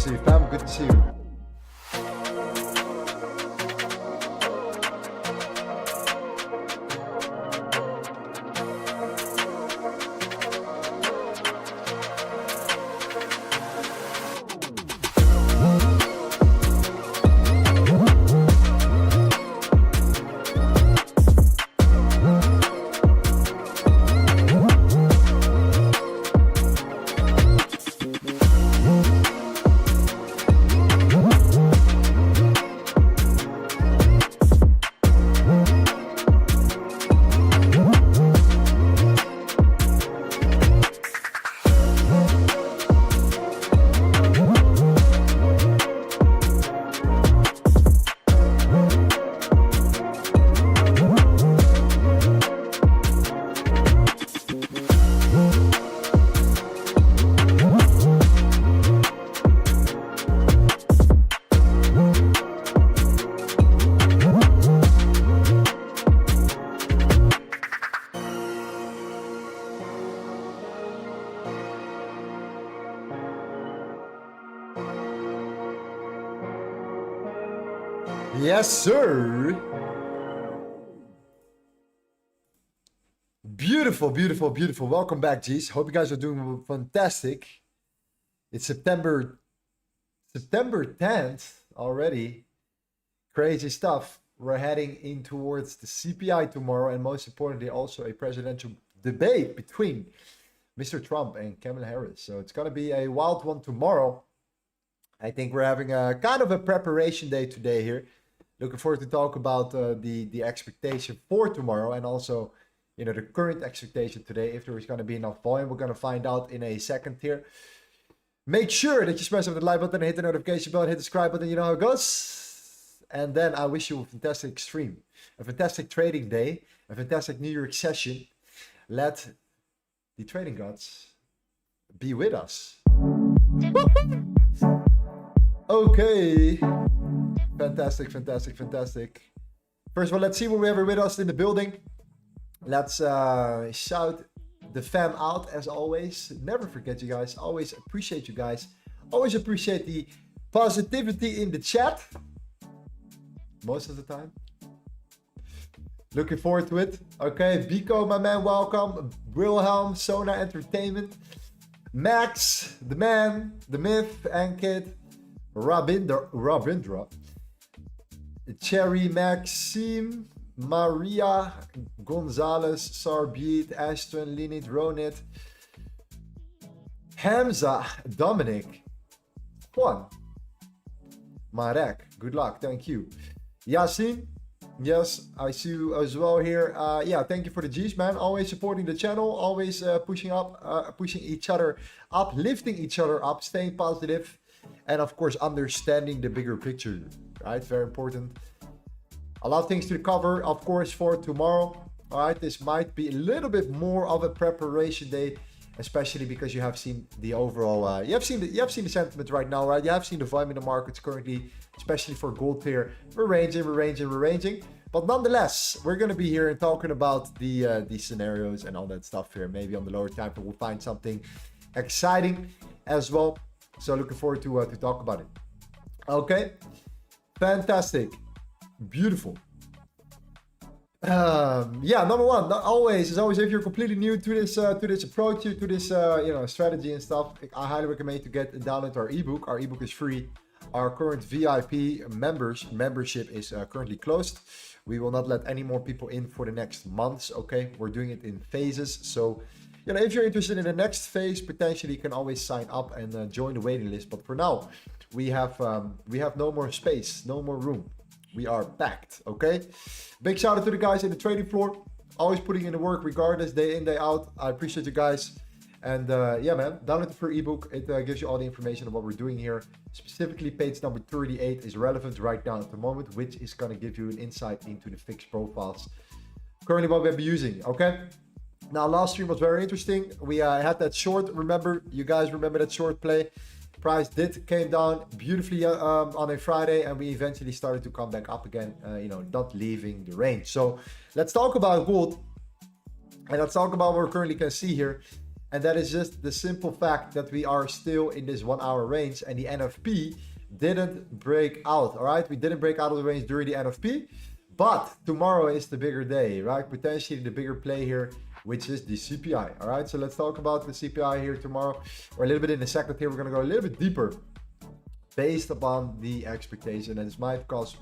see you, fam. Good to see you. Yes, sir. Beautiful, beautiful, beautiful. Welcome back, G's. Hope you guys are doing fantastic. It's September 10th already. Crazy stuff. We're heading in towards the CPI tomorrow, and most importantly, also a presidential debate between Mr. Trump and Kamala Harris. So it's going to be a wild one tomorrow. I think we're having a kind of a preparation day today here. Looking forward to talk about the expectation for tomorrow, and also, you know, the current expectation today, if there is going to be enough volume. We're going to find out in a second here. Make sure that you smash up the like button, hit the notification bell, hit the subscribe button. You know how it goes. And then I wish you a fantastic stream, a fantastic trading day, a fantastic New York session. Let the trading gods be with us. Okay. Fantastic, fantastic, fantastic. First of all, let's see what we have with us in the building. Let's shout the fam out as always. Never forget you guys. Always appreciate you guys. Always appreciate the positivity in the chat. Most of the time. Looking forward to it. Okay, Biko, my man, welcome. Wilhelm, Sona Entertainment. Max, the man, the myth, Ankit, Rabindra. Cherry, Maxime, Maria, Gonzalez, Sarbit, Ashton, Linit, Ronit, Hamza, Dominic, Juan, Marek, good luck, thank you. Yasin, yes, I see you as well here. Yeah, thank you for the G's, man. Always supporting the channel, always pushing each other up, lifting each other up, staying positive, and of course, understanding the bigger picture, right? Very important. A lot of things to cover, of course, for tomorrow. All right, this might be a little bit more of a preparation day, especially because you have seen the overall. You have seen the sentiment right now, right? You have seen the volume in the markets currently, especially for gold here. We're ranging. But nonetheless, we're gonna be here and talking about the scenarios and all that stuff here. Maybe on the lower time, but we'll find something exciting as well. So looking forward to talk about it. Okay, fantastic. Beautiful. Yeah, number one, always if you're completely new to this approach, to this strategy and stuff, I highly recommend to get download our ebook. Our ebook is free. Our current VIP membership is currently closed. We will not let any more people in for the next months. Okay, we're doing it in phases. So, you know, if you're interested in the next phase, potentially you can always sign up and join the waiting list. But for now, we have no more space, no more room. We are packed, okay? Big shout out to the guys in the trading floor. Always putting in the work regardless, day in, day out. I appreciate you guys. And yeah, man, download the free ebook. It gives you all the information on what we're doing here. Specifically, page number 38 is relevant right now at the moment, which is going to give you an insight into the fixed profiles. Currently what we'll be using, okay? Now, last stream was very interesting. We had that short, you guys remember that short play? Price came down beautifully on a Friday, and we eventually started to come back up again, not leaving the range. So let's talk about gold, and let's talk about what we currently can see here. And that is just the simple fact that we are still in this 1 hour range and the NFP didn't break out. All right, we didn't break out of the range during the NFP, but tomorrow is the bigger day, right? Potentially the bigger play here, which is the CPI. All right, so let's talk about the CPI here tomorrow, or a little bit in a second here. We're going to go a little bit deeper based upon the expectation, and this might cause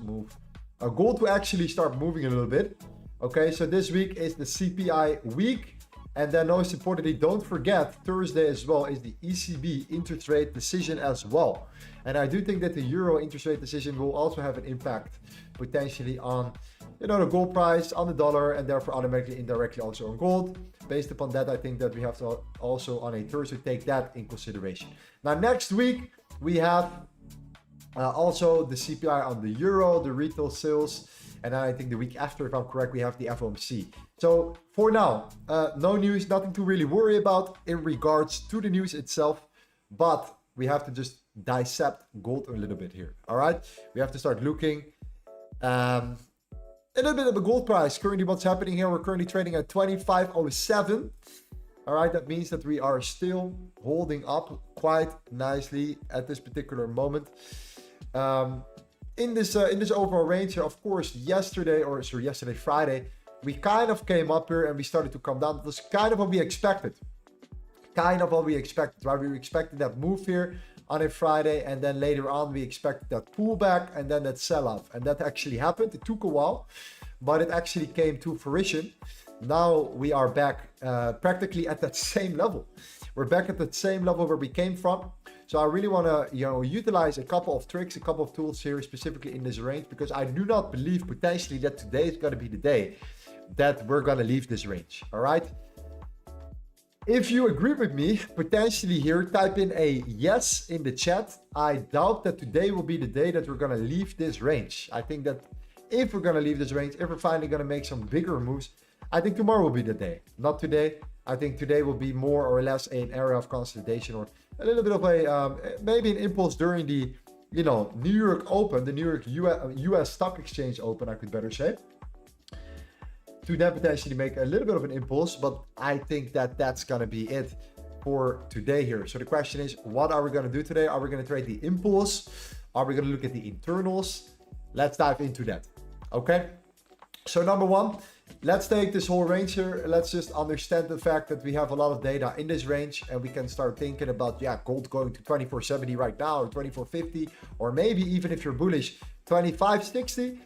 gold to actually start moving a little bit. Okay, so this week is the CPI week. And then most importantly, don't forget, Thursday as well is the ECB interest rate decision as well. And I do think that the euro interest rate decision will also have an impact potentially on, you know, the gold price, on the dollar, and therefore automatically indirectly also on gold. Based upon that, I think that we have to also on a Thursday take that in consideration. Now next week we have also the CPI on the euro, the retail sales. And then I think the week after, if I'm correct, we have the FOMC. So for now, no news, nothing to really worry about in regards to the news itself. But we have to just dissect gold a little bit here. All right, we have to start looking a little bit of the gold price. Currently, what's happening here? We're currently trading at 25.07. All right, that means that we are still holding up quite nicely at this particular moment. In this overall range here, of course, yesterday Friday, we kind of came up here and we started to come down. It was kind of what we expected. Right? We were expecting that move here on a Friday, and then later on we expected that pullback and then that sell-off. And that actually happened. It took a while, but it actually came to fruition. Now we are back practically at that same level. We're back at that same level where we came from. So I really want to, utilize a couple of tricks, a couple of tools here, specifically in this range, because I do not believe potentially that today is going to be the day that we're going to leave this range. All right. If you agree with me, potentially here, type in a yes in the chat. I doubt that today will be the day that we're going to leave this range. I think that if we're going to leave this range, if we're finally going to make some bigger moves, I think tomorrow will be the day, not today. I think today will be more or less an area of consolidation, or a little bit of a maybe an impulse during the New York Open, the New York US Stock Exchange Open, I could better say, to then potentially make a little bit of an impulse. But I think that that's gonna be it for today here. So the question is, what are we gonna do today? Are we gonna trade the impulse? Are we gonna look at the internals? Let's dive into that. Okay. So number one, let's take this whole range here. Let's just understand the fact that we have a lot of data in this range, and we can start thinking about, gold going to 2470 right now, or 2450, or maybe even if you're bullish, 2560.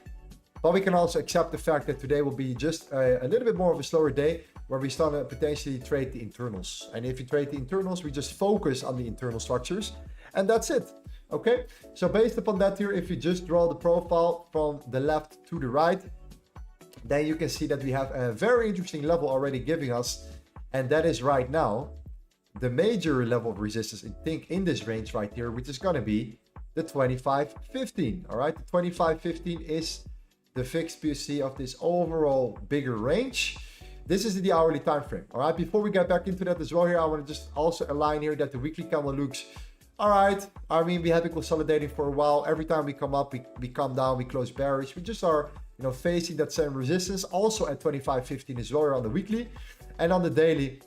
But we can also accept the fact that today will be just a little bit more of a slower day, where we start to potentially trade the internals. And if you trade the internals, we just focus on the internal structures, and that's it. Okay. So based upon that here, if you just draw the profile from the left to the right, then you can see that we have a very interesting level already giving us, and that is right now the major level of resistance, I think, in this range right here, which is going to be the 2515. All right, the 2515 is the fixed POC of this overall bigger range. This is the hourly time frame. All right, before we get back into that as well here, I want to just also align here that the weekly candle looks all right. I mean, we have been consolidating for a while. Every time we come up, we come down, we close bearish. We just are facing that same resistance also at 2515 as well on the weekly, and on the daily,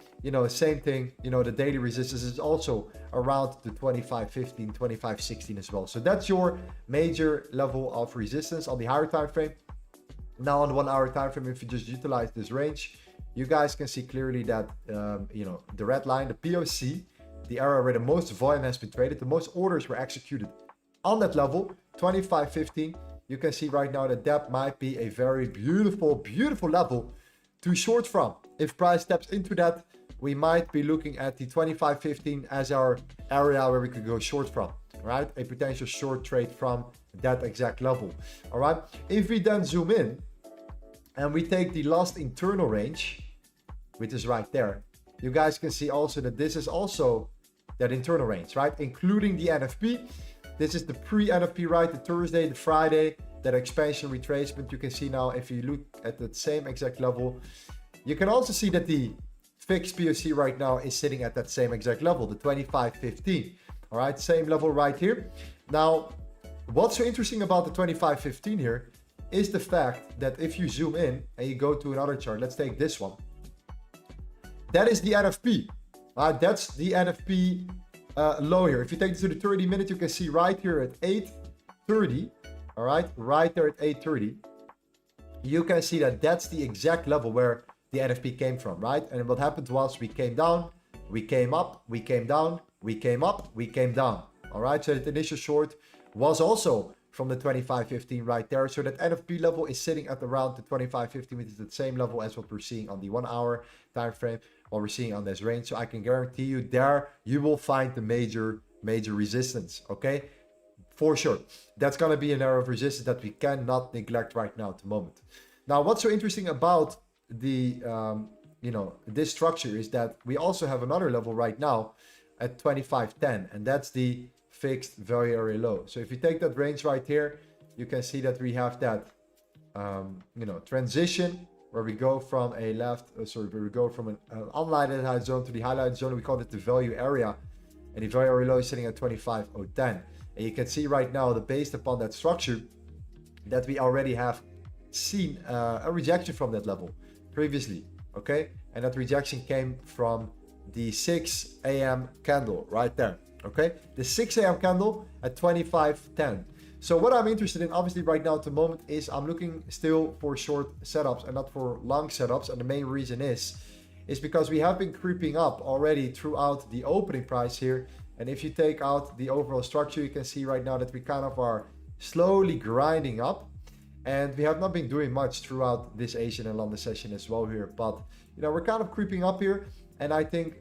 same thing. The daily resistance is also around the 2515, 2516 as well. So that's your major level of resistance on the higher time frame. Now on the 1 hour time frame, if you just utilize this range, you guys can see clearly that the red line, the POC, the area where the most volume has been traded, the most orders were executed on that level, 2515. You can see right now that that might be a very beautiful level to short from. If price steps into that, we might be looking at the 2515 as our area where we could go short from, right? A potential short trade from that exact level. All right. If we then zoom in and we take the last internal range, which is right there, you guys can see also that this is also that internal range, right? Including the NFP. This is the pre-NFP, right? The Thursday, the Friday, that expansion retracement. You can see now, if you look at the same exact level, you can also see that the fixed POC right now is sitting at that same exact level, the 2515. All right, same level right here. Now, what's so interesting about the 2515 here is the fact that if you zoom in and you go to another chart, let's take this one. That is the NFP. That's the NFP low here. If you take this to the 30 minute, you can see right here at 8:30. All right, right there at 8:30, you can see that that's the exact level where the NFP came from, right? And what happened was we came down, we came up, we came down, we came up, we came down. All right, so the initial short was also from the 25.15 right there. So that NFP level is sitting at around the 25.15, which is the same level as what we're seeing on the 1 hour time frame, what we're seeing on this range. So I can guarantee you there, you will find the major resistance, okay? For sure. That's going to be an area of resistance that we cannot neglect right now at the moment. Now, what's so interesting about the, this structure is that we also have another level right now at 25.10, and that's the fixed value area low. So if you take that range right here, you can see that we have that, transition where we go from a where we go from an unhighlighted zone to the highlighted zone. We call it the value area, and the value area low is sitting at 25.010. And you can see right now that based upon that structure that we already have seen a rejection from that level previously, okay? And that rejection came from the 6 a.m. candle right there, okay? The 6 a.m. candle at 25.10. So what I'm interested in, obviously right now at the moment, is I'm looking still for short setups and not for long setups. And the main reason is because we have been creeping up already throughout the opening price here. And if you take out the overall structure, you can see right now that we kind of are slowly grinding up. And we have not been doing much throughout this Asian and London session as well here. But, we're kind of creeping up here. And I think,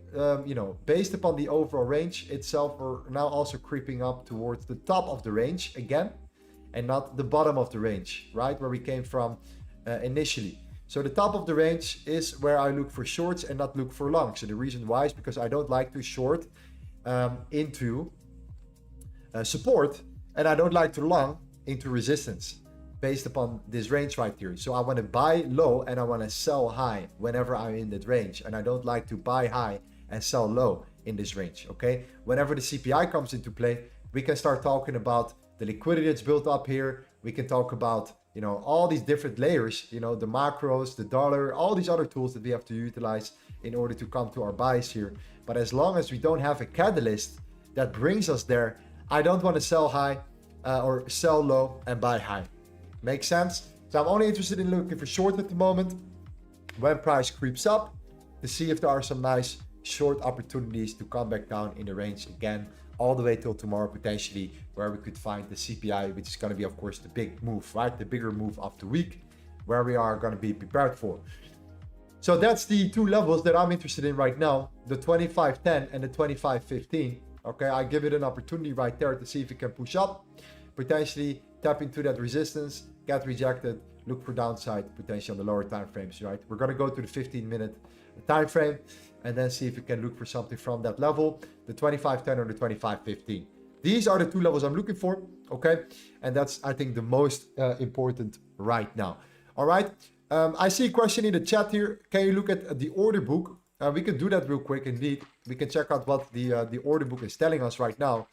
based upon the overall range itself, we're now also creeping up towards the top of the range again, and not the bottom of the range, right? Where we came from initially. So the top of the range is where I look for shorts and not look for longs. So the reason why is because I don't like to short into support, and I don't like to long into resistance based upon this range right here. So I want to buy low and I want to sell high whenever I'm in that range, and I don't like to buy high and sell low in this range, okay? Whenever the CPI comes into play, we can start talking about the liquidity that's built up here. We can talk about, all these different layers, the macros, the dollar, all these other tools that we have to utilize in order to come to our buys here. But as long as we don't have a catalyst that brings us there, I don't want to sell high or sell low and buy high. Makes sense? So I'm only interested in looking for short at the moment when price creeps up to see if there are some nice short opportunities to come back down in the range again, all the way till tomorrow potentially, where we could find the CPI, which is going to be, of course, the big move, right? The bigger move of the week, where we are going to be prepared for. So that's the two levels that I'm interested in right now, the 25.10 and the 25.15. Okay, I give it an opportunity right there to see if it can push up, potentially tap into that resistance, get rejected, look for downside potential on the lower time frames, right? We're going to go to the 15-minute time frame and then see if we can look for something from that level, the 25.10 or the 25.15. These are the two levels I'm looking for, okay? And that's, I think, the most important right now. All right, I see a question in the chat here. Can you look at the order book? We can do that real quick indeed. We can check out what the order book is telling us right now.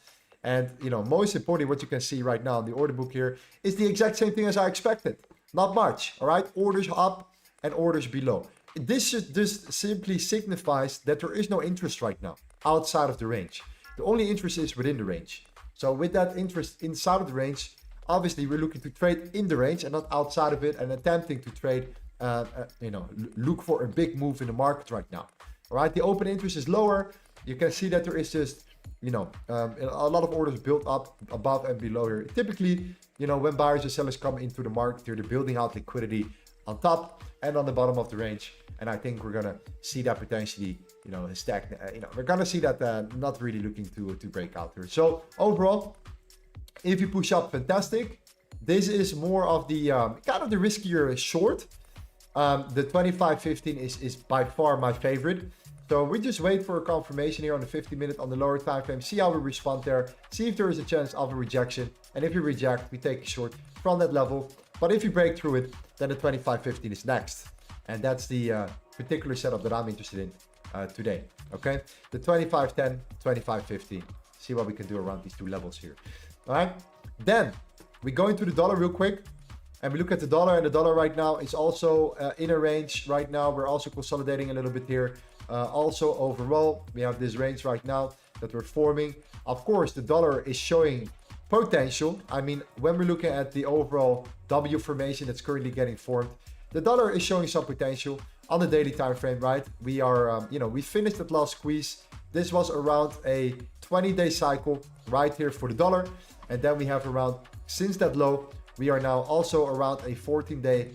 And, most importantly, what you can see right now in the order book here is the exact same thing as I expected. Not much, all right? Orders up and orders below. This just simply signifies that there is no interest right now outside of the range. The only interest is within the range. So with that interest inside of the range, obviously we're looking to trade in the range and not outside of it and attempting to trade, look for a big move in the market right now. All right, the open interest is lower. You can see that there is just, a lot of orders built up above and below here. Typically, when buyers and sellers come into the market here, they're building out liquidity on top and on the bottom of the range. And I think we're gonna see that potentially, we're gonna see that not really looking to break out here. So overall, if you push up, fantastic. This is more of the kind of the riskier short. The 25.15 is by far my favorite. So we just wait for a confirmation here on the 50-minute on the lower time frame, see how we respond there, see if there is a chance of a rejection. And if you reject, we take a short from that level. But if you break through it, then the 25.15 is next. And that's the particular setup that I'm interested in today. Okay, the 25.10, 25.15. See what we can do around these two levels here. All right, then we go into the dollar real quick. And we look at the dollar, and the dollar right now is also in a range right now. We're also consolidating a little bit here. Also overall, we have this range right now that we're forming. Of course, the dollar is showing potential. I mean, when we're looking at the overall W formation that's currently getting formed, the dollar is showing some potential on the daily time frame, right? We are, we finished that last squeeze. This was around a 20-day cycle right here for the dollar. And then we have around, since that low, we are now also around a 14-day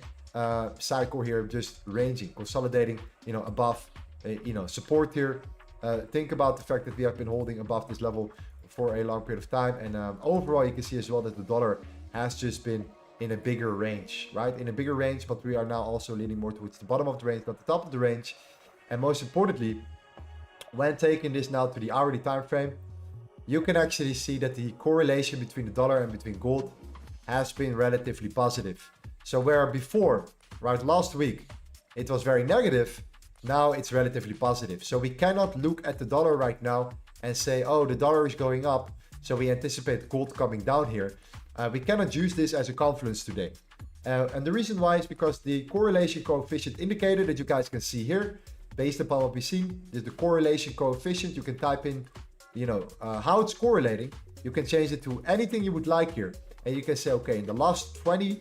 cycle here, just ranging, consolidating, above, support here. Think about the fact that we have been holding above this level for a long period of time. And overall, you can see as well that the dollar has just been in a bigger range, right? In a bigger range, but we are now also leaning more towards the bottom of the range, not the top of the range. And most importantly, when taking this now to the hourly time frame, you can actually see that the correlation between the dollar and between gold has been relatively positive. So where before, right, last week, it was very negative, now it's relatively positive. So we cannot look at the dollar right now and say, oh, the dollar is going up, so we anticipate gold coming down here. We cannot use this as a confluence today. And the reason why is because the correlation coefficient indicator that you guys can see here, based upon what we've seen, is the correlation coefficient. You can type in, how it's correlating. You can change it to anything you would like here. And you can say, okay, in the last 20,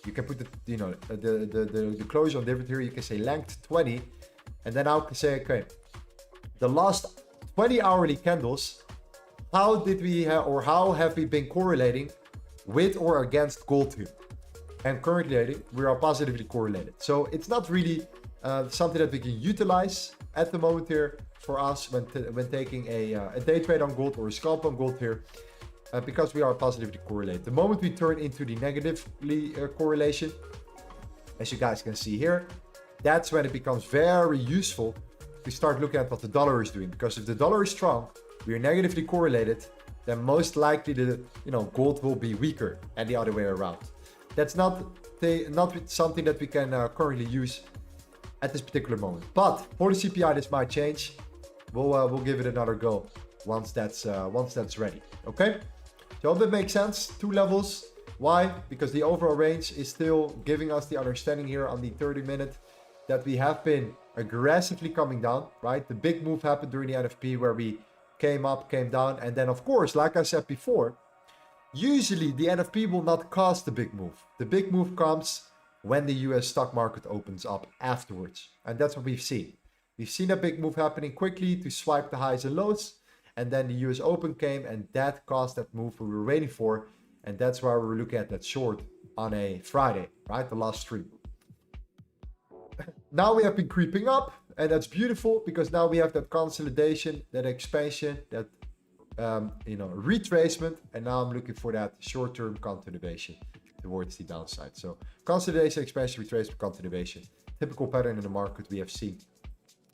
you can put the closure on different here. You can say length 20. And then I can say, okay, the last 20 hourly candles, how did we have, or how have we been correlating with or against gold here? And currently we are positively correlated. So it's not really something that we can utilize at the moment here for us when taking a day trade on gold or a scalp on gold here, because we are positively correlated. The moment we turn into the negatively correlation, as you guys can see here, that's when it becomes very useful to start looking at what the dollar is doing. Because if the dollar is strong, we are negatively correlated, then most likely the gold will be weaker and the other way around. That's not something that we can currently use at this particular moment. But for the CPI, this might change. We'll give it another go once that's ready. Okay. So I hope that makes sense. Two levels. Why? Because the overall range is still giving us the understanding here on the 30-minute that we have been aggressively coming down. Right. The big move happened during the NFP where we came up, came down, and then of course, like I said before, usually the NFP will not cause the big move. The big move comes when the US stock market opens up afterwards. And that's what we've seen. We've seen a big move happening quickly to swipe the highs and lows. And then the US Open came and that caused that move we were waiting for. And that's why we're looking at that short on a Friday, right? The last stream. Now we have been creeping up, and that's beautiful because now we have that consolidation, that expansion, that retracement, and now I'm looking for that short-term continuation towards the downside. So consolidation, expansion, retracement, continuation, typical pattern in the market we have seen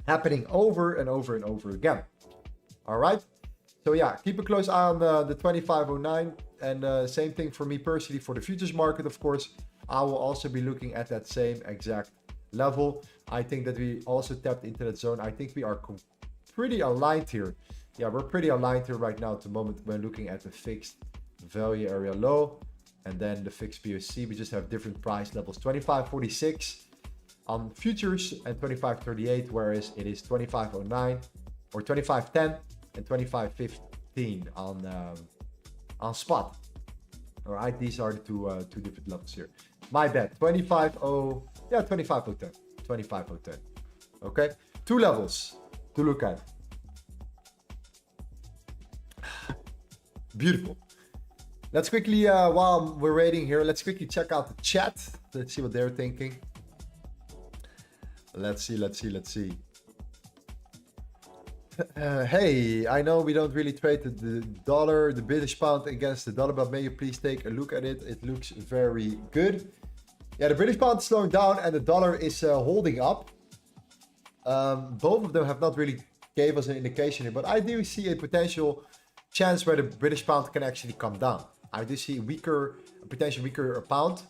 happening over and over and over again. All right. So yeah, keep a close eye on the 2509, and same thing for me personally for the futures market. Of course, I will also be looking at that same exact level. I think that we also tapped into that zone. I think we are pretty aligned here. Yeah, we're pretty aligned here right now at the moment when looking at the fixed value area low and then the fixed POC. We just have different price levels, 25.46 on futures and 25.38, whereas it is 25.09 or 25.10 and 25.15 on spot. All right, these are the two different levels here. My bad, 25.10. Okay, two levels to look at. Beautiful. Let's quickly, while we're waiting here, let's quickly check out the chat. Let's see what they're thinking. Let's see. Hey, I know we don't really trade the dollar, the British pound against the dollar, but may you please take a look at it? It looks very good. Yeah, the British pound is slowing down and the dollar is holding up. Both of them have not really gave us an indication here, but I do see a potential chance where the British pound can actually come down. I do see potentially weaker pound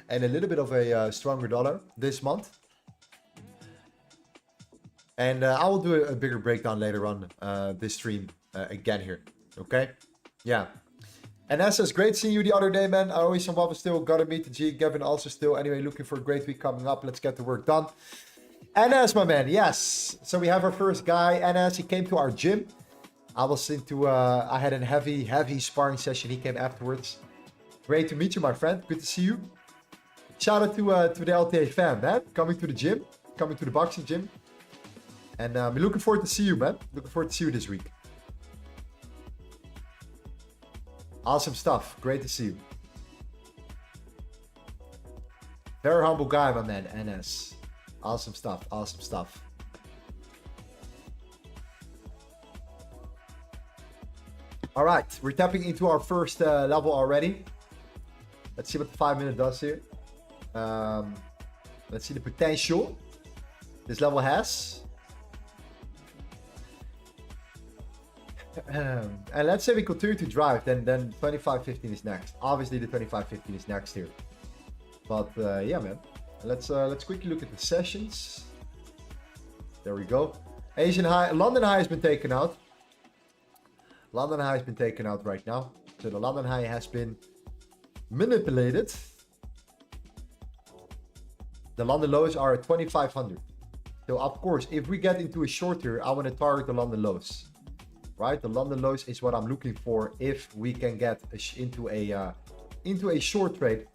and a little bit of a stronger dollar this month. And I will do a bigger breakdown later on this stream again here. Okay? Yeah. And that says, great seeing you the other day, man. I always some Waffle still. Gotta meet the G. Gavin also still. Anyway, looking for a great week coming up. Let's get the work done. NS, my man, yes. So we have our first guy, NS. He came to our gym. I was into, I had a heavy sparring session. He came afterwards. Great to meet you, my friend. Good to see you. Shout out to the LTA fam, man. Coming to the gym, coming to the boxing gym. And we're looking forward to see you, man. Looking forward to see you this week. Awesome stuff. Great to see you. Very humble guy, my man, NS. Awesome stuff. Awesome stuff. All right, we're tapping into our first level already. Let's see what the 5 minute does here. Let's see the potential this level has. And let's say we continue to drive, then 25.15 is next. Obviously, the 25.15 is next here. But yeah, man. Let's quickly look at the sessions. There we go. Asian high, London high has been taken out. London high has been taken out right now. So the London high has been manipulated. The London lows are at 2,500. So of course, if we get into a short here, I want to target the London lows. Right, the London lows is what I'm looking for if we can get into a short trade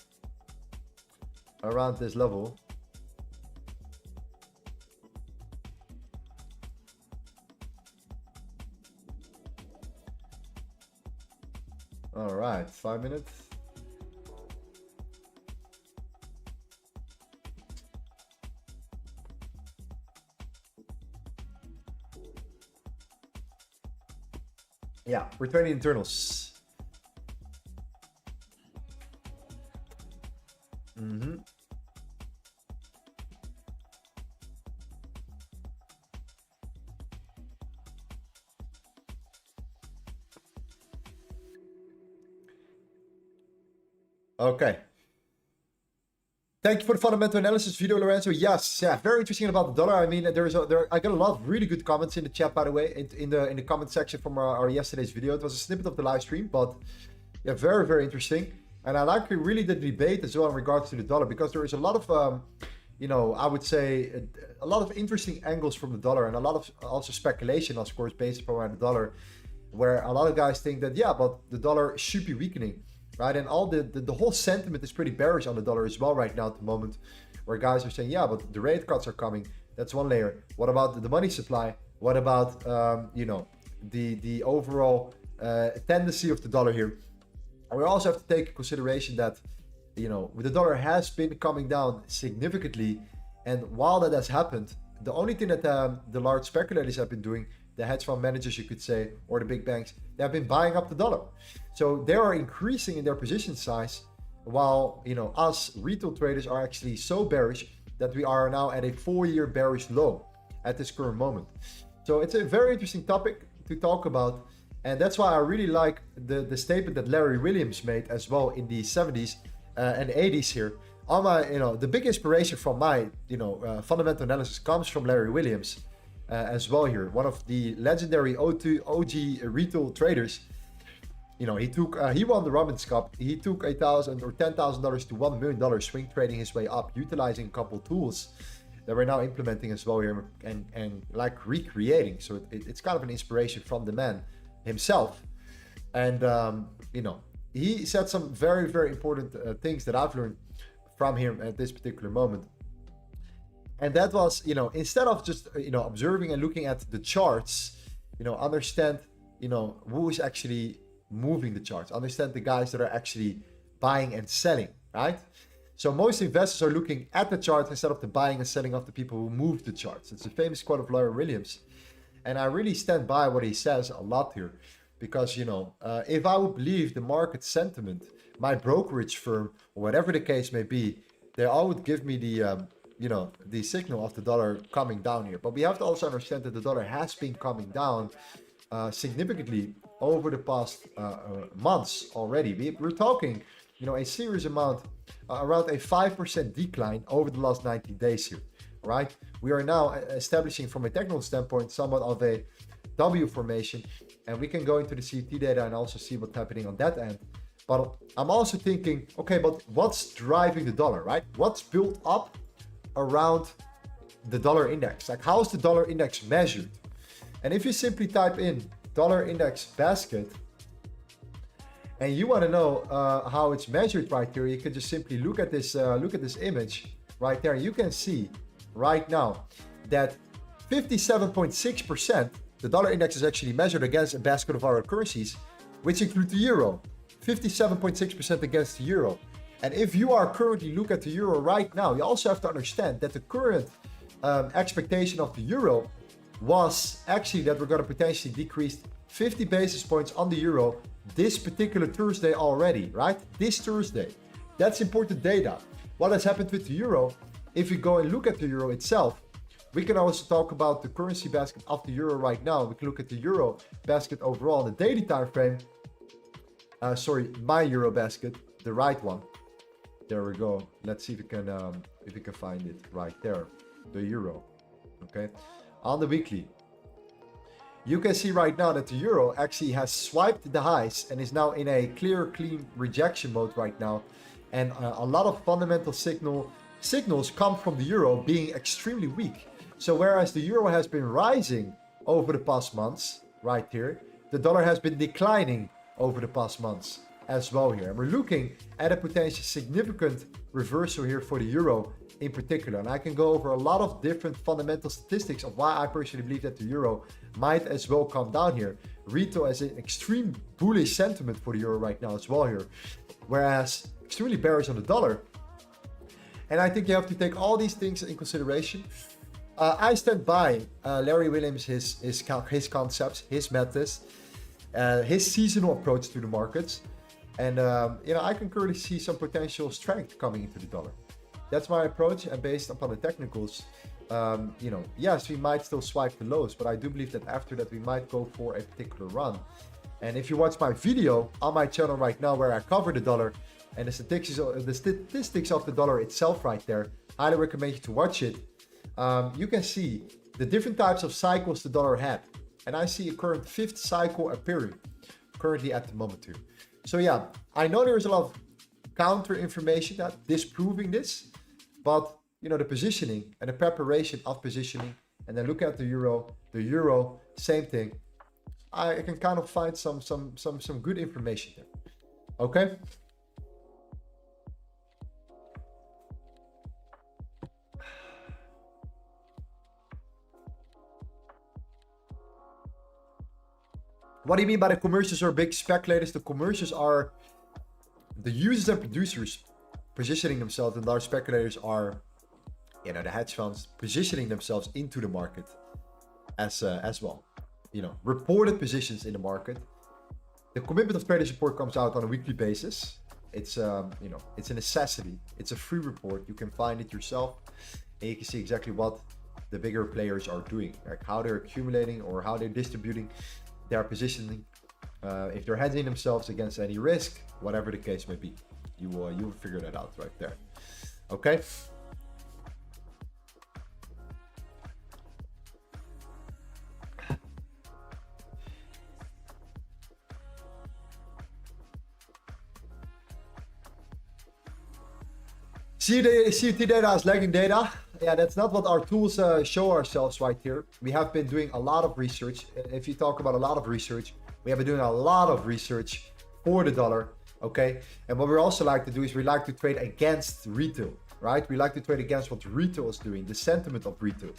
around this level. All right, 5 minutes. Yeah, returning internals. Okay. Thank you for the fundamental analysis video, Lorenzo. Yes, yeah, very interesting about the dollar. I mean, I got a lot of really good comments in the chat, by the way, in the comment section from our yesterday's video. It was a snippet of the live stream, but yeah, very interesting. And I like really the debate as well in regards to the dollar, because there is a lot of, you know, I would say a lot of interesting angles from the dollar, and a lot of also speculation, of course, based upon the dollar, where a lot of guys think that, yeah, but the dollar should be weakening. Right, and all the whole sentiment is pretty bearish on the dollar as well right now at the moment, where guys are saying, yeah, but the rate cuts are coming. That's one layer. What about the money supply? What about you know, the overall tendency of the dollar here? And we also have to take into consideration that, you know, the dollar has been coming down significantly, and while that has happened, the only thing that the large speculators have been doing, the hedge fund managers, you could say, or the big banks, they have been buying up the dollar. So they are increasing in their position size, while, you know, us retail traders are actually so bearish that we are now at a 4-year bearish low at this current moment. So it's a very interesting topic to talk about, and that's why I really like the statement that Larry Williams made as well in the 70s and 80s here. On my, you know, the big inspiration from my, you know, fundamental analysis comes from Larry Williams. As well here, one of the legendary OG retail traders. You know, he won the Robbins Cup. He took $8,000 or $10,000 to $1 million swing trading his way up, utilizing a couple tools that we're now implementing as well here, and like recreating. So it's kind of an inspiration from the man himself. And you know, he said some very important things that I've learned from him at this particular moment. And that was, you know, instead of just, you know, observing and looking at the charts, you know, understand, you know, who is actually moving the charts, understand the guys that are actually buying and selling, right? So most investors are looking at the chart instead of the buying and selling of the people who move the charts. It's a famous quote of Larry Williams. And I really stand by what he says a lot here, because, you know, if I would believe the market sentiment, my brokerage firm, or whatever the case may be, they all would give me the, you know, the signal of the dollar coming down here. But we have to also understand that the dollar has been coming down significantly over the past months already. We're talking, you know, a serious amount, around a 5% decline over the last 90 days here, right? We are now establishing from a technical standpoint somewhat of a W formation, and we can go into the CT data and also see what's happening on that end. But I'm also thinking, okay, but what's driving the dollar, right? What's built up around the dollar index. Like, how is the dollar index measured? And if you simply type in dollar index basket, and you want to know how it's measured right here, you can just simply look at this image right there. You can see right now that 57.6%, the dollar index is actually measured against a basket of our currencies, which include the euro. 57.6% against the euro. And if you are currently look at the euro right now, you also have to understand that the current expectation of the euro was actually that we're going to potentially decrease 50 basis points on the euro this particular Thursday already, right? This Thursday. That's important data. What has happened with the euro? If we go and look at the euro itself, we can also talk about the currency basket of the euro right now. We can look at the euro basket overall in the daily time frame. My euro basket, the right one. There we go. Let's see if we can find it right there. The euro. Okay. On the weekly, you can see right now that the euro actually has swiped the highs and is now in a clean rejection mode right now. And a lot of fundamental signals come from the euro being extremely weak. So whereas the euro has been rising over the past months, right here, the dollar has been declining over the past months as well here. And we're looking at a potential significant reversal here for the euro in particular. And I can go over a lot of different fundamental statistics of why I personally believe that the euro might as well come down here. Retail has an extreme bullish sentiment for the euro right now as well here, whereas extremely bearish on the dollar. And I think you have to take all these things in consideration. I stand by Larry Williams, his concepts, his methods, his seasonal approach to the markets. And I can currently see some potential strength coming into the dollar. That's my approach, and based upon the technicals, yes, we might still swipe the lows, but I do believe that after that we might go for a particular run. And if you watch my video on my channel right now where I cover the dollar and the statistics of the dollar itself right there, highly recommend you to watch it. You can see the different types of cycles the dollar had. And I see a current fifth cycle appearing currently at the moment too. So yeah, I know there's a lot of counter information that disproving this, but the positioning and the preparation of positioning, and then look at the euro, same thing. I can kind of find some good information there. Okay. What do you mean by the commercials or big speculators? The commercials are the users and producers positioning themselves, and large speculators are, the hedge funds positioning themselves into the market as well. Reported positions in the market. The commitment of traders report comes out on a weekly basis. It's it's a necessity. It's a free report. You can find it yourself, and you can see exactly what the bigger players are doing, like how they're accumulating or how they're distributing their positioning, if they're hedging themselves against any risk, whatever the case may be. You will figure that out right there. Okay. CUT data is lagging data. Yeah, that's not what our tools show ourselves right here. We have been doing a lot of research. If you talk about a lot of research, we have been doing a lot of research for the dollar, okay? And what we also like to do is we like to trade against retail, right? We like to trade against what retail is doing, the sentiment of retail.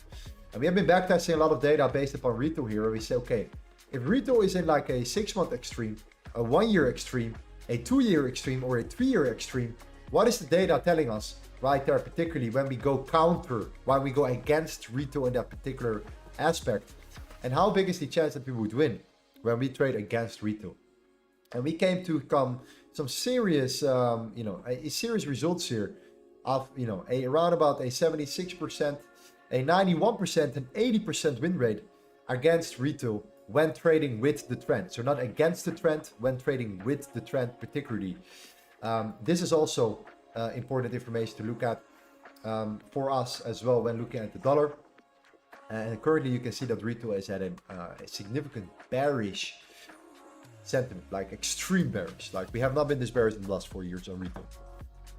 And we have been backtesting a lot of data based upon retail here. We say, okay, if retail is in like a 6-month extreme, a 1-year extreme, a 2-year extreme, or a 3-year extreme, what is the data telling us right there, particularly when we go counter, when we go against retail in that particular aspect? And how big is the chance that we would win when we trade against retail? And we came to some serious, serious results here of, around about a 76%, a 91%, and 80% win rate against retail when trading with the trend. So not against the trend, when trading with the trend particularly. This is also important information to look at for us as well when looking at the dollar. And currently you can see that retail is at a significant bearish sentiment, like extreme bearish. Like we have not been this bearish in the last 4 years on retail.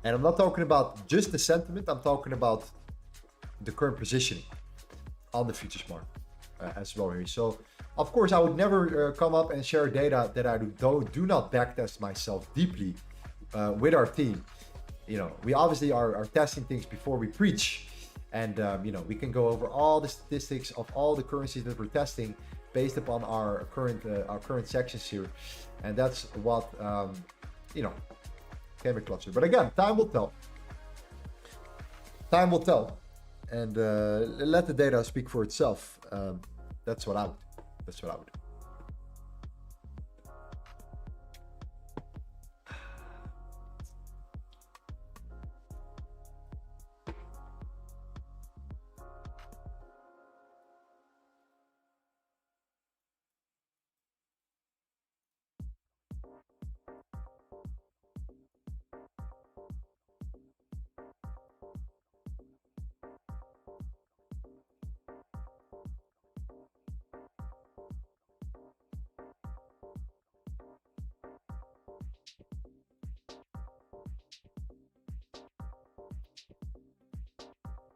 And I'm not talking about just the sentiment, I'm talking about the current positioning on the futures market as well here. So of course I would never come up and share data that I do not backtest myself deeply with our team. You know, we obviously are testing things before we preach, and you know, we can go over all the statistics of all the currencies that we're testing based upon our current sections here, and that's what you know, came across here. But again, time will tell. Time will tell, and let the data speak for itself. That's what I would. That's what I would do.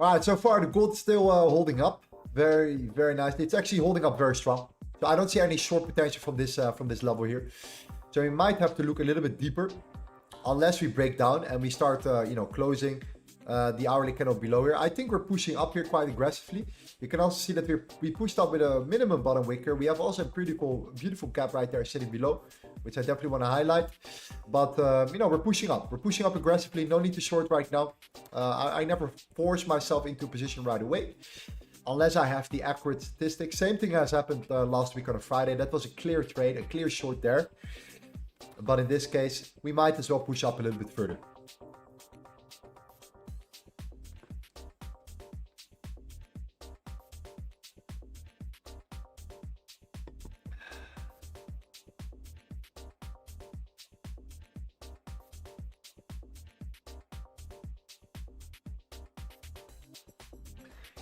All right, so far the gold is still holding up very, very nicely. It's actually holding up very strong. So I don't see any short potential from this level here. So we might have to look a little bit deeper, unless we break down and we start, you know, closing the hourly candle below here. I think we're pushing up here quite aggressively. You can also see that we pushed up with a minimum bottom wick here. We have also a pretty cool, beautiful gap right there sitting below, which I definitely want to highlight. But you know, we're pushing up. We're pushing up aggressively. No need to short right now. I never force myself into a position right away, unless I have the accurate statistics. Same thing has happened last week on a Friday. That was a clear trade, a clear short there. But in this case, we might as well push up a little bit further.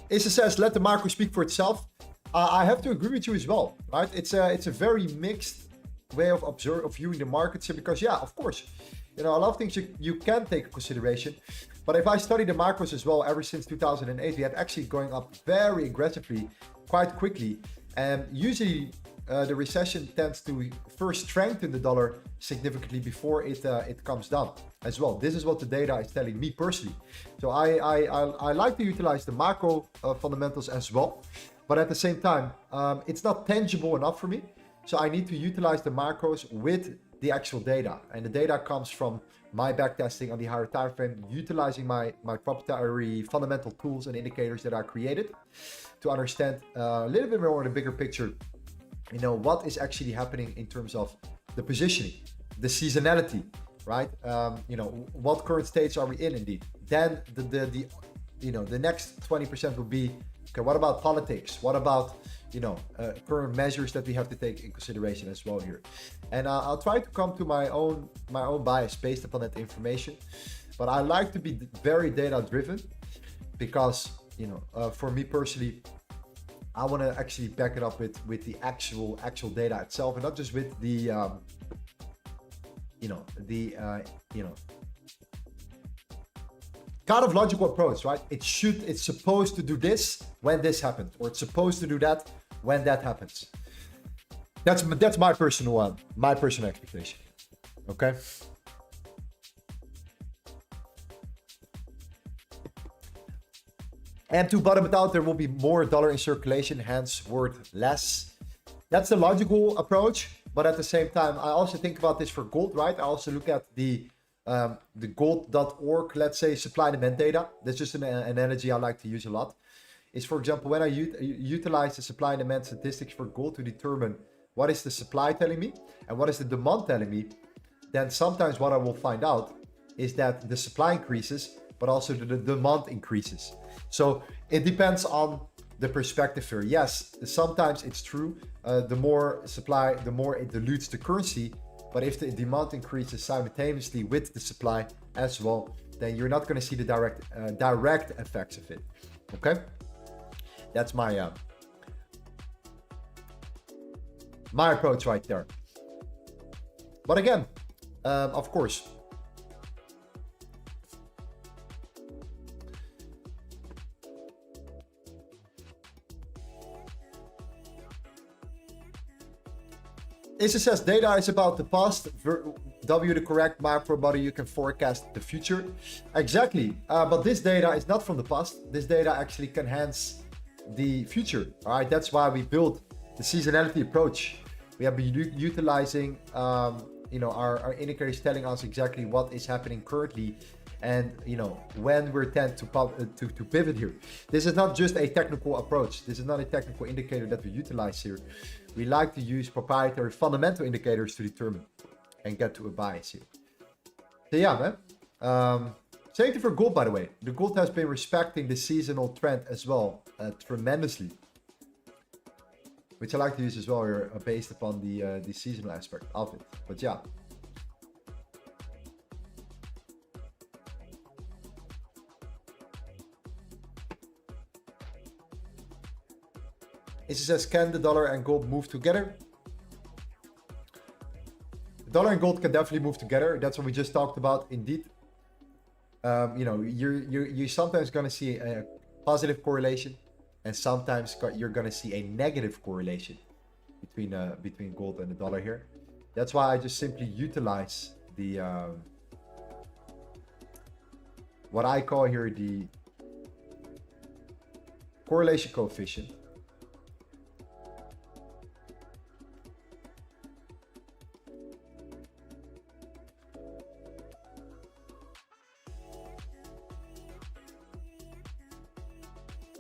Issa says, let the macro speak for itself. I have to agree with you as well, right? It's a very mixed way of viewing the markets here, because yeah, of course, you know, a lot of things you can take into consideration. But if I study the macros as well, ever since 2008, we have actually going up very aggressively, quite quickly. And usually the recession tends to first strengthen the dollar significantly before it comes down as well. This is what the data is telling me personally. So I like to utilize the macro fundamentals as well, but at the same time, it's not tangible enough for me. So I need to utilize the macros with the actual data, and the data comes from my backtesting on the higher time frame, utilizing my proprietary fundamental tools and indicators that I created to understand a little bit more on the bigger picture. You know, what is actually happening in terms of the positioning, the seasonality, right? You know, what current states are we in indeed? Then the you know, the next 20% will be, okay, what about politics? What about, you know, current measures that we have to take in consideration as well here? And I'll try to come to my own bias based upon that information. But I like to be very data driven, because, you know, for me personally, I want to actually back it up with the actual data itself, and not just with the you know, kind of logical approach, right? It's supposed to do this when this happens, or it's supposed to do that when that happens. That's my personal expectation. Okay. And to bottom it out, there will be more dollar in circulation, hence worth less. That's the logical approach. But at the same time, I also think about this for gold, right? I also look at the gold.org, let's say, supply and demand data. That's just an analogy I like to use a lot. Is, for example, when I utilize the supply and demand statistics for gold to determine what is the supply telling me and what is the demand telling me, then sometimes what I will find out is that the supply increases, but also the demand increases. So it depends on the perspective here. Yes, sometimes it's true. The more supply, the more it dilutes the currency. But if the demand increases simultaneously with the supply as well, then you're not going to see the direct effects of it. Okay, that's my my approach right there. But again, of course, Issa says data is about the past. W the correct macro body, you can forecast the future. Exactly. But this data is not from the past. This data actually can enhance the future. All right. That's why we built the seasonality approach. We have been utilizing, our indicators telling us exactly what is happening currently, and when we tend to pivot here. This is not just a technical approach. This is not a technical indicator that we utilize here. We like to use proprietary fundamental indicators to determine and get to a bias here. So yeah, man. Same thing for gold, by the way. The gold has been respecting the seasonal trend as well, tremendously, which I like to use as well here, based upon the seasonal aspect of it. But yeah. It says, can the dollar and gold move together? The dollar and gold can definitely move together. That's what we just talked about. Indeed, you're sometimes gonna see a positive correlation, and sometimes you're gonna see a negative correlation between gold and the dollar here. That's why I just simply utilize the what I call here the correlation coefficient.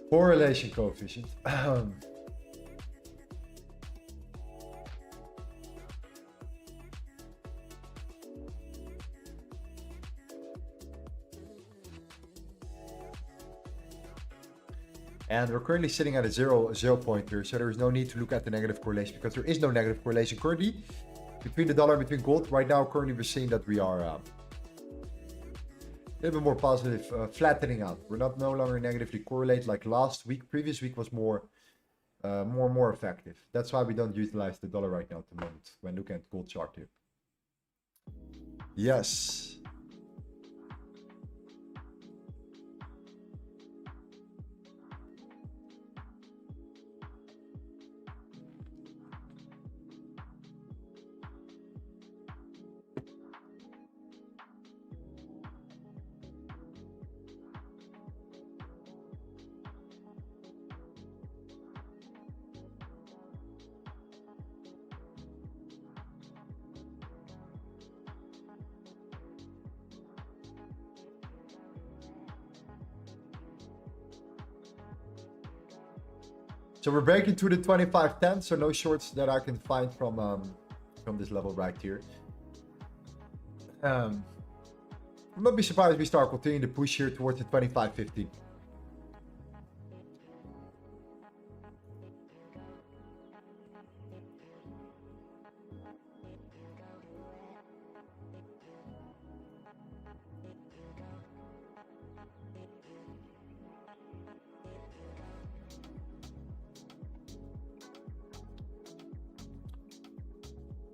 Correlation coefficient. And we're currently sitting at a zero point here, so there is no need to look at the negative correlation, because there is no negative correlation currently between the dollar and between gold. Right now, currently we're seeing that we are a little bit more positive, flattening out. We're no longer negatively correlated like last week. Previous week was more effective. That's why we don't utilize the dollar right now at the moment when looking at gold chart here. Yes. So we're breaking through the 25.10, so no shorts that I can find from this level right here. I won't be surprised if we start continuing to push here towards the 25.15.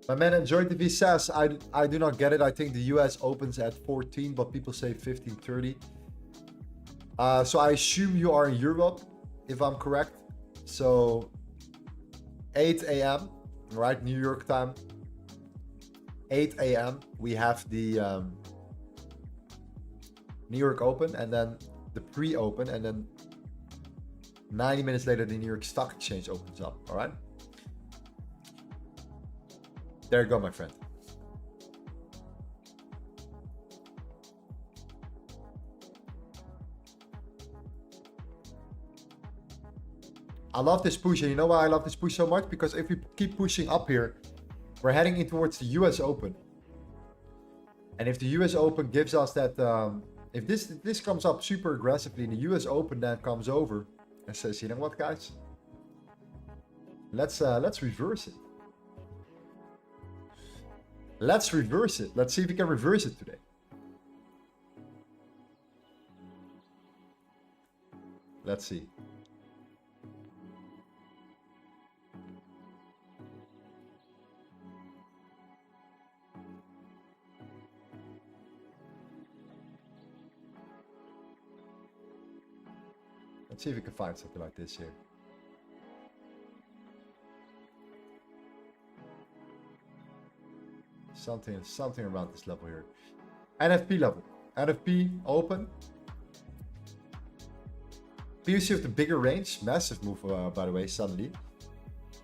My man Enjoy TV says, I do not get it. I think the US opens at 14, but people say 15:30. So I assume you are in Europe, if I'm correct. So 8 a.m., right? New York time. 8 a.m. we have the New York Open, and then the pre-open, and then 90 minutes later the New York Stock Exchange opens up. All right. There you go, my friend. I love this push, and you know why I love this push so much? Because if we keep pushing up here, we're heading in towards the US Open. And if the US Open gives us that, if this comes up super aggressively, and the US Open then comes over and says, you know what, guys? Let's reverse it. Let's reverse it. Let's see if we can reverse it today. Let's see. Let's see if we can find something like this here. Something around this level here. NFP level. NFP open. PVC with the bigger range. Massive move, by the way, suddenly.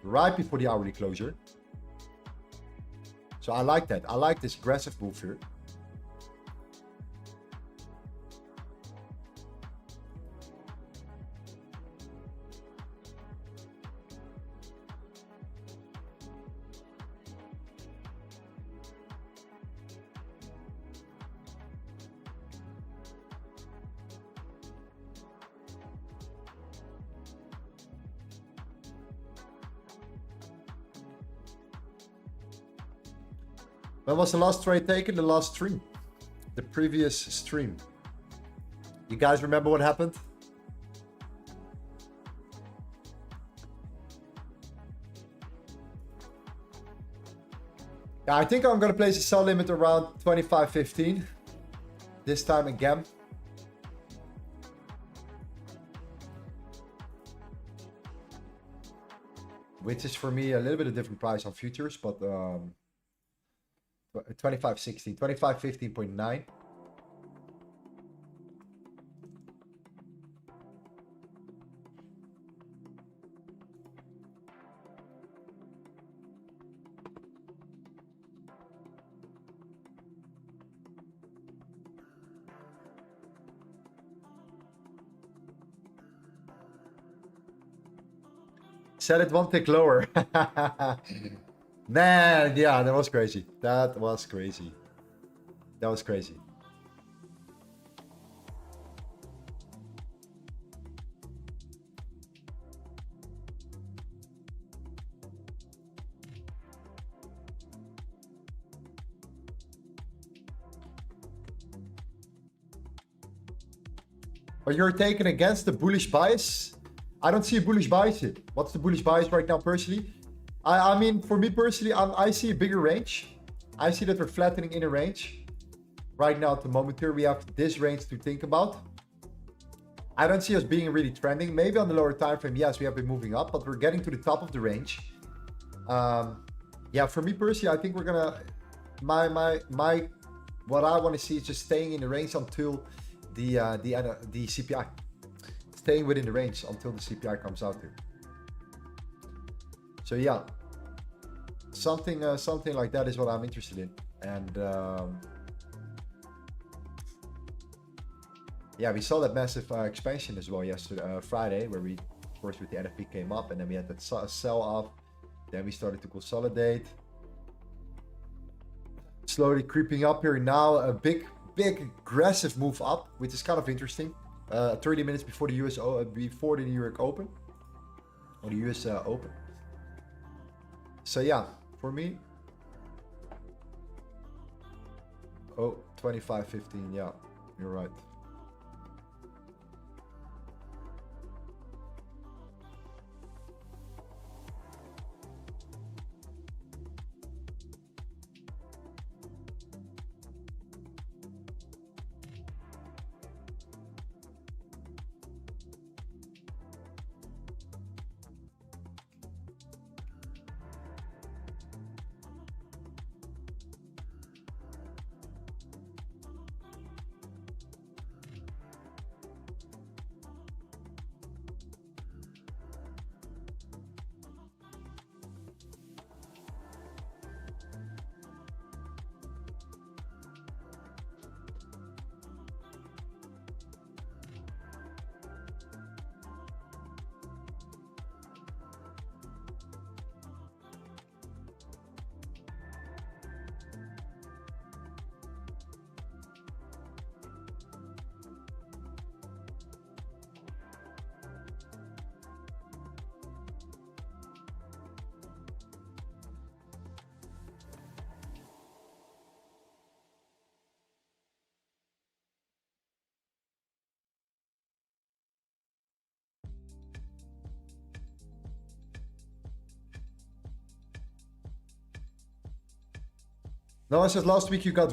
Right before the hourly closure. So I like that. I like this aggressive move here. When was the last trade taken? The last stream. The previous stream. You guys remember what happened? Yeah, I think I'm going to place a sell limit around 25.15. This time again. Which is for me a little bit of different price on futures, but 25.16, 25.15.9. Set it one tick lower. Man, yeah, that was crazy. That was crazy. That was crazy. But you're taken against the bullish bias? I don't see a bullish bias here. What's the bullish bias right now personally? I mean, for me personally, I see a bigger range. I see that we're flattening in a range. Right now at the moment here, we have this range to think about. I don't see us being really trending. Maybe on the lower time frame, yes, we have been moving up, but we're getting to the top of the range. Yeah, for me personally, I think we're gonna, what I want to see is just staying in the range until the CPI. Staying within the range until the CPI comes out here. So yeah, something like that is what I'm interested in. And yeah, we saw that massive expansion as well yesterday, Friday, where we, of course, with the NFP came up, and then we had that sell off. Then we started to consolidate, slowly creeping up here. Now a big aggressive move up, which is kind of interesting. 30 minutes before the before the New York Open or the US Open. So yeah, for me, 25.15. Yeah, you're right. No, I said last week you got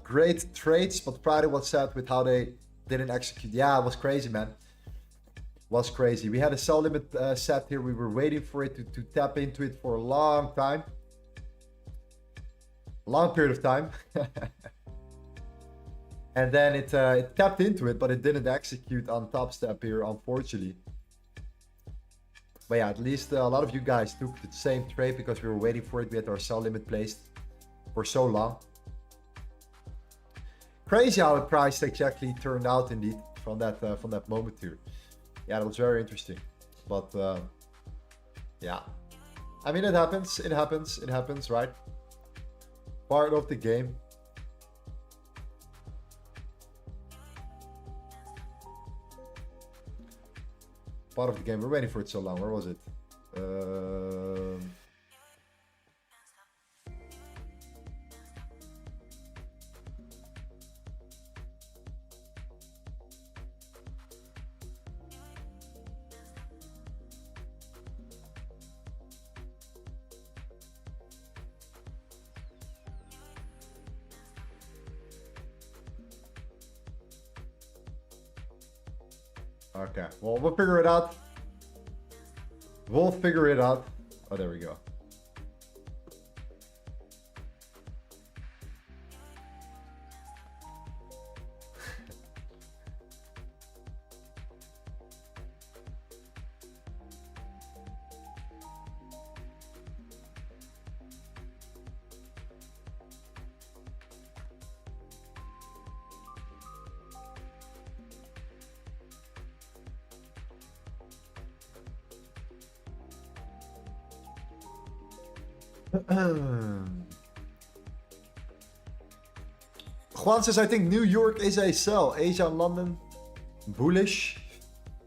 great trades, but Friday was sad with how they didn't execute. Yeah, it was crazy, man. It was crazy. We had a sell limit set here. We were waiting for it to tap into it for a long time. long period of time. And then it tapped into it, but it didn't execute on top step here, unfortunately. But yeah, at least a lot of you guys took the same trade because we were waiting for it. We had our sell limit placed for so long. Crazy how the price exactly turned out indeed from that moment here. Yeah, that was very interesting. But yeah, I mean, it happens. It happens, right? Part of the game. Part of the game. We're waiting for it so long. Where was it? Okay, well, we'll figure it out. We'll figure it out. Oh, there we go. Juan says, I think New York is a sell. Asia and London, bullish.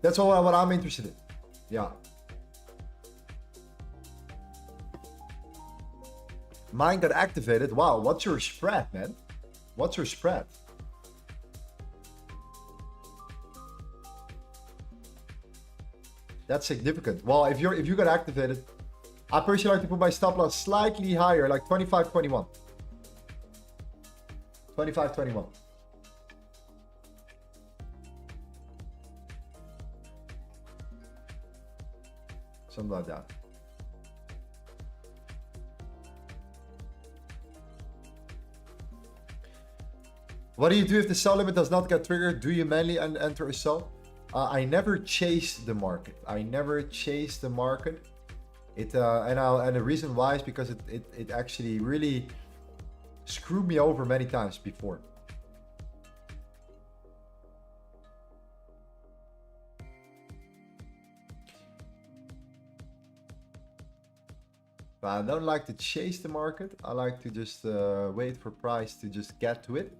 That's all what I'm interested in. Yeah. Mine got activated. Wow, what's your spread, man? What's your spread? That's significant. Well, if you got activated, I personally like to put my stop loss slightly higher, like 25.21. 25.21. Something like that. What do you do if the sell limit does not get triggered? Do you manually enter a sell? I never chase the market. I never chase the market. And the reason why is because it actually really screwed me over many times before. But I don't like to chase the market. I like to just wait for price to just get to it.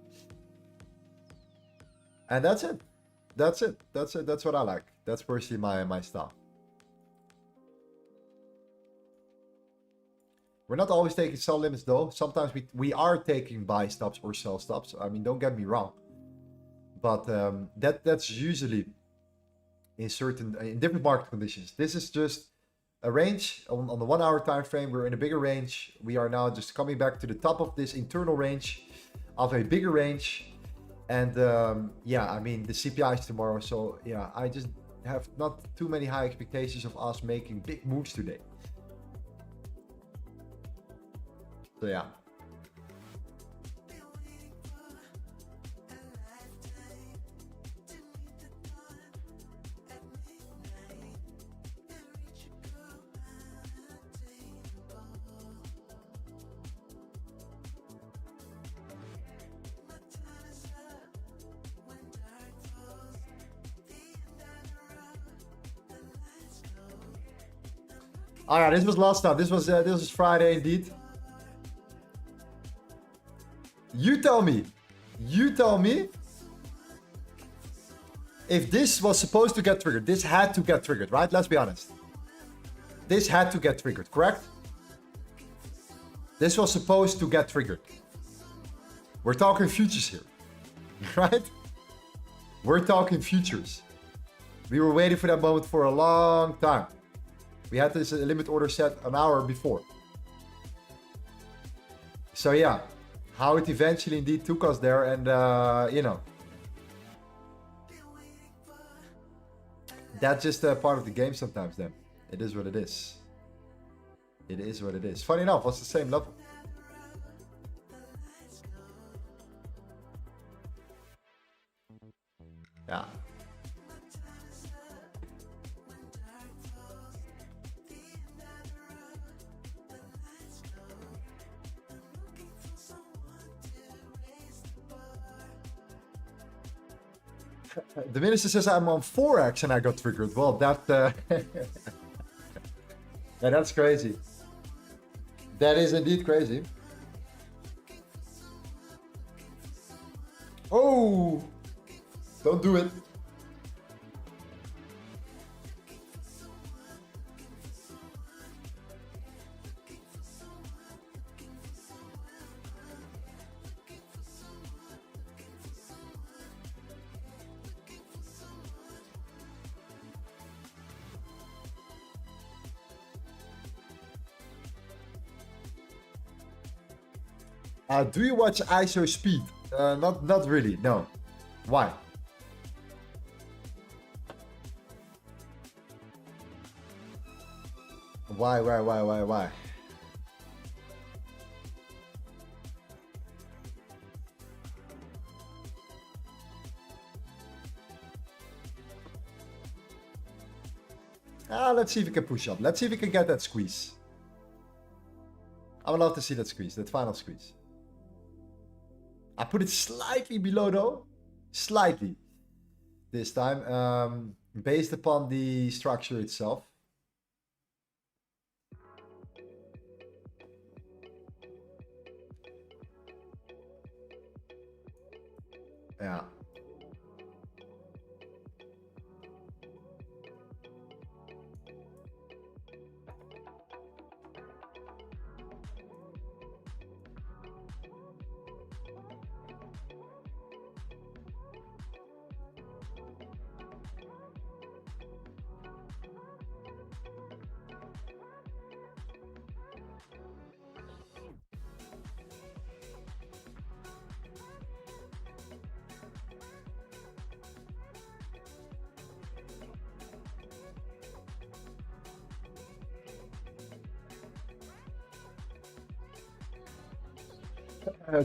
And that's it. That's it. That's it. That's what I like. That's personally my style. We're not always taking sell limits though. Sometimes we are taking buy stops or sell stops. I mean, don't get me wrong. But that's usually in different market conditions. This is just a range on the 1 hour time frame. We're in a bigger range. We are now just coming back to the top of this internal range of a bigger range. And yeah, I mean, the CPI is tomorrow. So yeah, I just have not too many high expectations of us making big moves today. So yeah. All right, this was last time. This was Friday indeed. You tell me if this was supposed to get triggered. This had to get triggered, right? Let's be honest. This had to get triggered, correct? This was supposed to get triggered. We're talking futures here, right? We're talking futures. We were waiting for that moment for a long time. We had this limit order set an hour before. So yeah, how it eventually indeed took us there, and you know, that's just a part of the game sometimes then. It is what it is. It is what it is. Funny enough, it's the same level. Yeah. The minister says I'm on FOREX and I got triggered. Well, that yeah, that's crazy. That is indeed crazy. Oh, don't do it. Do you watch ISO speed? Not really. No. Why? Why? Let's see if we can push up. Let's see if we can get that squeeze. I would love to see that squeeze, that final squeeze. I put it slightly below though. Slightly. This time. Based upon the structure itself. Yeah.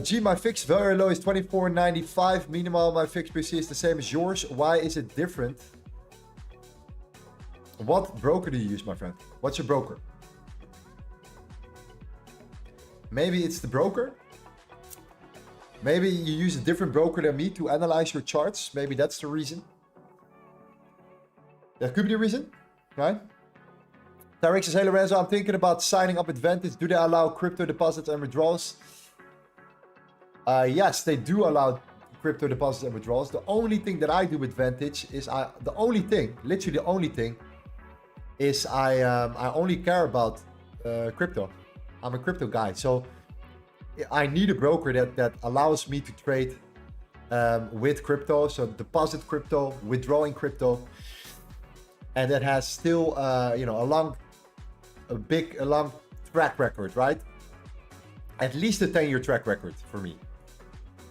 G, my fixed very low is 24.95. Meanwhile, my fixed PC is the same as yours. Why is it different? What broker do you use, my friend? What's your broker? Maybe it's the broker. Maybe you use a different broker than me to analyze your charts. Maybe that's the reason. That could be the reason, right? Tarek says, hey Lorenzo, I'm thinking about signing up with Vantage. Do they allow crypto deposits and withdrawals? Yes, they do allow crypto deposits and withdrawals. The only thing that I do with Vantage is literally the only thing is I only care about crypto. I'm a crypto guy, so I need a broker that allows me to trade with crypto, so deposit crypto, withdrawing crypto, and that has still a long track record, right? At least a 10-year track record for me.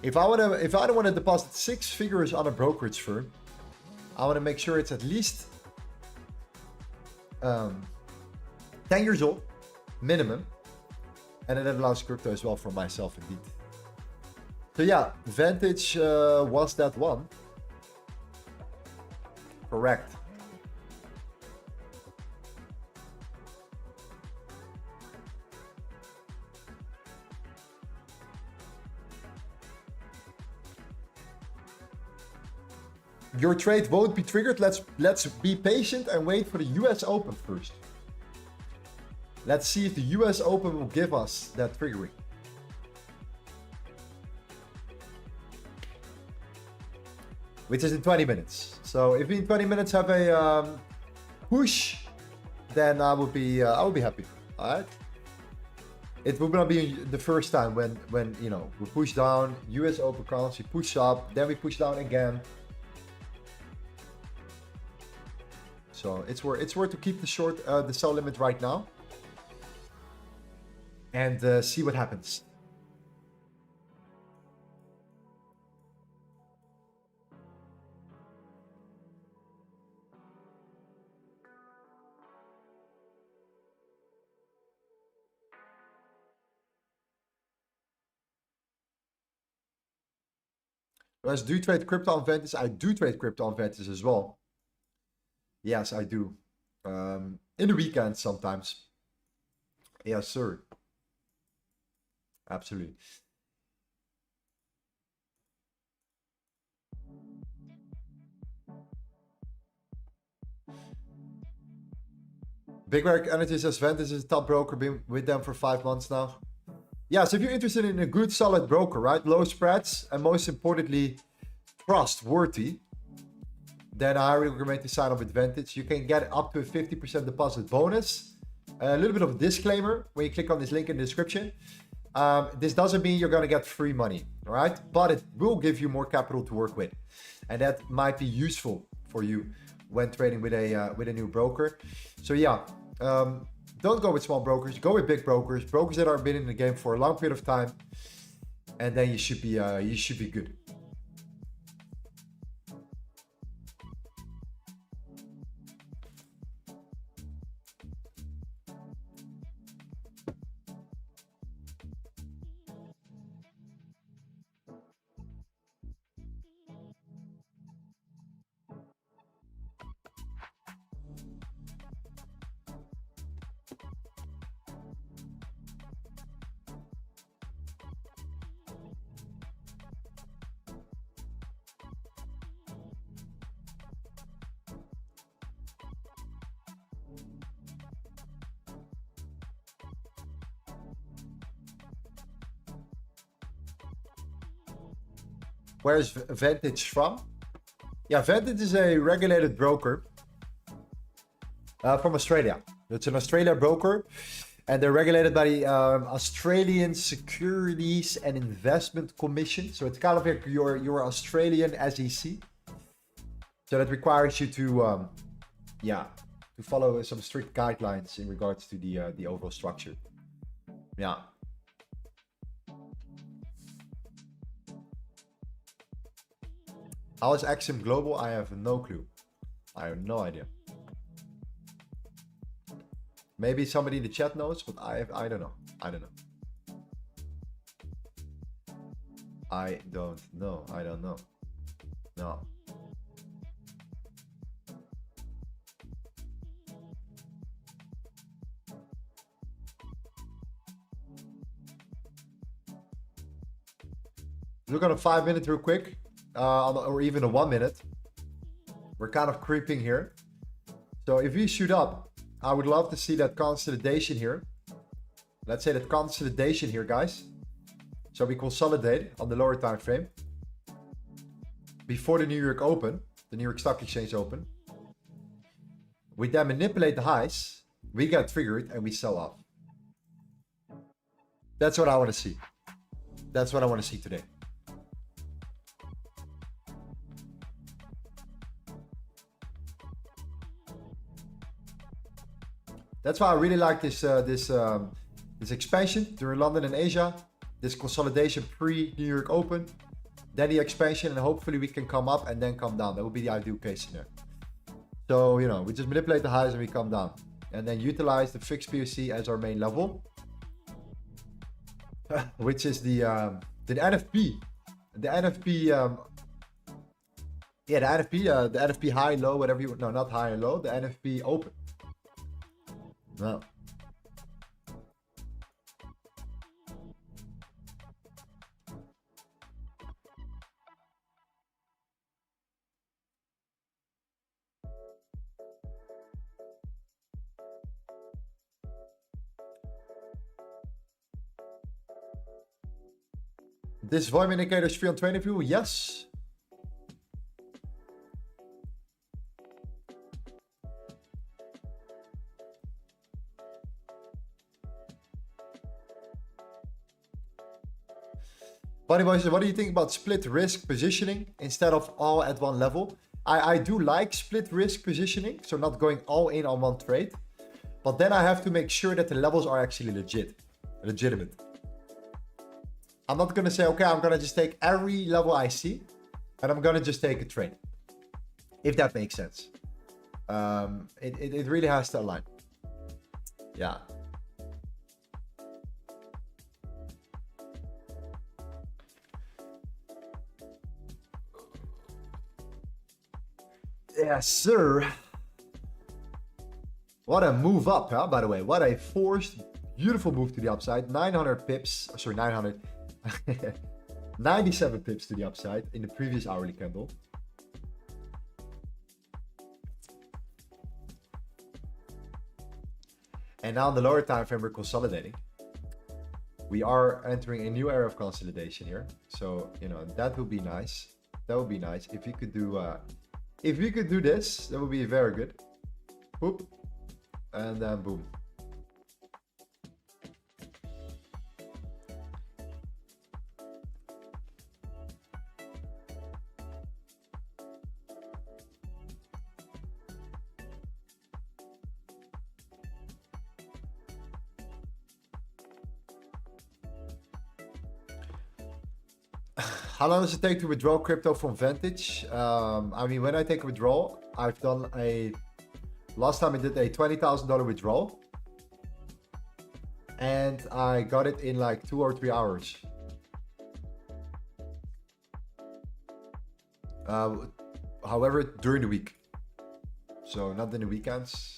If I don't want to deposit 6 figures on a brokerage firm, I want to make sure it's at least 10 years old, minimum. And then it allows crypto as well for myself, indeed. So yeah, Vantage was that one. Correct. Your trade won't be triggered. Let's be patient and wait for the US Open first. Let's see if the US Open will give us that triggering. Which is in 20 minutes. So if we in 20 minutes have a push, then I would be happy. All right. It will not be the first time when we push down, US Open comes, we push up, then we push down again. So it's worth to keep the sell limit right now, and see what happens. Guys, do you trade crypto on Vantage? I do trade crypto on Vantage as well. Yes, I do. In the weekends sometimes. Yes, sir. Absolutely. Big Work Energy says Vantage is a top broker, been with them for 5 months now. Yeah, so if you're interested in a good solid broker, right? Low spreads and most importantly, trustworthy, then I highly recommend to sign up with Vantage. You can get up to a 50% deposit bonus. A little bit of a disclaimer when you click on this link in the description. This doesn't mean you're going to get free money, all right? But it will give you more capital to work with. And that might be useful for you when trading with a new broker. So yeah, don't go with small brokers. Go with big brokers, brokers that have been in the game for a long period of time, and then you should be good. Where's Vantage from? Yeah, Vantage is a regulated broker from Australia. It's an Australia broker, and they're regulated by the Australian Securities and Investment Commission. So it's kind of like your Australian SEC. So that requires you to, to follow some strict guidelines in regards to the overall structure. Yeah. How is Axim Global? I have no clue. I have no idea. Maybe somebody in the chat knows, but I don't know. I don't know. I don't know. I don't know. No. Look at a 5 minute real quick. Or even a 1 minute. We're kind of creeping here. So if we shoot up, I would love to see that consolidation here. Let's say that consolidation here, guys. So we consolidate on the lower time frame before the New York Open, the New York Stock Exchange Open. We then manipulate the highs, we get triggered, and we sell off. That's what I want to see. That's what I want to see today. That's why I really like this this expansion during London and Asia, this consolidation pre-New York Open, then the expansion, and hopefully we can come up and then come down. That would be the ideal case scenario. So, you know, we just manipulate the highs and we come down, and then utilize the fixed POC as our main level, which is the NFP, the NFP high, low, whatever you, no, not high and low, the NFP open. No. This volume indicator is free on TradingView? Yes. Buddy Boy says, what do you think about split risk positioning instead of all at one level? I do like split risk positioning, so not going all in on one trade. But then I have to make sure that the levels are actually legitimate. I'm not going to say, okay, I'm going to just take every level I see and I'm going to just take a trade. If that makes sense. It really has to align. Yeah. Yes, sir. What a move up, huh? By the way, what a forced, beautiful move to the upside. 900 pips, sorry, 900, 97 pips to the upside in the previous hourly candle. And now in the lower time frame, we're consolidating. We are entering a new era of consolidation here. So, you know, that would be nice. That would be nice. If we could do this, that would be very good. Boop. And then boom. How long does it take to withdraw crypto from Vantage? I mean, when I take a withdrawal, I've done last time I did a $20,000 withdrawal. And I got it in like 2 or 3 hours. However, during the week. So not in the weekends.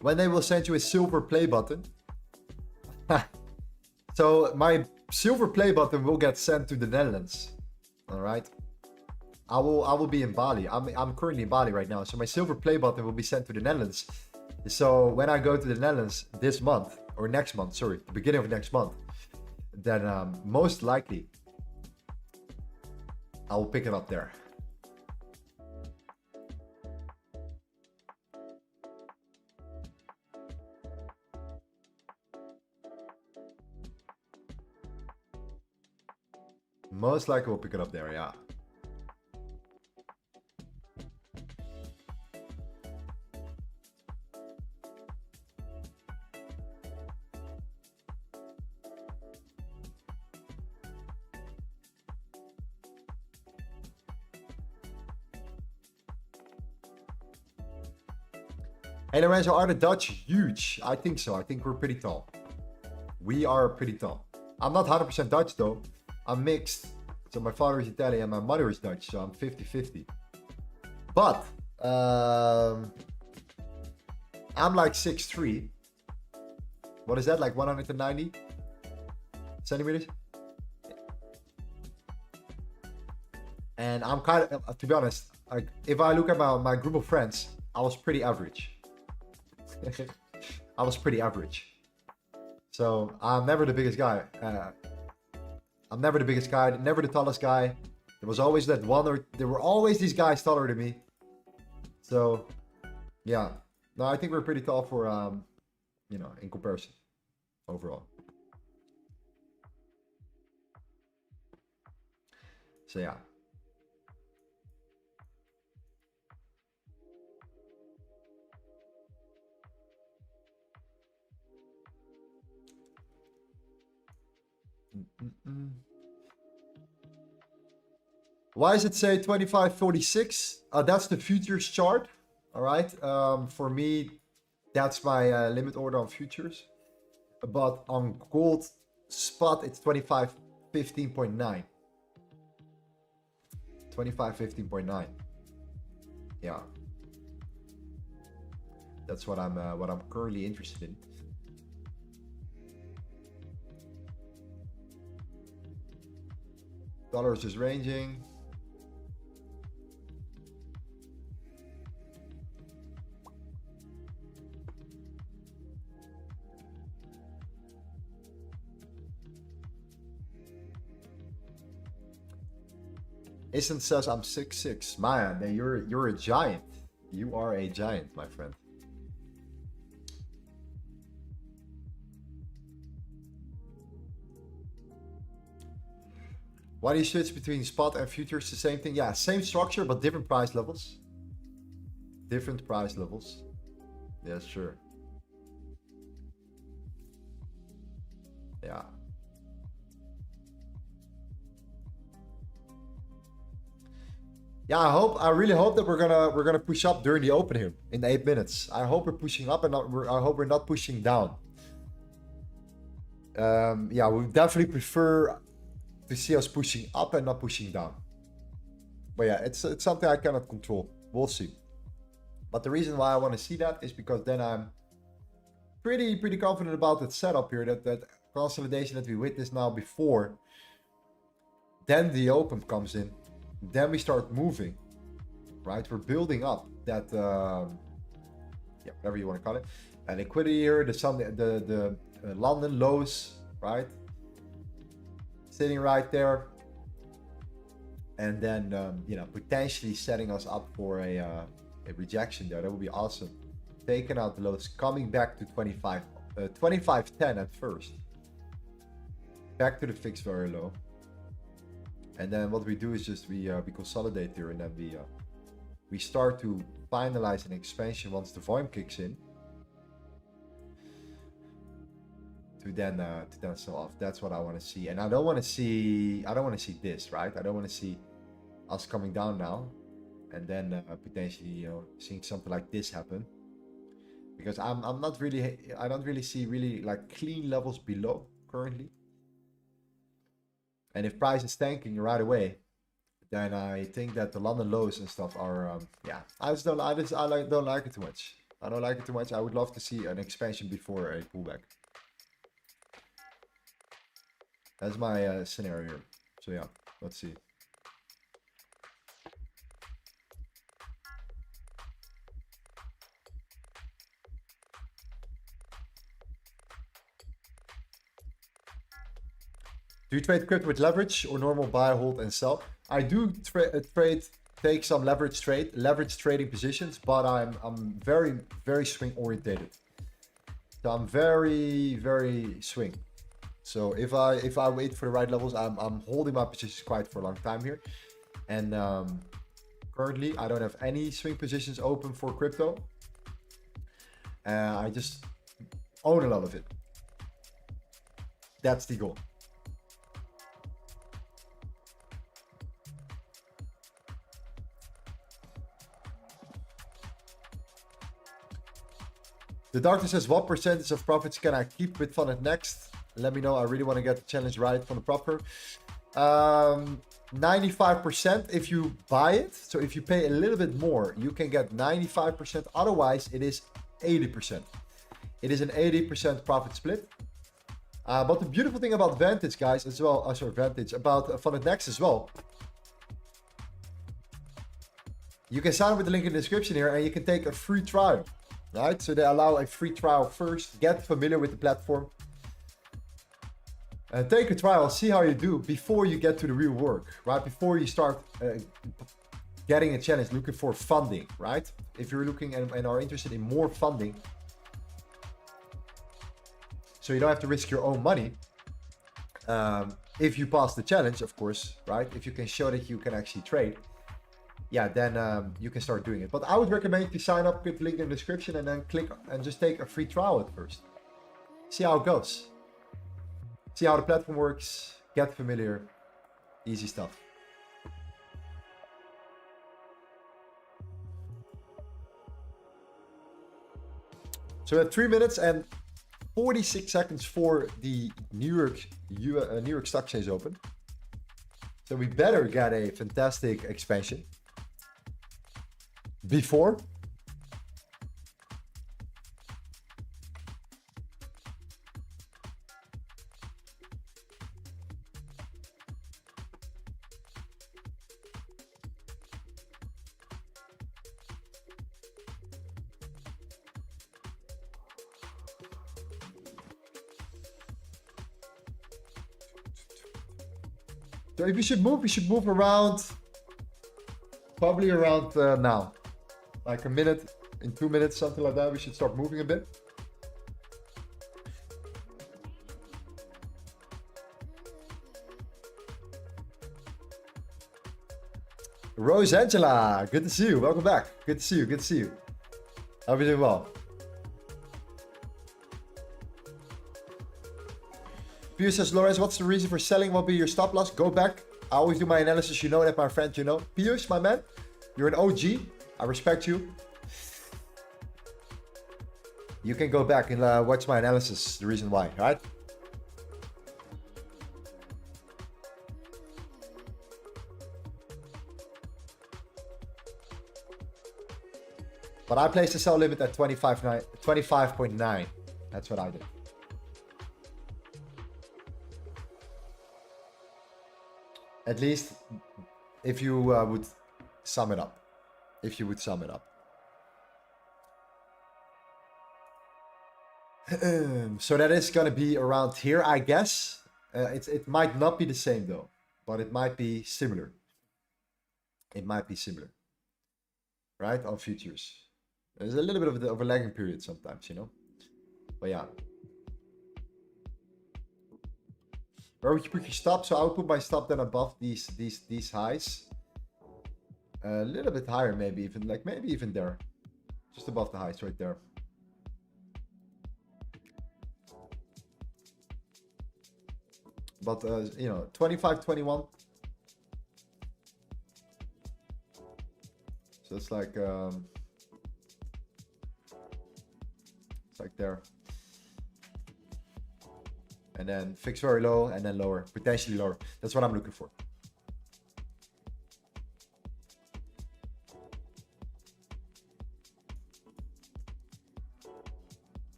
When they will send you a silver play button. So my silver play button will get sent to the Netherlands. All right. I will be in Bali. I'm currently in Bali right now. So my silver play button will be sent to the Netherlands. So when I go to the Netherlands this month or next month, sorry, the beginning of next month, then most likely I will pick it up there. Most likely we'll pick it up there, yeah. Hey Lorenzo, are the Dutch huge? I think so. I think we're pretty tall. We are pretty tall. I'm not 100% Dutch though. I'm mixed. So my father is Italian and my mother is Dutch. So I'm 50-50. But I'm like 6'3". What is that? Like 190 centimeters? And I'm kind of, to be honest, like if I look at my group of friends, I was pretty average. I was pretty average. So I'm never the biggest guy. I'm never the biggest guy, never the tallest guy. There was always that one or there were always these guys taller than me. So yeah, no, I think we're pretty tall for, you know, in comparison overall. So yeah. Why does it say 25.46? That's the futures chart. All right. For me, that's my limit order on futures. But on gold spot, it's 25.15.9. 25.15.9. Yeah. That's what I'm currently interested in. Dollar is just ranging. Isn't says I'm 6'6". Maya, you're a giant. You are a giant, my friend. Why do you switch between spot and futures? The same thing? Yeah, same structure, but different price levels. Different price levels. Yeah, sure. Yeah. Yeah, I really hope that we're gonna push up during the open here in 8 minutes. I hope we're pushing up and I hope we're not pushing down. Yeah, we definitely prefer to see us pushing up and not pushing down. But yeah, it's something I cannot control. We'll see. But the reason why I want to see that is because then I'm pretty confident about that setup here, that consolidation that we witnessed now before. Then the open comes in. Then we start moving, right? We're building up that, yeah, whatever you want to call it, and liquidity here. The London lows, right? Sitting right there, and then you know, potentially setting us up for a rejection there. That would be awesome. Taking out the lows, coming back to 25.10 at first. Back to the fixed very low. And then what we do is just we consolidate here, and then we start to finalize an expansion once the volume kicks in. To then sell off. That's what I want to see. And I don't want to see this, right? I don't want to see us coming down now, and then potentially, you know, seeing something like this happen. Because I don't really see really like clean levels below currently. And if price is tanking right away, then I think that the London lows and stuff are, yeah, I don't like it too much. I don't like it too much. I would love to see an expansion before a pullback. That's my scenario. So yeah, let's see. Do you trade crypto with leverage or normal buy, hold, and sell? I do take some leverage trading positions, but I'm very swing orientated. So I'm very swing. So if I wait for the right levels, I'm holding my positions quite for a long time here, and currently I don't have any swing positions open for crypto. I just own a lot of it. That's the goal. The doctor says, what percentage of profits can I keep with Vantage next? Let me know. I really want to get the challenge right from the proper. 95% if you buy it. So if you pay a little bit more, you can get 95%. Otherwise, it is 80%. It is an 80% profit split. But the beautiful thing about Vantage, guys, as well, Vantage, about Vantage next as well. You can sign up with the link in the description here, and you can take a free trial. Right, so they allow a free trial first. Get familiar with the platform. Take a trial, see how you do before you get to the real work, right? Before you start getting a challenge, looking for funding, right? If you're looking and are interested in more funding, so you don't have to risk your own money. If you pass the challenge, of course, right? If you can show that you can actually trade, yeah, then you can start doing it. But I would recommend you sign up with the link in the description and then click and just take a free trial at first. See how it goes. See how the platform works. Get familiar. Easy stuff. So we have 3 minutes and 46 seconds for the New York Stock Exchange open. So we better get a fantastic expansion before. So if we should move around, probably around now. Like a minute, in 2 minutes, something like that. We should start moving a bit. Rose Angela, good to see you. Welcome back. Good to see you. Good to see you. Hope you're doing well. Pierce says, Lawrence, what's the reason for selling? What will be your stop loss? Go back I always do my analysis. You know that, my friend. You know, Pius, my man, you're an OG. I respect you. You can go back and watch my analysis. The reason why, right? But I placed the sell limit at 25.9. That's what I did. At least if you would sum it up. If you would sum it up. So that is going to be around here, I guess. It might not be the same though, but it might be similar. It might be similar, right? On futures. There's a little bit of the overlapping period sometimes, you know. But yeah. Where would you put your stop? So I would put my stop then above these highs. A little bit higher, maybe even maybe even there, just above the highs right there. But you know, 25.21. So it's like there. And then fix very low and then lower, potentially lower. That's what I'm looking for.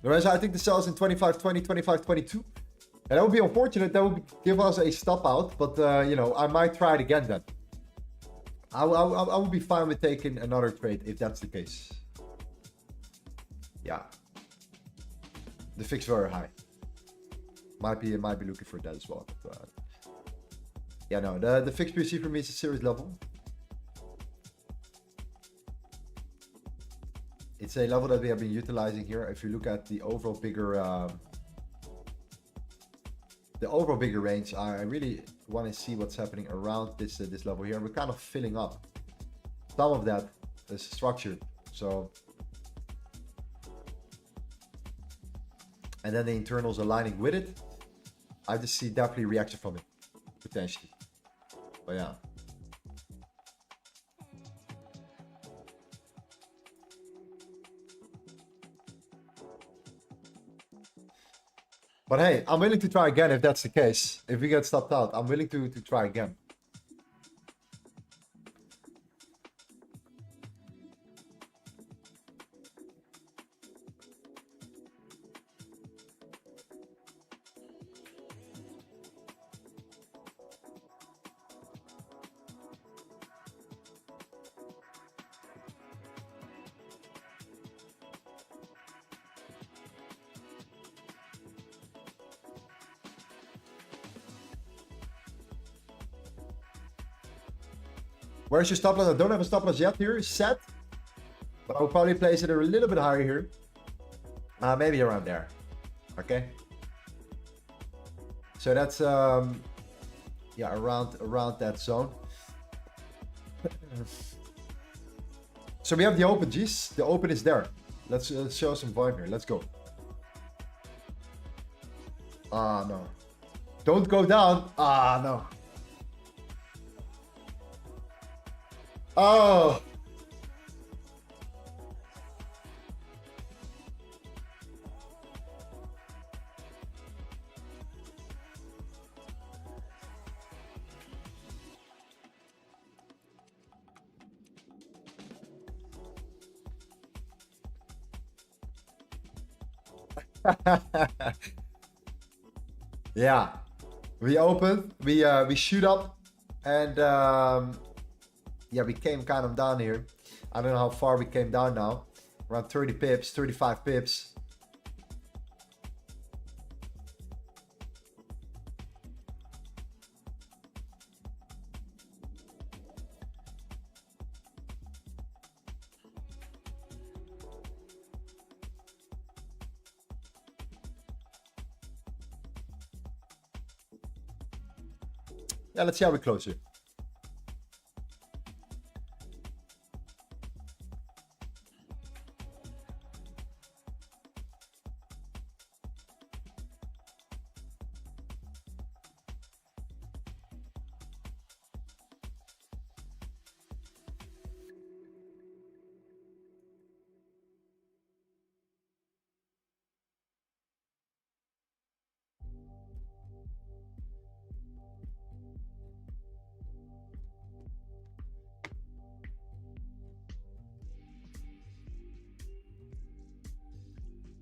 Whereas I think the sell is in 25.20, 25.22. And that would be unfortunate. That would give us a stop out. But, you know, I might try it again then. I would be fine with taking another trade if that's the case. Yeah. The fix very high. Might be looking for that as well. But, yeah, no. The fixed PVC for me is a serious level. It's a level that we have been utilizing here. If you look at the overall bigger range, I really want to see what's happening around this level here. We're kind of filling up some of that structure. So, and then the internals aligning with it. I just see definitely reaction from it potentially. But yeah. But hey, I'm willing to try again if that's the case. If we get stopped out, I'm willing to try again. Where's your stop loss? I don't have a stop loss yet here, set. But I'll probably place it a little bit higher here. Maybe around there. Okay. So that's yeah, around that zone. So we have the open, G's. The open is there. Let's show some volume here. Let's go. Ah, no. Don't go down. Ah, no. Oh. Yeah, we opened, we shoot up, and yeah, we came kind of down here. I don't know how far we came down now. Around 30 pips, 35 pips. Yeah, let's see how we close here.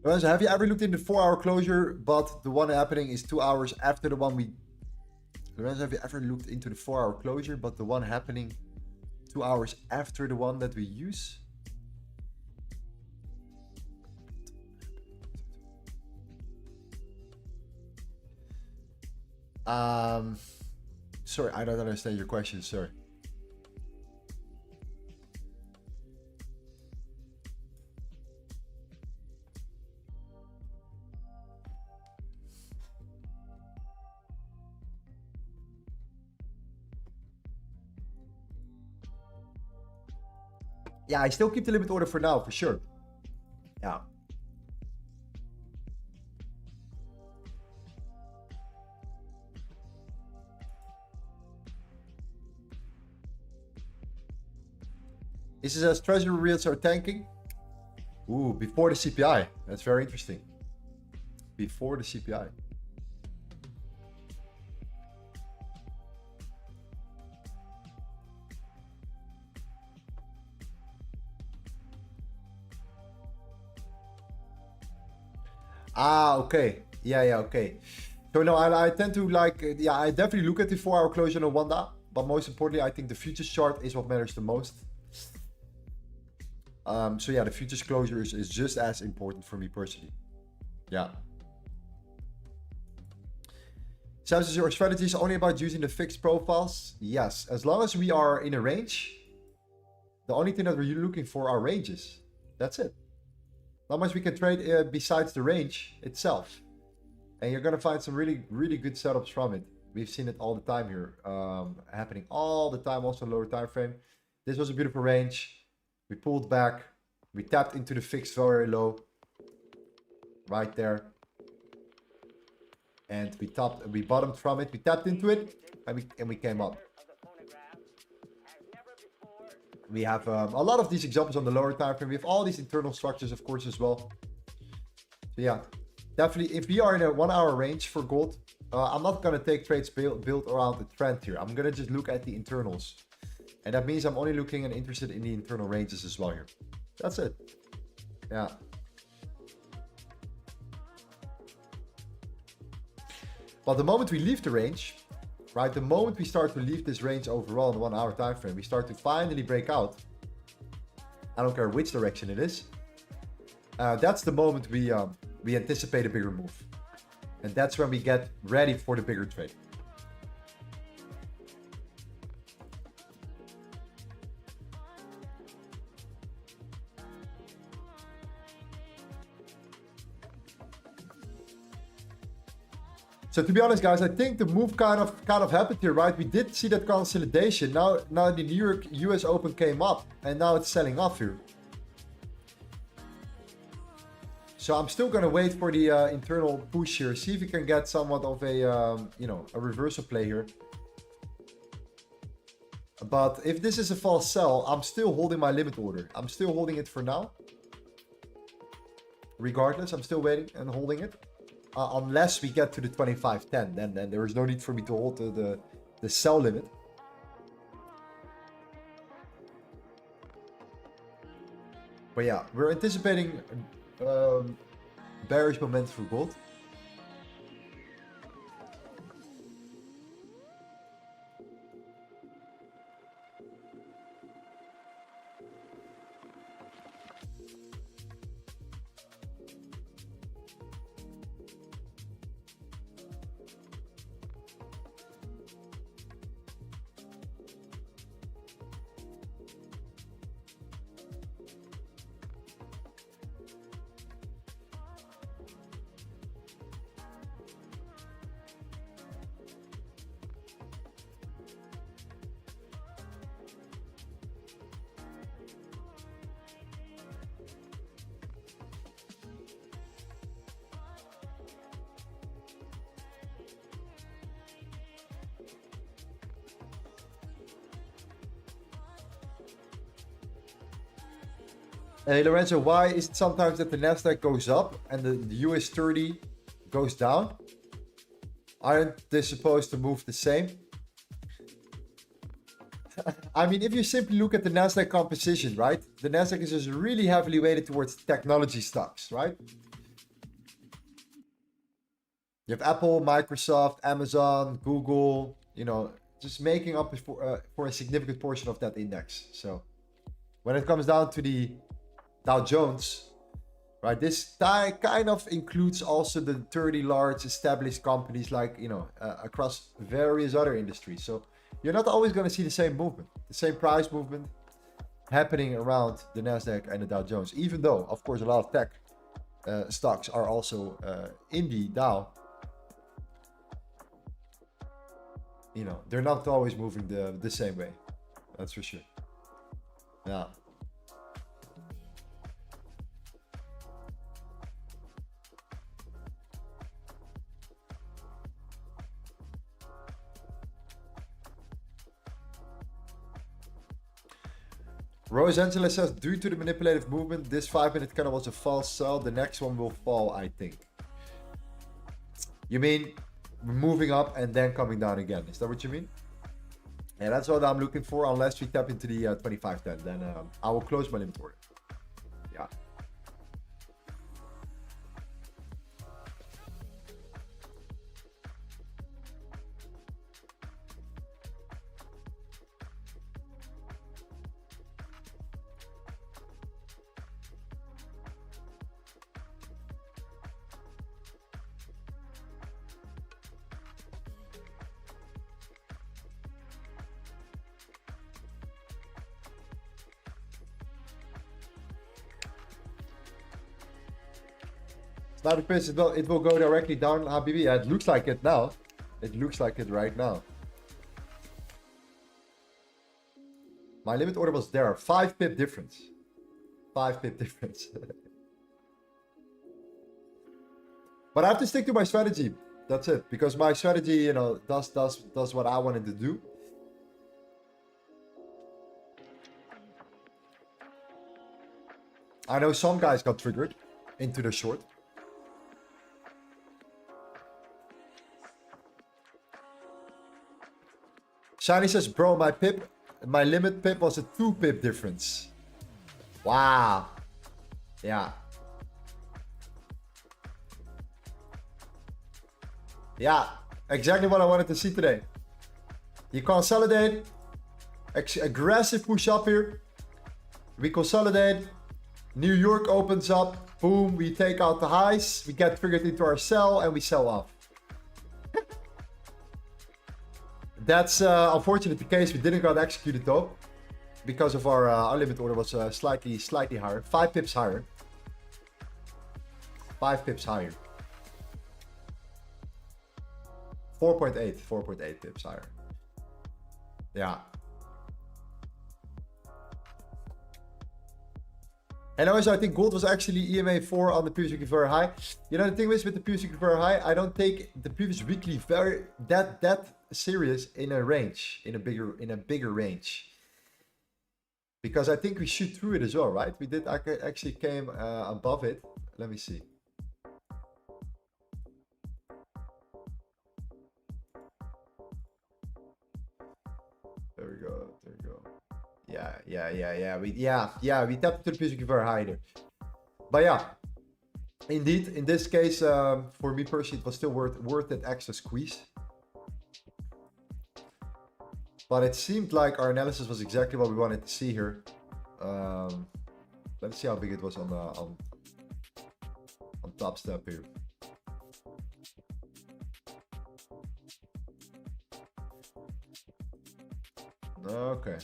Lorenzo, have you ever looked in the 4-hour closure, but the one happening is 2 hours after the one we... Lorenzo, have you ever looked into the 4-hour closure, but the one happening 2 hours after the one that we use? Sorry, I don't understand your question, sir. Yeah, I still keep the limit order for now, for sure. Yeah. Is this as Treasury yields are tanking? Ooh, before the CPI. That's very interesting. Before the CPI. Ah, okay. Yeah, okay. So no, I tend to like, yeah, I definitely look at the 4-hour closure on Wanda, but most importantly, I think the futures chart is what matters the most. So yeah, the futures closure is just as important for me personally. Yeah. Says your strategy is only about using the fixed profiles? Yes, as long as we are in a range, the only thing that we're looking for are ranges. That's it. Not much we can trade besides the range itself. And you're going to find some really, really good setups from it. We've seen it all the time here. Happening all the time, also lower time frame. This was a beautiful range. We pulled back. We tapped into the fixed very low. Right there. And we bottomed from it. We tapped into it. And we came up. We have a lot of these examples on the lower time frame. We have all these internal structures, of course, as well. So yeah, definitely, if we are in a 1-hour range for gold, I'm not going to take trades built around the trend here. I'm going to just look at the internals. And that means I'm only looking and interested in the internal ranges as well here. That's it. Yeah. But the moment we leave the range, right, the moment we start to leave this range overall in the 1-hour time frame, we start to finally break out. I don't care which direction it is. That's the moment we anticipate a bigger move. And that's when we get ready for the bigger trade. So to be honest, guys, I think the move kind of happened here, right? We did see that consolidation. Now the New York US Open came up, and now it's selling off here. So I'm still gonna wait for the internal push here, see if we can get somewhat of a a reversal play here. But if this is a false sell, I'm still holding my limit order. I'm still holding it for now. Regardless, I'm still waiting and holding it. Unless we get to the 25.10, then there is no need for me to hold the sell limit. But yeah, we're anticipating bearish momentum for gold. Hey Lorenzo, why is it sometimes that the Nasdaq goes up and the US 30 goes down? Aren't they supposed to move the same? I mean, if you simply look at the Nasdaq composition, right? The Nasdaq is just really heavily weighted towards technology stocks, right? You have Apple, Microsoft, Amazon, Google, you know, just making up for a significant portion of that index. So when it comes down to the Dow Jones, right, this kind of includes also the 30 large established companies, like, you know, across various other industries. So you're not always going to see the same movement, the same price movement happening around the Nasdaq and the Dow Jones, even though, of course, a lot of tech stocks are also in the Dow. You know, they're not always moving the same way. That's for sure. Yeah. Rose Angeles says, due to the manipulative movement, this 5-minute candle was a false sell. The next one will fall, I think. You mean moving up and then coming down again? Is that what you mean? Yeah, that's what I'm looking for, unless we tap into the 2510. Then I will close my limit order. Yeah. Now the price, it will go directly down, Habibi. Yeah, it looks like it now. It looks like it right now. My limit order was there. 5 pip difference. 5 pip difference. But I have to stick to my strategy. That's it. Because my strategy, you know, does what I wanted to do. I know some guys got triggered into the short. Shiny says, bro, my limit pip was a 2 pip difference. Wow. Yeah. Yeah, exactly what I wanted to see today. You consolidate. Aggressive push up here. We consolidate. New York opens up. Boom, we take out the highs. We get triggered into our sell and we sell off. That's unfortunately the case. We didn't got executed though, because of our limit order was slightly higher, 5 pips higher. 5 pips higher. 4.8 pips higher. Yeah. And also, I think gold was actually EMA 4 on the previous weekly very high. You know, the thing is with the previous weekly very high, I don't take the previous weekly very that serious in a range, in a bigger range. Because I think we shoot through it as well, right? We did actually came above it. Let me see. There we go. There we go. Yeah. We tapped to the previous weekly very high there. But yeah, indeed, in this case, for me personally, it was still worth that extra squeeze. But it seemed like our analysis was exactly what we wanted to see here. Let's see how big it was on top step here. Okay.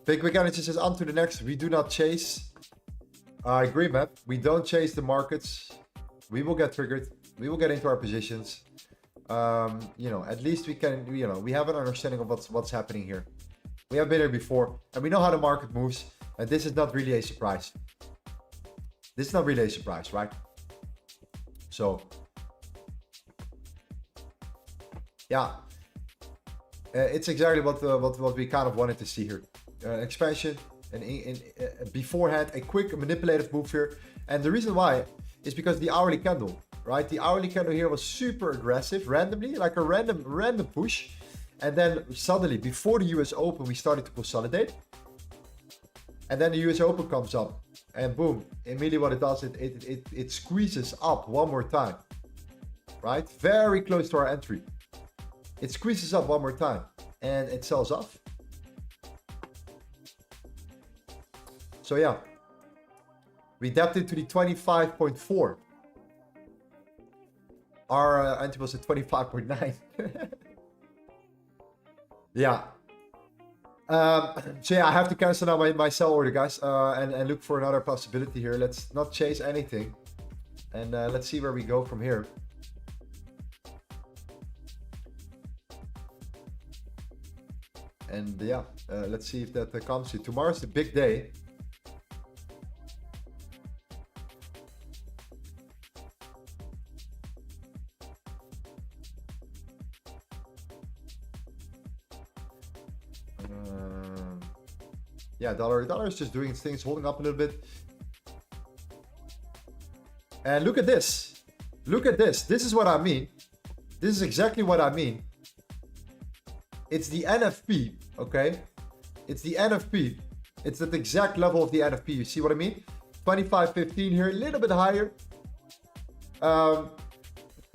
Big Mechanic says, on to the next. We do not chase. I agree, man. We don't chase the markets. We will get triggered. We will get into our positions. You know, at least we can, you know, we have an understanding of what's happening here. We have been here before, and we know how the market moves. And this is not really a surprise. This is not really a surprise, right? So, yeah, it's exactly what we kind of wanted to see here. Expansion and beforehand a quick manipulative move here, and the reason why is because the hourly candle, right? The hourly candle here was super aggressive, randomly, like a random push, And then suddenly, before the US Open, we started to consolidate. And then the US Open comes up. And boom, immediately what it does, it squeezes up one more time. Right? Very close to our entry. It squeezes up one more time. And it sells off. So yeah. We dapped into the 25.4. Our entry was at 25.9. Yeah. So yeah, I have to cancel now my sell order, guys, and look for another possibility here. Let's not chase anything, and let's see where we go from here. And yeah, let's see if that comes to tomorrow's the big day. Yeah, dollar is just doing its things, holding up a little bit. And look at this. Look at this. This is what I mean. This is exactly what I mean. It's the NFP, okay? It's the NFP. It's at the exact level of the NFP. You see what I mean? 25.15 here, a little bit higher.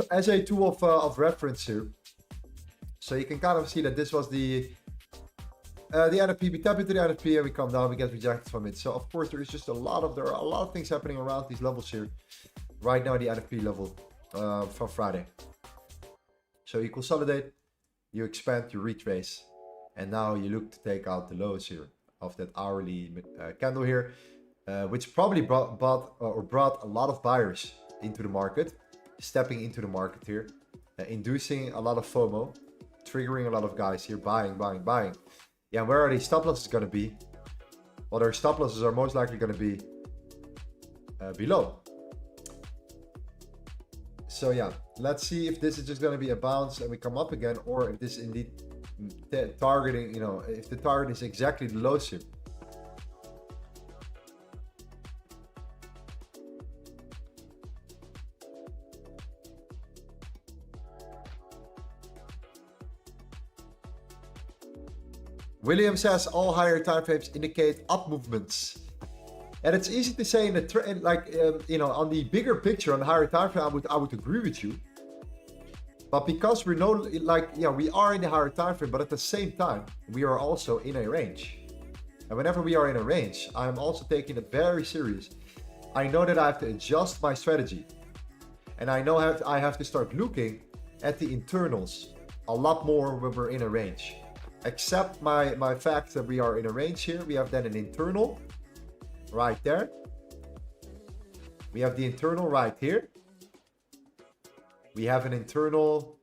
As a tool of reference here. So you can kind of see that this was the NFP. We tap into the NFP and we come down, we get rejected from it. So of course there are a lot of things happening around these levels here. Right now the NFP level from Friday. So you consolidate, you expand, you retrace, and now you look to take out the lows here of that hourly candle here, which probably brought a lot of buyers into the market, stepping into the market here, inducing a lot of FOMO, triggering a lot of guys here, buying. Yeah, where are these stop losses going to be? Well, their stop losses are most likely going to be below. So yeah, let's see if this is just going to be a bounce and we come up again, or if this is indeed targeting, you know, if the target is exactly the lows here. William says all higher time frames indicate up movements. And it's easy to say in the trend, like you know, on the bigger picture, on the higher time frame, I would agree with you. But because we know, like, yeah, we are in the higher time frame, but at the same time, we are also in a range. And whenever we are in a range, I'm also taking it very serious. I know that I have to adjust my strategy, and I know I have to start looking at the internals a lot more when we're in a range. Accept my fact that we are in a range here. We have then an internal right there. We have the internal right here. We have an internal,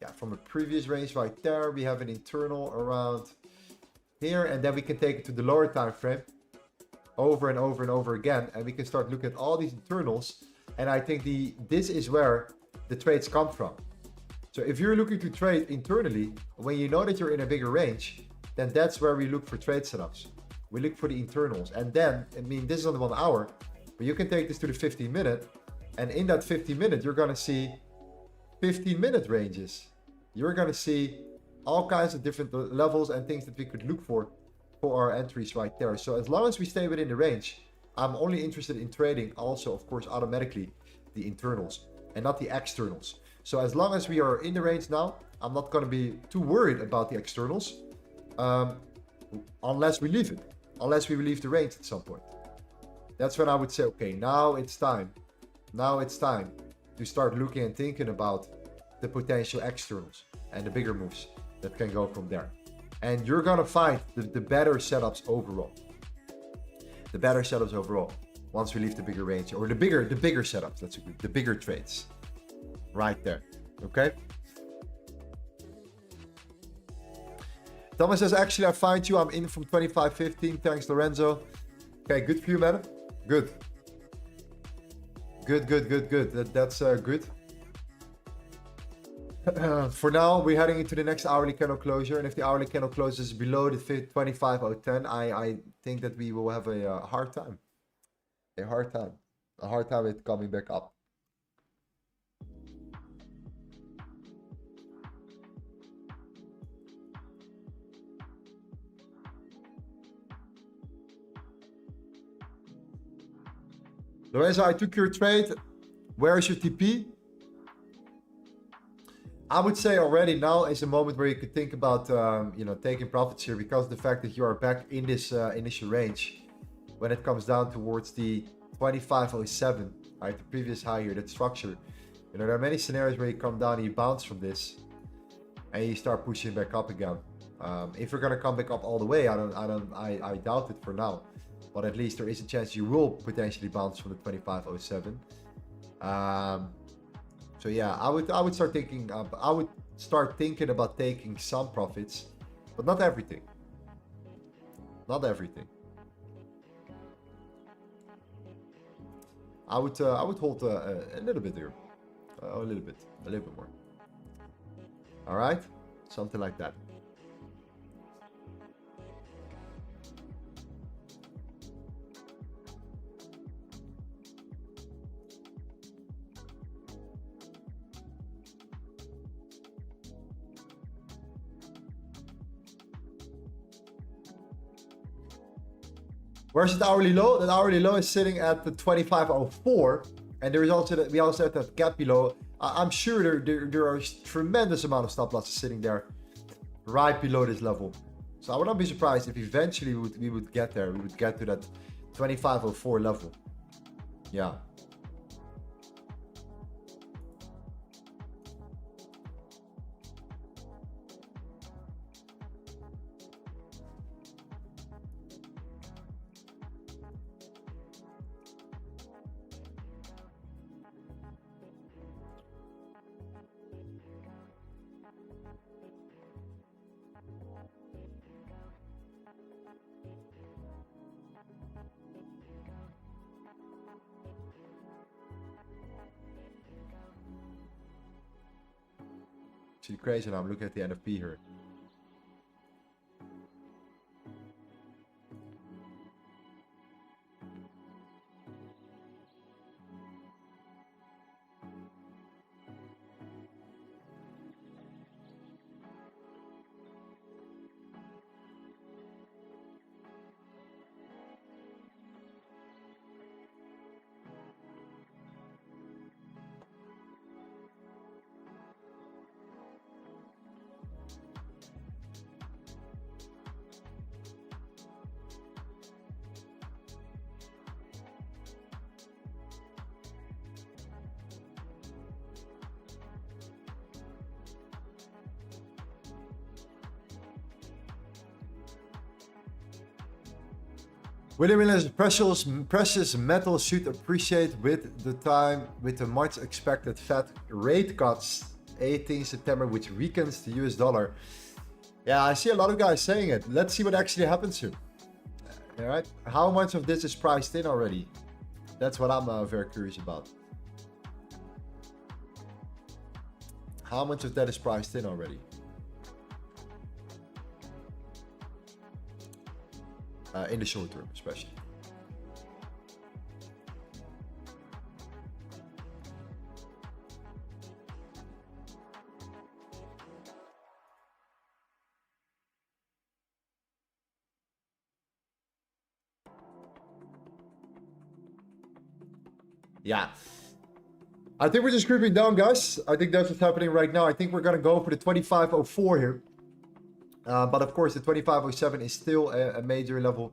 yeah, from a previous range right there. We have an internal around here, and then we can take it to the lower time frame over and over and over again, and we can start looking at all these internals. And I think this is where the trades come from. So if you're looking to trade internally, when you know that you're in a bigger range, then that's where we look for trade setups. We look for the internals. And then, I mean, this is on the 1 hour, but you can take this to the 15 minute. And in that 15 minute, you're going to see 15-minute ranges. You're going to see all kinds of different levels and things that we could look for our entries right there. So as long as we stay within the range, I'm only interested in trading also, of course, automatically the internals and not the externals. So as long as we are in the range now, I'm not going to be too worried about the externals, unless we leave it, unless we leave the range at some point. That's when I would say, okay, now it's time. Now it's time to start looking and thinking about the potential externals and the bigger moves that can go from there. And you're going to find the better setups overall. The better setups overall once we leave the bigger range, or the bigger setups, that's a good, the bigger trades. Right there, okay? Thomas says, actually, I find you. I'm in from 25.15. Thanks, Lorenzo. Okay, good for you, man. Good. That's good. For now, we're heading into the next hourly candle closure, and if the hourly candle closes below the 25.010, I think that we will have a hard time. A hard time with coming back up. Lorenzo, I took your trade. Where is your TP? I would say already now is a moment where you could think about, you know, taking profits here because of the fact that you are back in this initial range when it comes down towards the 2507, right? The previous high here, that structure. You know, there are many scenarios where you come down and you bounce from this and you start pushing back up again. If you're gonna come back up all the way, I doubt it for now. But at least there is a chance you will potentially bounce from the 2507. So yeah, I would start thinking. I would start thinking about taking some profits, but not everything. Not everything. I would hold a little bit here, a little bit more. All right, something like that. Where's the hourly low? That hourly low is sitting at the 2504, and there is also we also have that gap below. I'm sure there are a tremendous amount of stop losses sitting there, right below this level. So I would not be surprised if eventually we would get there. We would get to that 2504 level. Yeah. See crazy now. I'm looking at the NFP here. William Williams, precious metal should appreciate with the time, with the much expected Fed rate cuts 18 September, which weakens the US dollar. Yeah, I see a lot of guys saying it. Let's see what actually happens here. All right, how much of this is priced in already? That's what I'm very curious about. How much of that is priced in already? In the short term, especially. Yeah. I think we're just creeping down, guys. I think that's what's happening right now. I think we're going to go for the 2504 here. But of course, the 2507 is still a major level.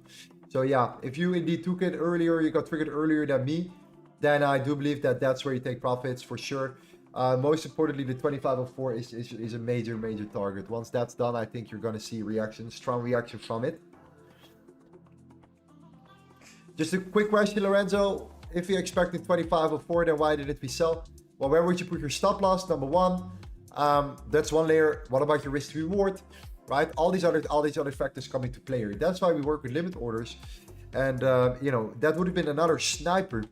So yeah, if you indeed took it earlier, you got triggered earlier than me, then I do believe that that's where you take profits for sure. Most importantly, the 2504 is a major target. Once that's done, I think you're going to see reaction, strong reaction from it. Just a quick question, Lorenzo. If you're expecting 2504, then why did we sell? Well, where would you put your stop loss? Number one, that's one layer. What about your risk to reward? Right, all these other factors come into play here. That's why we work with limit orders, and you know, that would have been another sniper.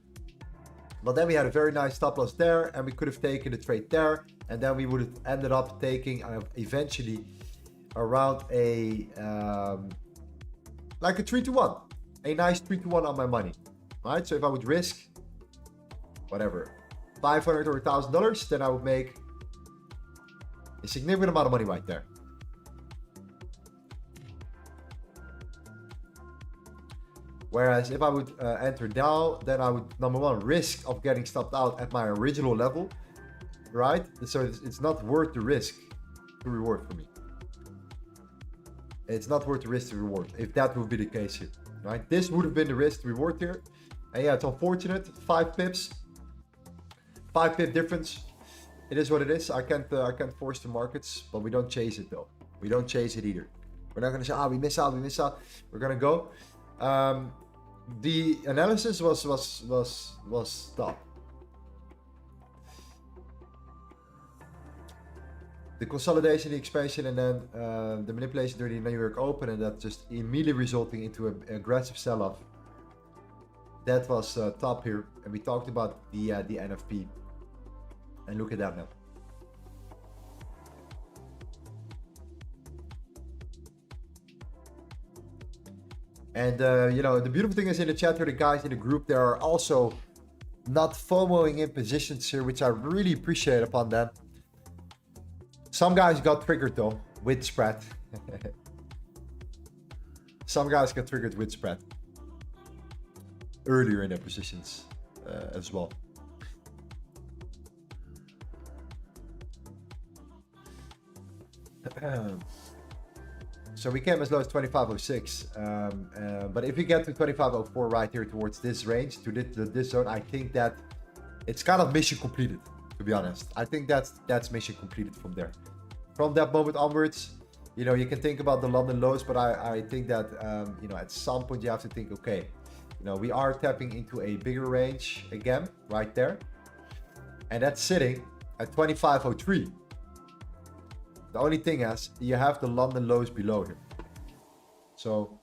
But then we had a very nice stop loss there, and we could have taken the trade there, and then we would have ended up taking eventually around a like a 3-to-1, a nice 3-to-1 on my money. Right, so if I would risk whatever $500 or $1,000, then I would make a significant amount of money right there. Whereas if I would enter now, then I would, number one, risk of getting stopped out at my original level, right? So it's not worth the risk to reward for me. It's not worth the risk to reward, if that would be the case here, right? This would have been the risk to reward here. And yeah, it's unfortunate, 5 pips. 5 pip difference. It is what it is. I can't force the markets, but we don't chase it though. We don't chase it either. We're not gonna say, we miss out. We're gonna go. The analysis was tough. The consolidation, the expansion, and then the manipulation during the New York Open, and that just immediately resulting into an aggressive sell-off. That was top here, and we talked about the NFP. And look at that now. And you know, the beautiful thing is in the chat here, the guys in the group, they are also not FOMOing in positions here, which I really appreciate upon them. Some guys got triggered though with spread. Some guys got triggered with spread earlier in their positions as well. So we came as low as 25.06, but if we get to 25.04 right here towards this range, to this zone, I think that it's kind of mission completed, to be honest. I think that's mission completed from there. From that moment onwards, you know, you can think about the London lows, but I think that, you know, at some point you have to think, okay, you know, we are tapping into a bigger range again, right there. And that's sitting at 25.03. The only thing is, you have the London lows below here. So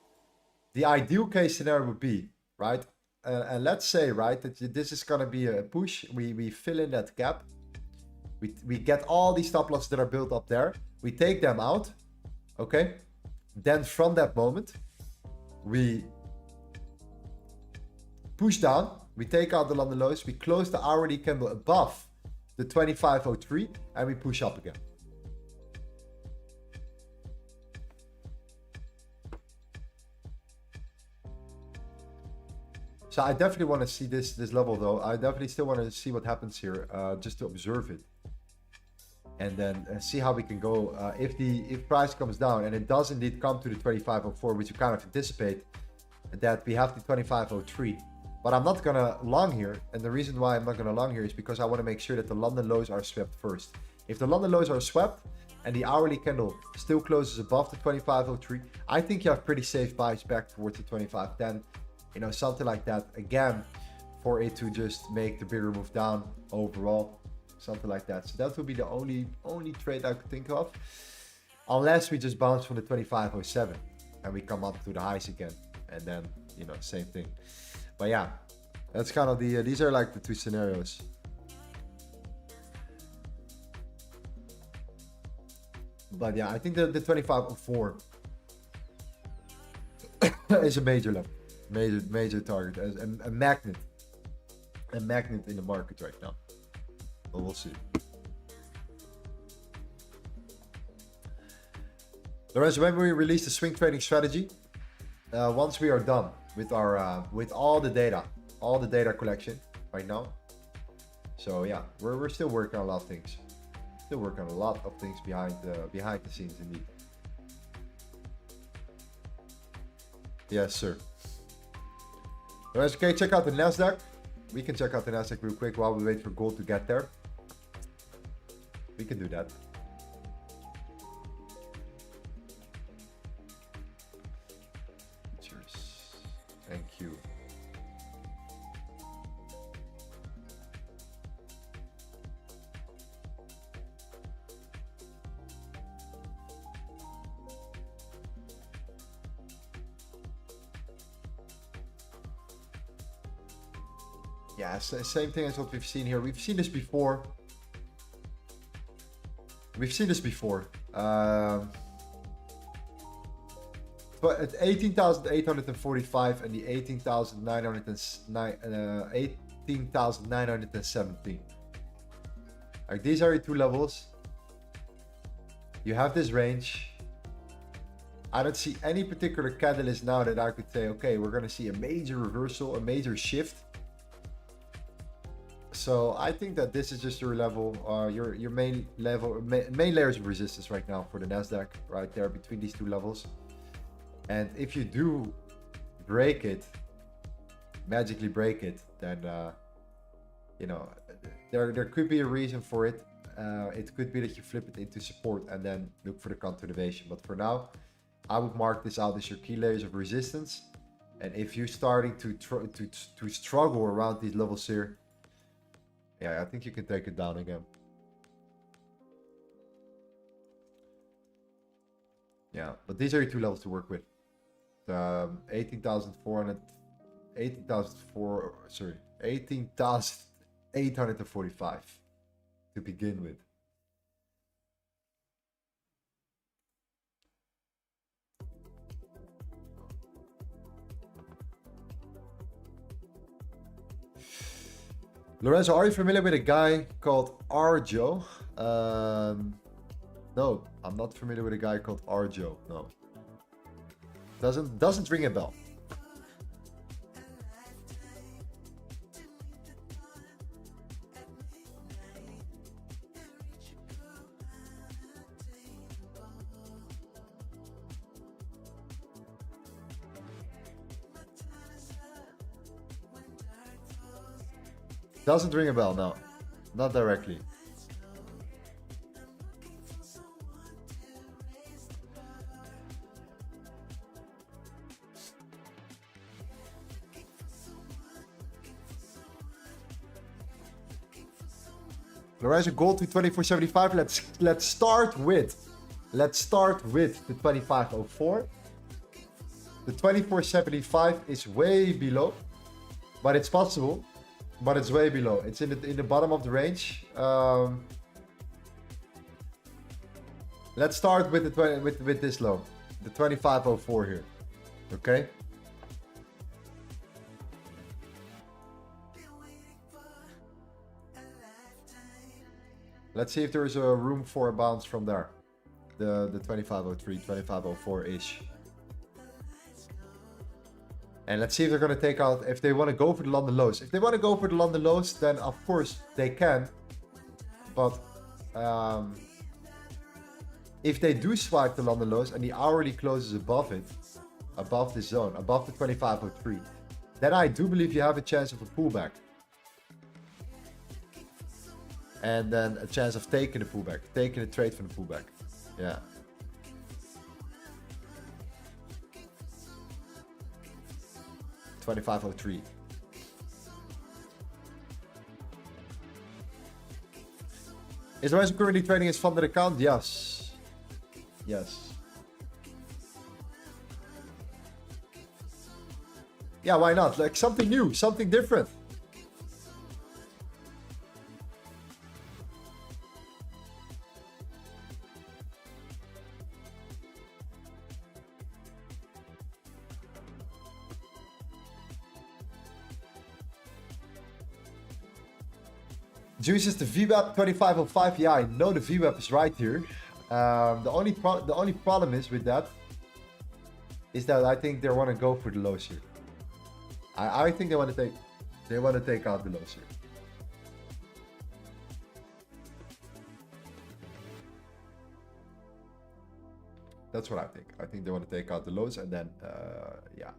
the ideal case scenario would be, right? And let's say, right, that this is going to be a push. We fill in that gap. We get all these stop losses that are built up there. We take them out. Okay. Then from that moment, we push down. We take out the London lows. We close the hourly candle above the 25.03 and we push up again. So I definitely want to see this level though. I definitely still want to see what happens here, just to observe it, and then see how we can go. If price comes down and it does indeed come to the 25.04, which you kind of anticipate, that we have the 25.03. But I'm not gonna long here, and the reason why I'm not gonna long here is because I want to make sure that the London lows are swept first. If the London lows are swept and the hourly candle still closes above the 25.03, I think you have pretty safe buys back towards the 25.10. You know, something like that again, for it to just make the bigger move down overall, something like that. So that would be the only trade I could think of, unless we just bounce from the 25.07 and we come up to the highs again, and then, you know, same thing. But yeah, that's kind of the these are like the two scenarios. But yeah, I think the 25.04 is a major level. Major target, as a magnet in the market right now. But we'll see. Lorenzo, when we release the swing trading strategy, once we are done with our with all the data collection right now. So yeah, we're still working on a lot of things. Still working on a lot of things behind the scenes indeed. Yes, sir. Alright, okay, check out the Nasdaq. We can check out the Nasdaq real quick while we wait for gold to get there. We can do that. Cheers. Thank you. Yeah, same thing as what we've seen here. We've seen this before. But at 18,845 and the 18,917. Like, these are your two levels. You have this range. I don't see any particular catalyst now that I could say, okay, we're going to see a major reversal, a major shift. So I think that this is just your level, your main level, main layers of resistance right now for the Nasdaq, right there between these two levels. And if you do break it, magically break it, then you know, there could be a reason for it. It could be that you flip it into support and then look for the continuation. But for now, I would mark this out as your key layers of resistance. And if you're starting to struggle around these levels here, yeah, I think you can take it down again. Yeah, but these are your two levels to work with. 18,845 to begin with. Lorenzo, are you familiar with a guy called Arjo? No, I'm not familiar with a guy called Arjo. No, doesn't ring a bell. Doesn't ring a bell, no. Not directly. Lorenzo, gold to 24.75. Let's start with the 25.04. The 24.75 is way below, but it's possible. But it's way below. It's in the bottom of the range. Let's start with the with this low, the 25.04 here. Okay. Let's see if there's a room for a bounce from there. The 25.03, 25.04 ish. And let's see if they're going to take out, if they want to go for the London lows. If they want to go for the London lows, then of course they can. But if they do swipe the London lows and the hourly closes above it, above this zone, above the 25.03, then I do believe you have a chance of a pullback. And then a chance of taking a pullback, taking a trade from the pullback. Yeah. $25.03. Is Lorenzo currently trading his funded account? Yes. Yes. Yeah, why not? Like something new, something different. Juice is the VWAP 25.05. Yeah, I know the VWAP is right here. The only problem is with that is that I think they want to go for the lows here. I think they want to take out the lows here. That's what I think. I think they want to take out the lows and then yeah.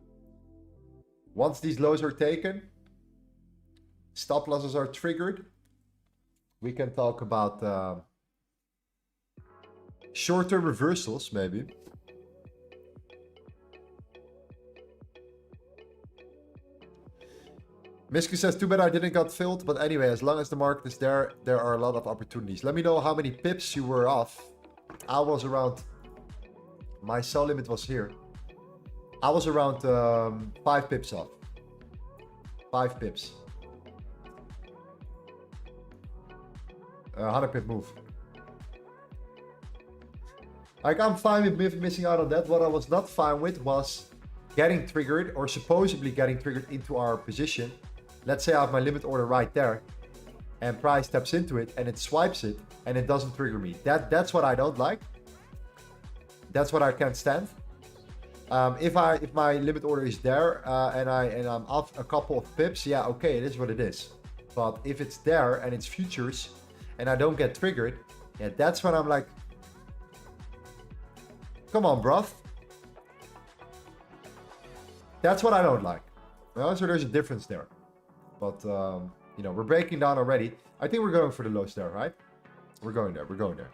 Once these lows are taken, stop losses are triggered. We can talk about short-term reversals, maybe. Misku says, too bad I didn't got filled, but anyway, as long as the market is there, there are a lot of opportunities. Let me know how many pips you were off. I was around, my sell limit was here. I was around 5 pips off. 5 pips. 100 pip move. Like, I'm fine with missing out on that. What I was not fine with was getting triggered or supposedly getting triggered into our position. Let's say I have my limit order right there and price steps into it and it swipes it and it doesn't trigger me. That's what I don't like. That's what I can't stand. If my limit order is there and I'm off a couple of pips, yeah, okay, it is what it is. But if it's there and it's futures and I don't get triggered, yeah, that's when I'm like, come on, bruv. That's what I don't like. Well, so there's a difference there. But you know, we're breaking down already. I think we're going for the lows there, right? We're going there. We're going there.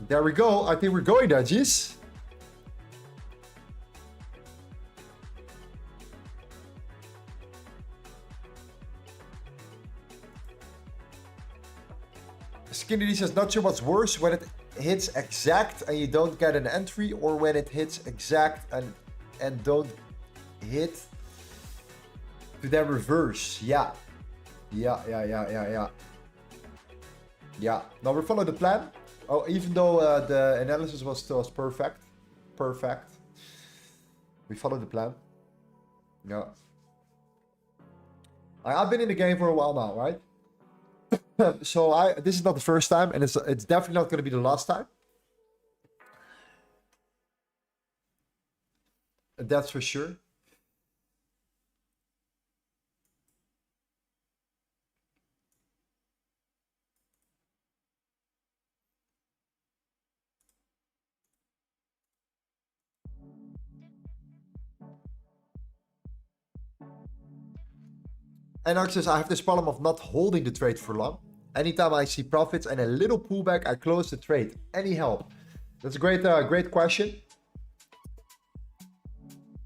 There we go. I think we're going there, G's. Skinny says, not sure what's worse, when it hits exact and you don't get an entry, or when it hits exact and don't hit to then reverse. Yeah. Yeah. Now we follow the plan. Oh, even though the analysis was still perfect. We followed the plan. Yeah. I've been in the game for a while now, right? So this is not the first time, and it's definitely not going to be the last time. That's for sure. And Ark says, I have this problem of not holding the trade for long. Anytime I see profits and a little pullback, I close the trade. Any help? That's a great question.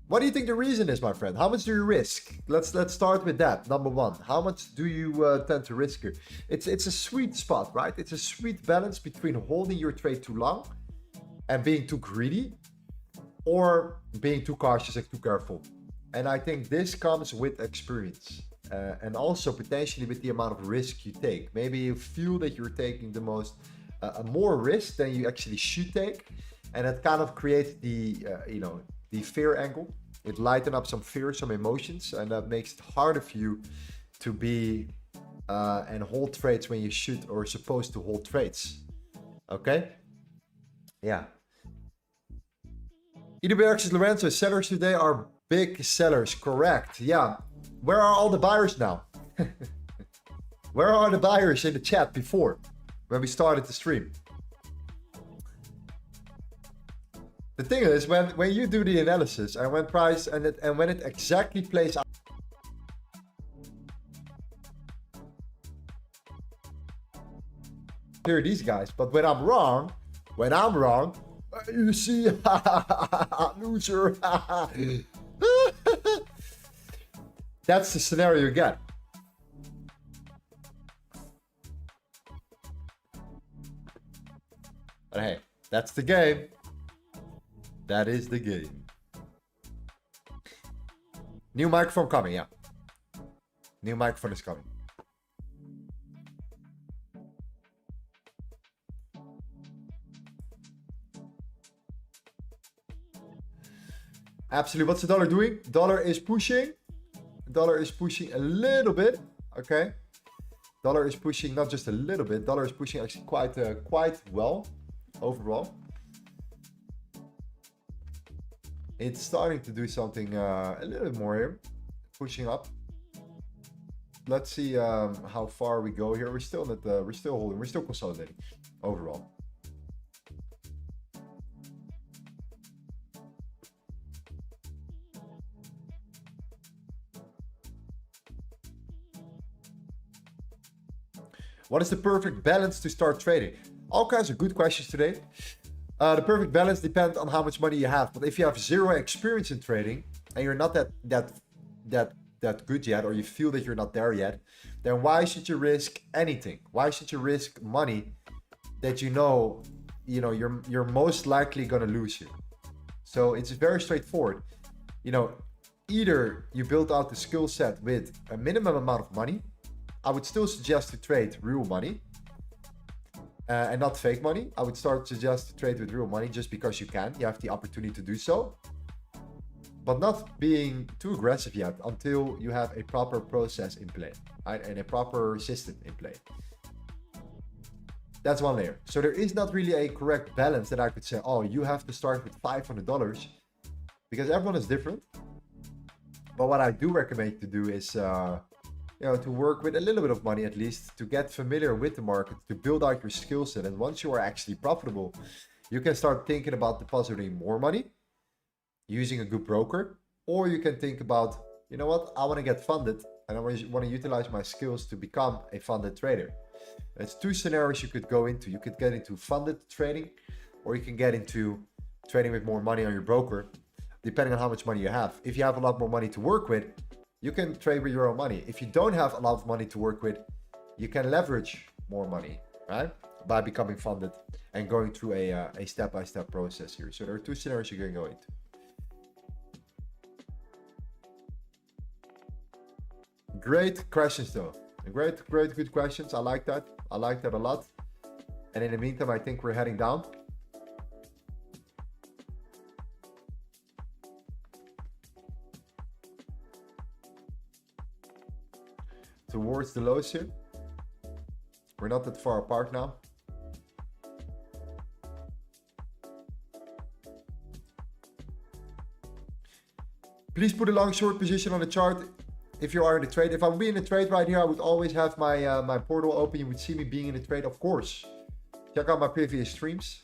What do you think the reason is, my friend? How much do you risk? Let's start with that. Number one, how much do you tend to risk here? It's a sweet spot, right? It's a sweet balance between holding your trade too long and being too greedy, or being too cautious and too careful. And I think this comes with experience. And also potentially with the amount of risk you take. Maybe you feel that you're taking the more risk than you actually should take, and it kind of creates the the fear angle. It lightens up some fear, some emotions, and that makes it harder for you to be and hold trades when you should or supposed to hold trades. Okay? Yeah. EDBX Lorenzo, sellers today are big sellers. Correct. Yeah. Where are all the buyers now? Where are the buyers in the chat before, when we started the stream? The thing is, when you do the analysis and when price and when it exactly plays out, hear these guys. But when I'm wrong, you see, loser. That's the scenario you get. But hey, that's the game. That is the game. New microphone coming, yeah. New microphone is coming. Absolutely. What's the dollar doing? Dollar is pushing. Dollar is pushing a little bit. Okay. Dollar is pushing not just a little bit. Dollar is pushing actually quite well overall. It's starting to do something a little bit more here, pushing up. Let's see how far we go here. We're still holding, we're still consolidating overall. What is the perfect balance to start trading? All kinds of good questions today. The perfect balance depends on how much money you have. But if you have zero experience in trading and you're not that good yet, or you feel that you're not there yet, then why should you risk anything? Why should you risk money that you know you're most likely gonna lose here? So it's very straightforward. Either you build out the skill set with a minimum amount of money. I would still suggest to trade real money and not fake money. I would suggest to trade with real money just because you can. You have the opportunity to do so, but not being too aggressive yet until you have a proper process in play, right? And a proper system in play. That's one layer. So there is not really a correct balance that I could say, oh, you have to start with $500, because everyone is different. But what I do recommend to do is to work with a little bit of money at least, to get familiar with the market, to build out your skill set. And once you are actually profitable, you can start thinking about depositing more money using a good broker, or you can think about, you know what, I want to get funded and I want to utilize my skills to become a funded trader. It's two scenarios you could go into. You could get into funded trading, or you can get into trading with more money on your broker, depending on how much money you have. If you have a lot more money to work with, you can trade with your own money. If you don't have a lot of money to work with, you can leverage more money, right? By becoming funded and going through a step-by-step process here. So there are two scenarios you can go into. Great questions though. Great, good questions. I like that. I like that a lot. And in the meantime, I think we're heading down. Towards the lows here. We're not that far apart now. Please put a long short position on the chart if you are in the trade. If I would be in the trade right here, I would always have my my portal open. You would see me being in the trade, of course. Check out my previous streams.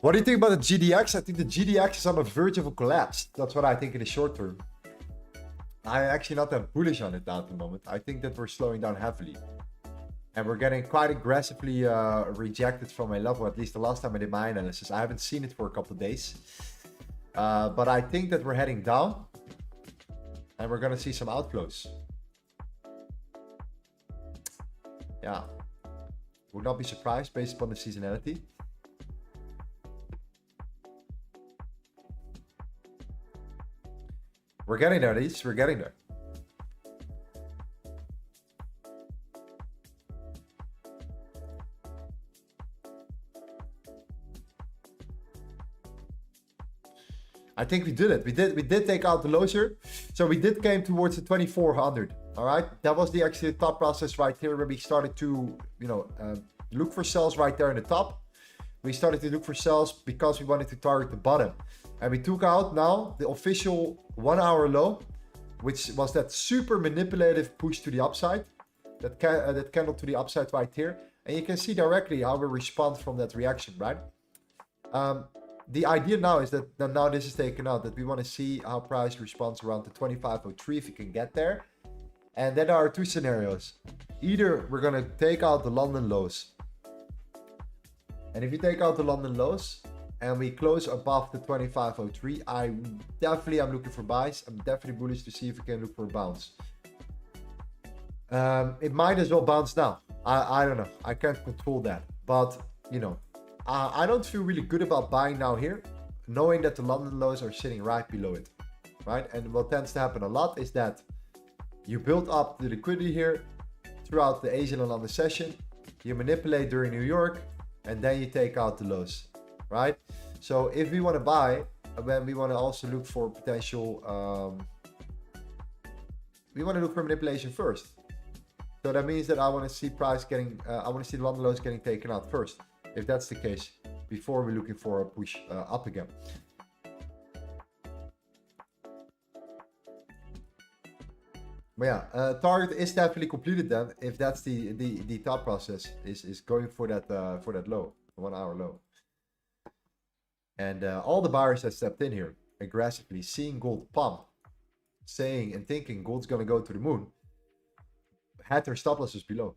What do you think about the GDX? I think the GDX is on the verge of a collapse. That's what I think in the short term. I'm actually not that bullish on it at the moment. I think that we're slowing down heavily. And we're getting quite aggressively rejected from a level, at least the last time I did my analysis. I haven't seen it for a couple of days. But I think that we're heading down. And we're going to see some outflows. Yeah. Would not be surprised based upon the seasonality. We're getting there, Leeds. We're getting there. I think we did it. We did take out the lows here. So we did came towards the 2400. All right. That was the actually top process right here where we started to, look for sells right there in the top. We started to look for sells because we wanted to target the bottom. And we took out now the official 1 hour low, which was that super manipulative push to the upside, that candle to the upside right here. And you can see directly how we respond from that reaction, right? The idea now is that now this is taken out, that we want to see how price responds around the 2503 if you can get there. And then there are two scenarios. Either we're going to take out the London lows. And if you take out the London lows, and we close above the 2503, I'm looking for buys. I'm definitely bullish to see if we can look for a bounce. It might as well bounce down. I don't know. I can't control that. But, you know, I don't feel really good about buying now here, knowing that the London lows are sitting right below it, right? And what tends to happen a lot is that you build up the liquidity here throughout the Asian and London session, you manipulate during New York, and then you take out the lows, right? So if we want to buy, then we want to also look for potential, we want to look for manipulation first. So that means that I want to see price getting, I want to see the London lows getting taken out first. If that's the case, before we're looking for a push up again. But yeah, target is definitely completed then. If that's the thought process is going for that low, 1 hour low. And all the buyers that stepped in here aggressively, seeing gold pump, saying and thinking gold's gonna go to the moon, had their stop losses below.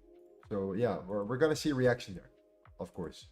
So yeah, we're gonna see a reaction there, of course.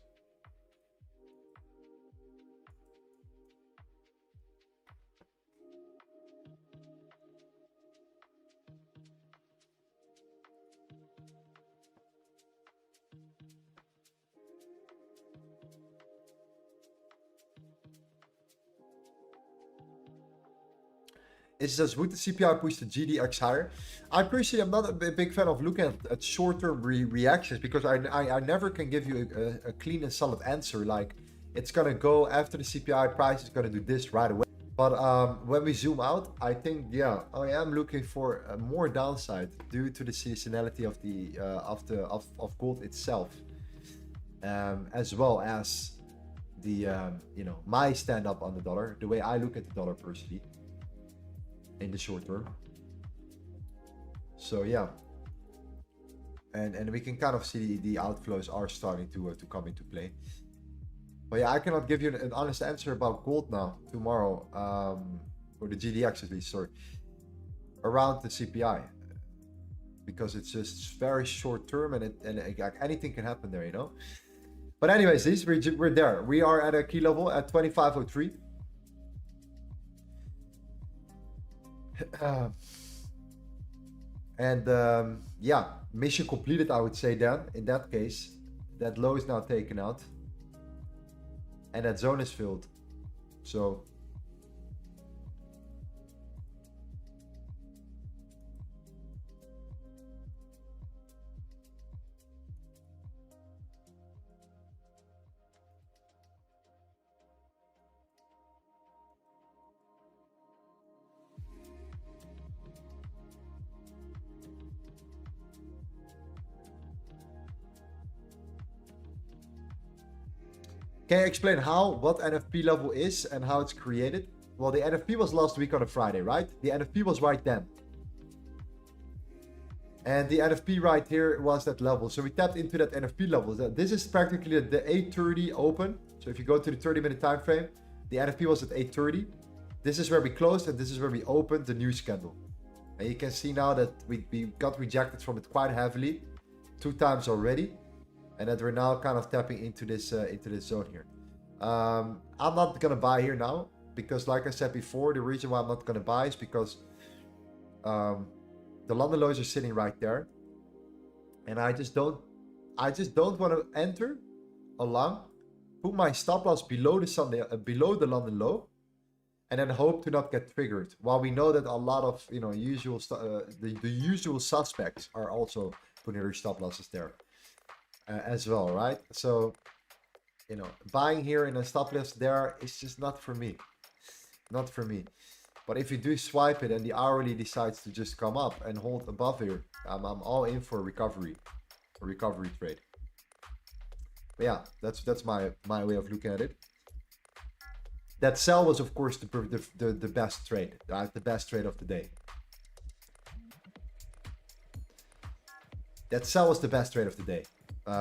It says, would the CPI push the GDX higher? I personally am not a big fan of looking at short-term reactions, because I never can give you a clean and solid answer. Like, it's gonna go after the CPI, price is gonna do this right away. But when we zoom out, I think, yeah, I am looking for a more downside due to the seasonality of gold itself, as well as the you know, my stand up on the dollar, the way I look at the dollar personally in the short term. So yeah, and we can kind of see the outflows are starting to come into play. But yeah, I cannot give you an honest answer about gold now, tomorrow, or the GDX at least, sorry, around the CPI, because it's just very short term, and anything can happen there, you know. But anyways, we're there. We are at a key level at 2503. Yeah, mission completed, I would say. Then in that case, that low is now taken out and that zone is filled. So can you explain what NFP level is and how it's created? Well, the NFP was last week on a Friday, right? The NFP was right then. And the NFP right here was that level. So we tapped into that NFP level. This is practically the 8:30 open. So if you go to the 30-minute time frame, the NFP was at 8:30. This is where we closed, and this is where we opened the news candle. And you can see now that we got rejected from it quite heavily 2 times already. And that we're now kind of tapping into this zone here. I'm not gonna buy here now, because like I said before, the reason why I'm not gonna buy is because the London lows are sitting right there, and I just don't want to enter along, put my stop loss below the London low, and then hope to not get triggered. While we know that a lot of, you know, the usual suspects are also putting their stop losses there. As well, right? So, you know, buying here in a stop loss there is just not for me. Not for me. But if you do swipe it and the hourly decides to just come up and hold above here, I'm all in for a recovery trade. But yeah, that's my way of looking at it. That sell was, of course, the best trade, right? The best trade of the day. That sell was the best trade of the day.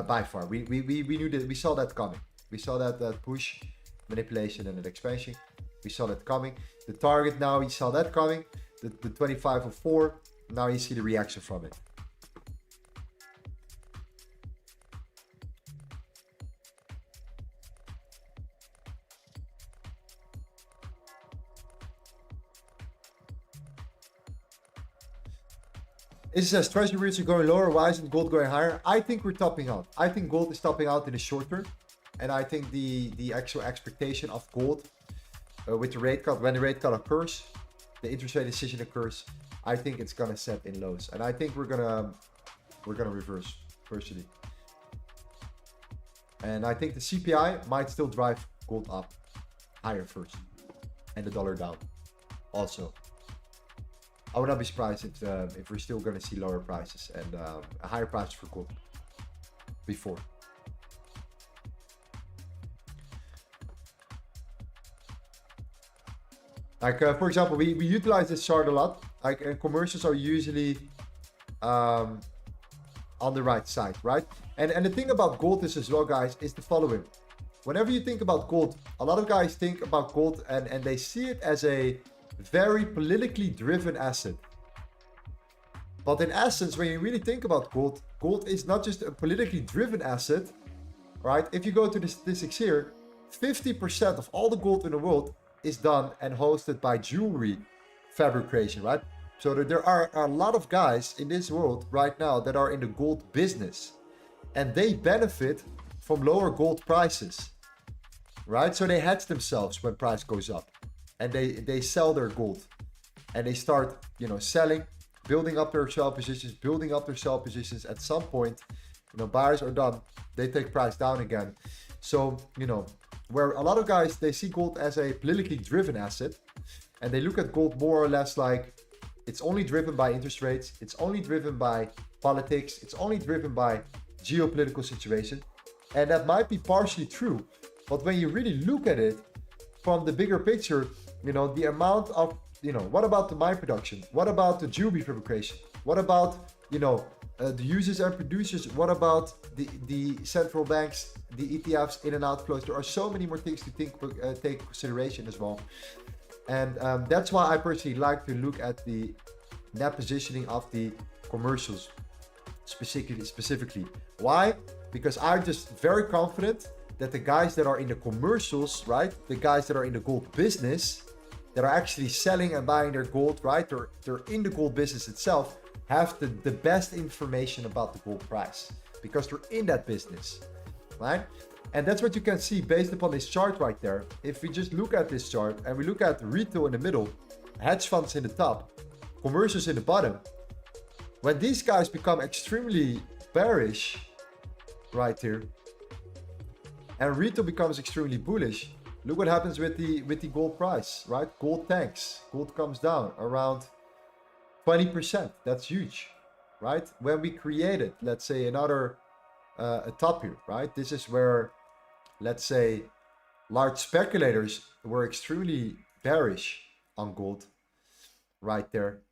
By far, we knew that, we saw that coming. We saw that push, manipulation, and an expansion. We saw that coming. The target now, we saw that coming. The 2504. Now you see the reaction from it. It says treasury rates are going lower. Why isn't gold going higher? I think we're topping out. I think gold is topping out in the short term. And I think the actual expectation of gold with the rate cut, when the rate cut occurs, the interest rate decision occurs, I think it's gonna set in lows. And I think we're gonna reverse personally. And I think the CPI might still drive gold up higher first and the dollar down also. I would not be surprised if we're still going to see lower prices and a higher price for gold before. Like for example, we utilize this chart a lot. Like commercials are usually on the right side, right? And the thing about gold is as well, guys, is the following. Whenever you think about gold, a lot of guys think about gold and they see it as a very politically driven asset. But in essence, when you really think about gold, gold is not just a politically driven asset, right? If you go to the statistics here, 50% of all the gold in the world is done and hosted by jewelry fabrication, right? So there are a lot of guys in this world right now that are in the gold business and they benefit from lower gold prices, right? So they hedge themselves when price goes up. And they sell their gold and they start, you know, selling, building up their sell positions. At some point, you know, buyers are done, they take price down again. So, you know, where a lot of guys, they see gold as a politically driven asset and they look at gold more or less like it's only driven by interest rates, it's only driven by politics, it's only driven by geopolitical situation. And that might be partially true, but when you really look at it from the bigger picture, you know, the amount of, you know, what about the mine production? What about the jewelry fabrication? What about, you know, the users and producers? What about the central banks, the ETFs, in and out flows? There are so many more things to take into consideration as well. And that's why I personally like to look at the net positioning of the commercials specifically. Why? Because I'm just very confident that the guys that are in the commercials, right? The guys that are in the gold business, that are actually selling and buying their gold, right? They're in the gold business itself, have the best information about the gold price because they're in that business, right? And that's what you can see based upon this chart right there. If we just look at this chart and we look at retail in the middle, hedge funds in the top, commercials in the bottom, when these guys become extremely bearish right here, and retail becomes extremely bullish, look what happens with the gold price, right? Gold tanks, gold comes down around 20%. That's huge, right? When we created, let's say, another a top here, right? This is where, let's say, large speculators were extremely bearish on gold right there.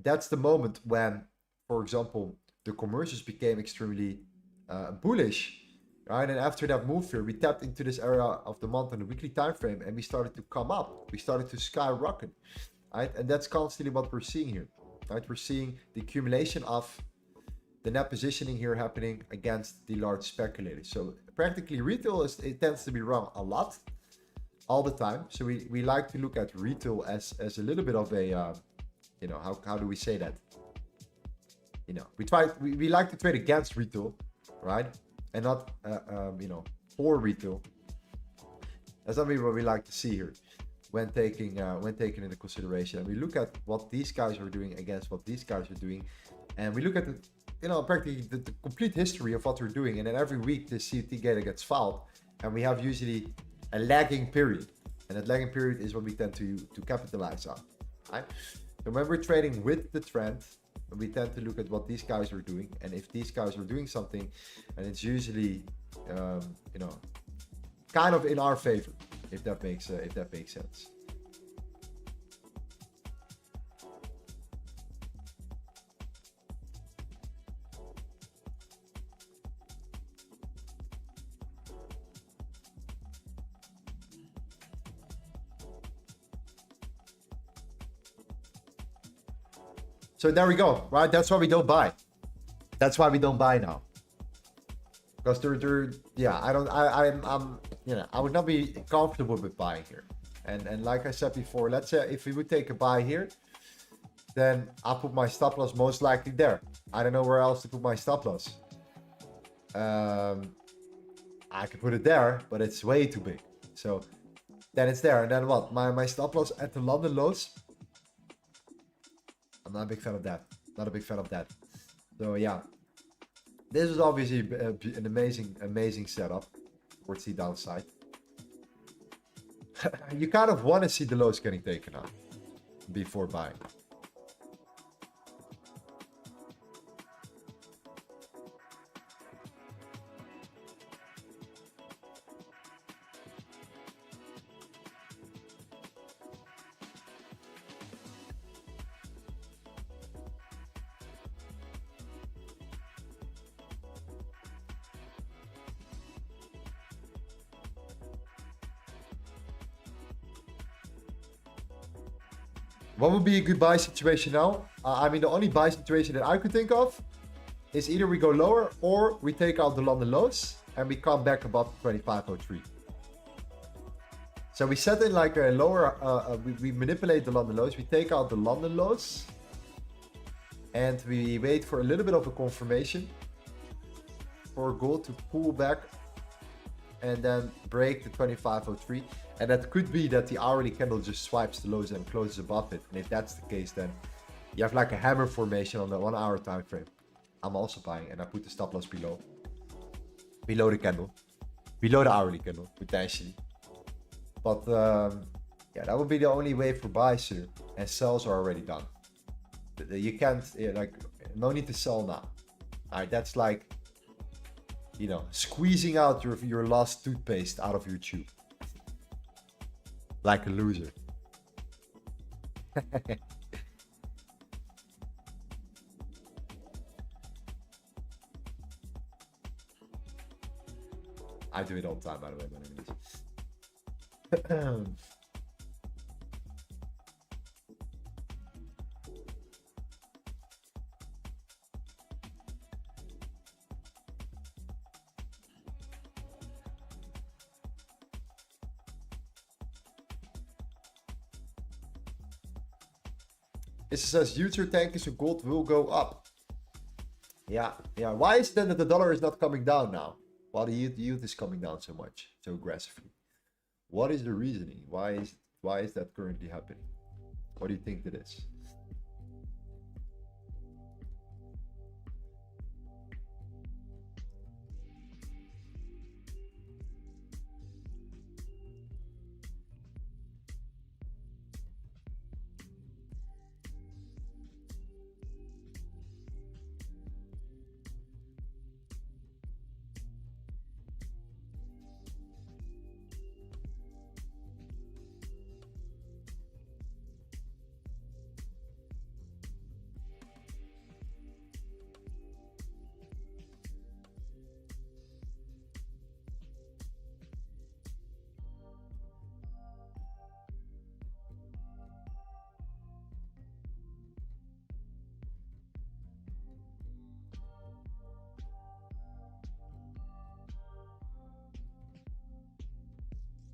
That's the moment when, for example, the commercials became extremely bullish. Right, and after that move here, we tapped into this area of the month on the weekly time frame, and we started to come up. We started to skyrocket, right? And that's constantly what we're seeing here, right? We're seeing the accumulation of the net positioning here happening against the large speculators. So practically, retail it tends to be wrong a lot, all the time. So we like to look at retail as a little bit of a, you know, how do we say that? You know, we like to trade against retail, right? And not, you know, for retail. That's not really what we like to see here when taking into consideration. And we look at what these guys are doing against what these guys are doing, and we look at the, you know, practically the complete history of what we're doing. And then every week this CFD data gets filed, and we have usually a lagging period, and that lagging period is what we tend to capitalize on, right? So when we're trading with the trend, we tend to look at what these guys are doing, and if these guys are doing something, and it's usually, you know, kind of in our favor, if that makes sense. So there we go, right? That's why we don't buy. That's why we don't buy now. Because they're yeah, I'm you know, I would not be comfortable with buying here. And like I said before, let's say if we would take a buy here, then I'll put my stop loss most likely there. I don't know where else to put my stop loss. I could put it there, but it's way too big. So then it's there. And then what? My stop loss at the London lows. I'm not a big fan of that. Not a big fan of that. So yeah, this is obviously an amazing setup towards the downside. You kind of want to see the lows getting taken out before buying. What would be a good buy situation now? I mean, the only buy situation that I could think of is either we go lower or we take out the London lows and we come back above 2503. So we set in like a lower, we manipulate the London lows, we take out the London lows and we wait for a little bit of a confirmation for gold to pull back and then break the 2503. And that could be that the hourly candle just swipes the lows and closes above it. And if that's the case, then you have like a hammer formation on the 1 hour time frame. I'm also buying, and I put the stop loss below the candle, below the hourly candle potentially. But yeah, that would be the only way for buys here, and sells are already done. You can't, like, no need to sell now. All right, that's like, you know, squeezing out your last toothpaste out of your tube. Like a loser. I do it all the time, by the way, but anyways. It says future tank so gold will go up. Yeah. Why is it then that the dollar is not coming down now? While the yield is coming down so much, so aggressively. What is the reasoning? Why is that currently happening? What do you think that is?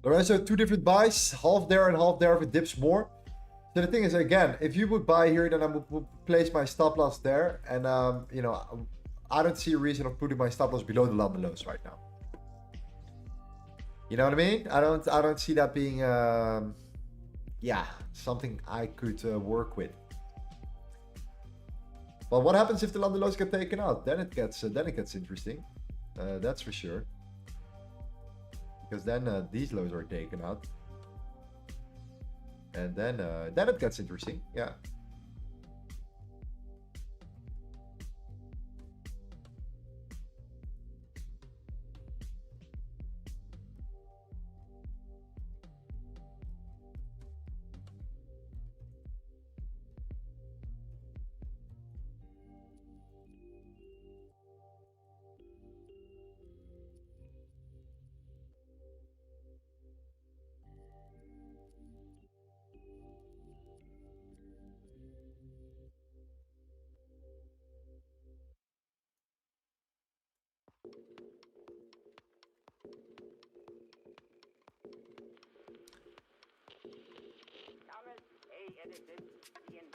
Lorenzo, two different buys, half there and half there if it dips more. So the thing is, again, if you would buy here, then I would place my stop loss there. And, you know, I don't see a reason of putting my stop loss below the London lows right now. You know what I mean? I don't see that being, yeah, something I could work with. But what happens if the London lows get taken out? Then it gets interesting. That's for sure. Because then these lows are taken out, and then it gets interesting. Yeah.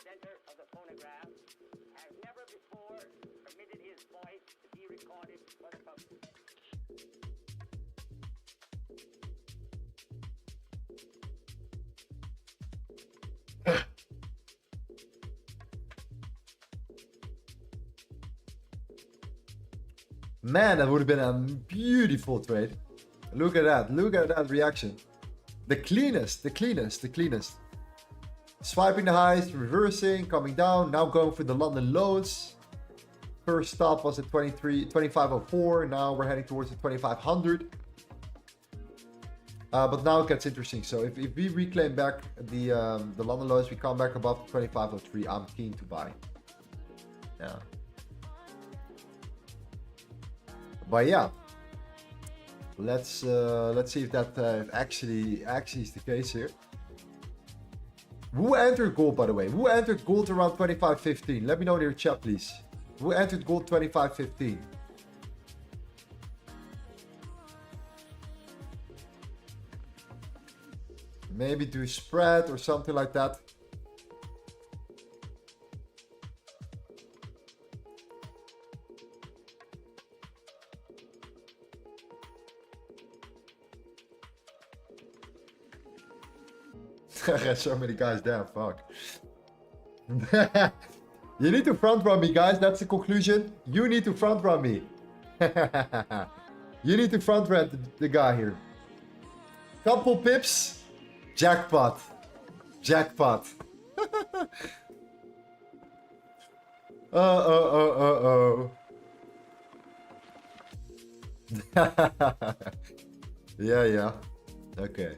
presenter of the phonograph has never before permitted his voice to be recorded for the public. Man, that would have been a beautiful trade. Look at that. Look at that reaction. The cleanest, the cleanest, the cleanest. Swiping the highs, reversing, coming down, now going for the London lows. First stop was at 2504. Now we're heading towards the 2500. But now it gets interesting. So if we reclaim back the London lows, we come back above 2503. I'm keen to buy. Yeah. But yeah, let's see if that actually is the case here. Who entered gold, by the way? Who entered gold around 25.15? Let me know in your chat, please. Who entered gold 25.15? Maybe do spread or something like that. So many guys, damn, fuck. You need to front run me, guys. That's the conclusion. You need to front run me. You need to front run the guy here. Couple pips. Jackpot. Jackpot. Oh. Yeah. Okay.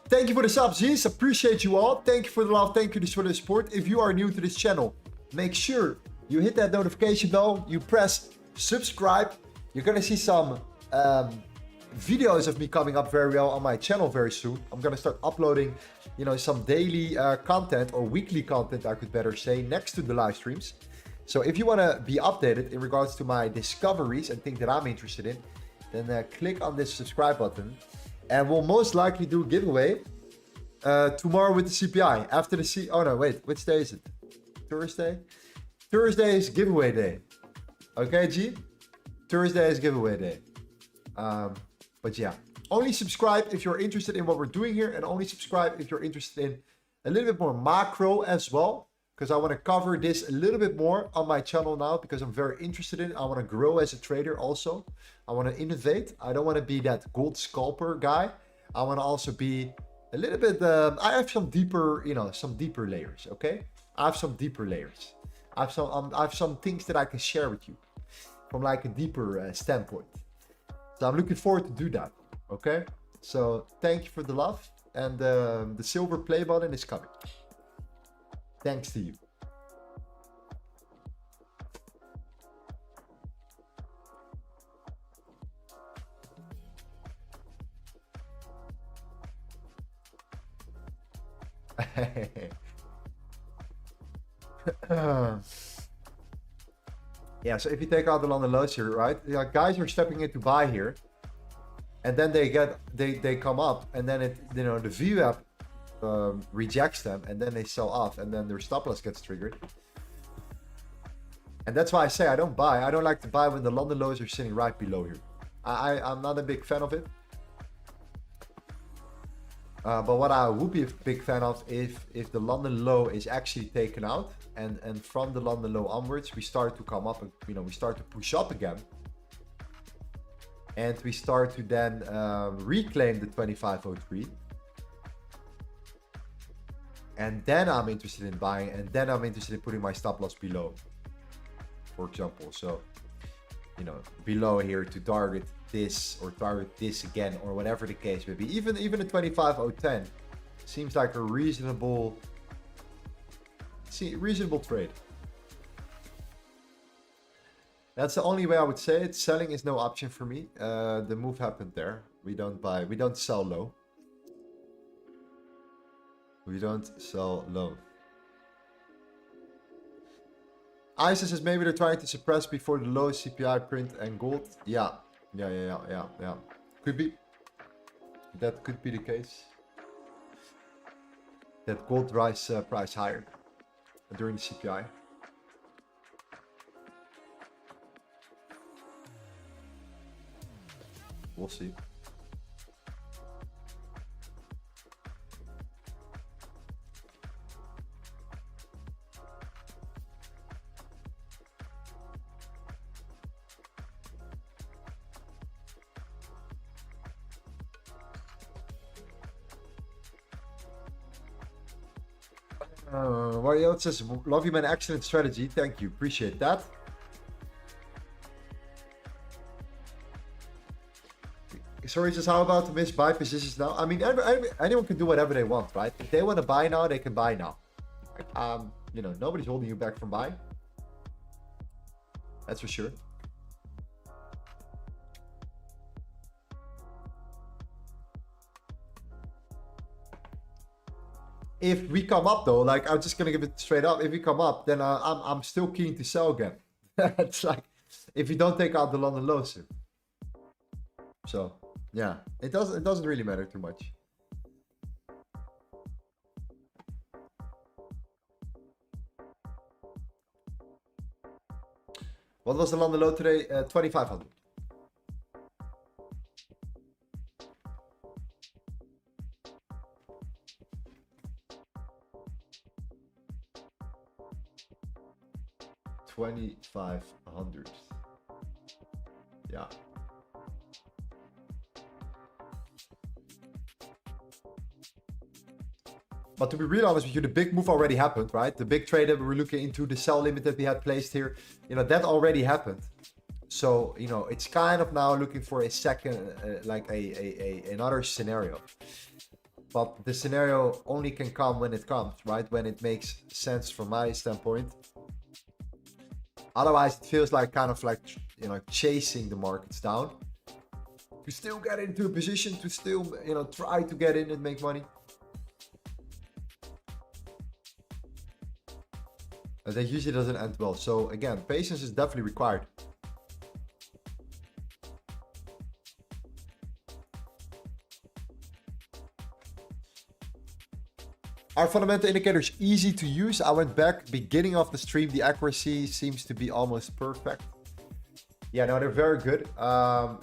Thank you for the subs, G's. Appreciate you all. Thank you for the love. Thank you for the support. If you are new to this channel, make sure you hit that notification bell. You press subscribe. You're gonna see some videos of me coming up very well on my channel very soon. I'm gonna start uploading, some daily content or weekly content, I could better say, next to the live streams. So if you wanna be updated in regards to my discoveries and things that I'm interested in, then click on this subscribe button. And we'll most likely do a giveaway tomorrow with the CPI. After the oh no, wait, which day is it? Thursday? Thursday is giveaway day. Okay, G? Thursday is giveaway day. But yeah, only subscribe if you're interested in what we're doing here, and only subscribe if you're interested in a little bit more macro as well, because I want to cover this a little bit more on my channel now, because I'm very interested in it. I want to grow as a trader also. I want to innovate. I don't want to be that gold scalper guy. I want to also be a little bit, I have some deeper, some deeper layers, okay? I have some deeper layers. I have some things that I can share with you from like a deeper standpoint. So I'm looking forward to do that, okay? So thank you for the love, and the silver play button is coming. Thanks to you. Yeah, so if you take out the London lows here, right? Yeah, guys are stepping in to buy here, and then they come up, and then the VWAP rejects them, and then they sell off, and then their stop loss gets triggered. And that's why I say I don't buy. I don't like to buy when the London lows are sitting right below here. I'm not a big fan of it. But what I would be a big fan of if the London low is actually taken out, and from the London low onwards we start to come up, and we start to push up again, and we start to then reclaim the 2503, and then I'm interested in buying, and then I'm interested in putting my stop loss below, for example. So below here to target this or target this again, or whatever the case may be. Even a 25.010 seems like a reasonable trade. That's the only way I would say it. Selling is no option for me. The move happened there. We don't buy, we don't sell low. We don't sell low. ISIS says maybe they're trying to suppress before the low CPI print and gold. Yeah. Could be. That could be the case. That gold rise price higher during the CPI. We'll see. Wario says, love you man, excellent strategy. Thank you, appreciate that. Sorry, just how about to miss buy positions now? I mean, anyone can do whatever they want, right? If they want to buy now, they can buy now. You know, nobody's holding you back from buying. That's for sure. If we come up though, like I'm just gonna give it straight up. If we come up, then I'm still keen to sell again. It's like if you don't take out the London lows. So yeah, it doesn't really matter too much. What was the London low today? 2,500. $2,500. Yeah. But to be real honest with you, the big move already happened, right? The big trade that we were looking into, the sell limit that we had placed here, you know, that already happened. So, you know, it's kind of now looking for a second, like another scenario. But the scenario only can come when it comes, right? When it makes sense from my standpoint. Otherwise, it feels like kind of like, you know, chasing the markets down. To still get into a position, to still, you know, try to get in and make money. But that usually doesn't end well. So again, patience is definitely required. Our fundamental indicators easy to use. I went back beginning of the stream. The accuracy seems to be almost perfect. Yeah, no, they're very good.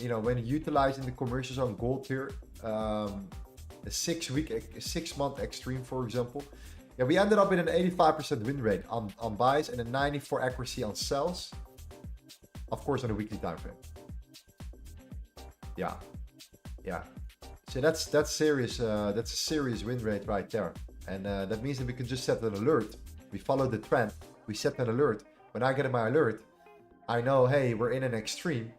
You know, when utilizing the commercials on gold here, a 6 month extreme, for example. Yeah, we ended up in an 85% win rate on buys and a 94 accuracy on sells. Of course, on a weekly time frame. Yeah. So that's serious. That's a serious win rate right there. And that means that we can just set an alert. We follow the trend. We set an alert. When I get my alert, I know, hey, we're in an extreme.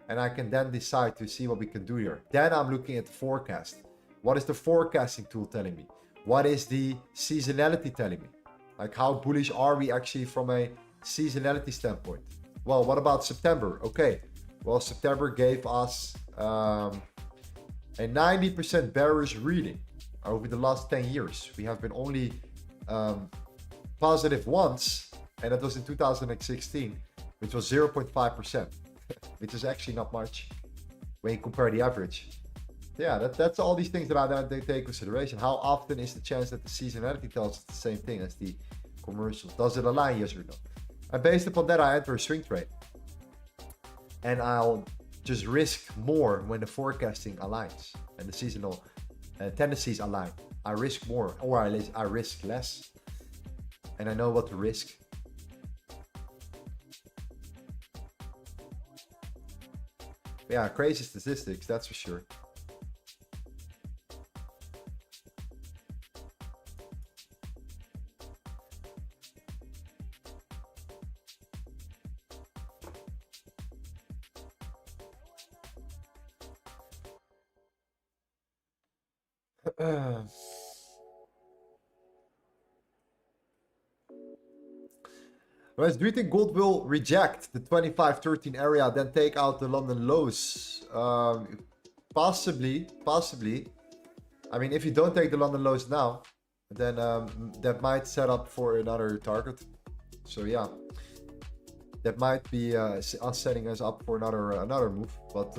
And I can then decide to see what we can do here. Then I'm looking at the forecast. What is the forecasting tool telling me? What is the seasonality telling me? Like how bullish are we actually from a seasonality standpoint? Well, what about September? Okay, well, September gave us a 90% bearish reading. Over the last 10 years, we have been only positive once, and that was in 2016, which was 0.5%, which is actually not much when you compare the average. Yeah, that's all these things that I take into consideration. How often is the chance that the seasonality tells us the same thing as the commercials? Does it align, yes or no? And based upon that, I enter a swing trade. And I'll just risk more when the forecasting aligns and the seasonal tendencies align. I risk more, or I risk less, and I know what to risk. Yeah, crazy statistics, that's for sure. Guys, do you think gold will reject the 2513 area, then take out the London lows? Possibly. I mean, if you don't take the London lows now, then that might set up for another target. So yeah, that might be us setting us up for another move, but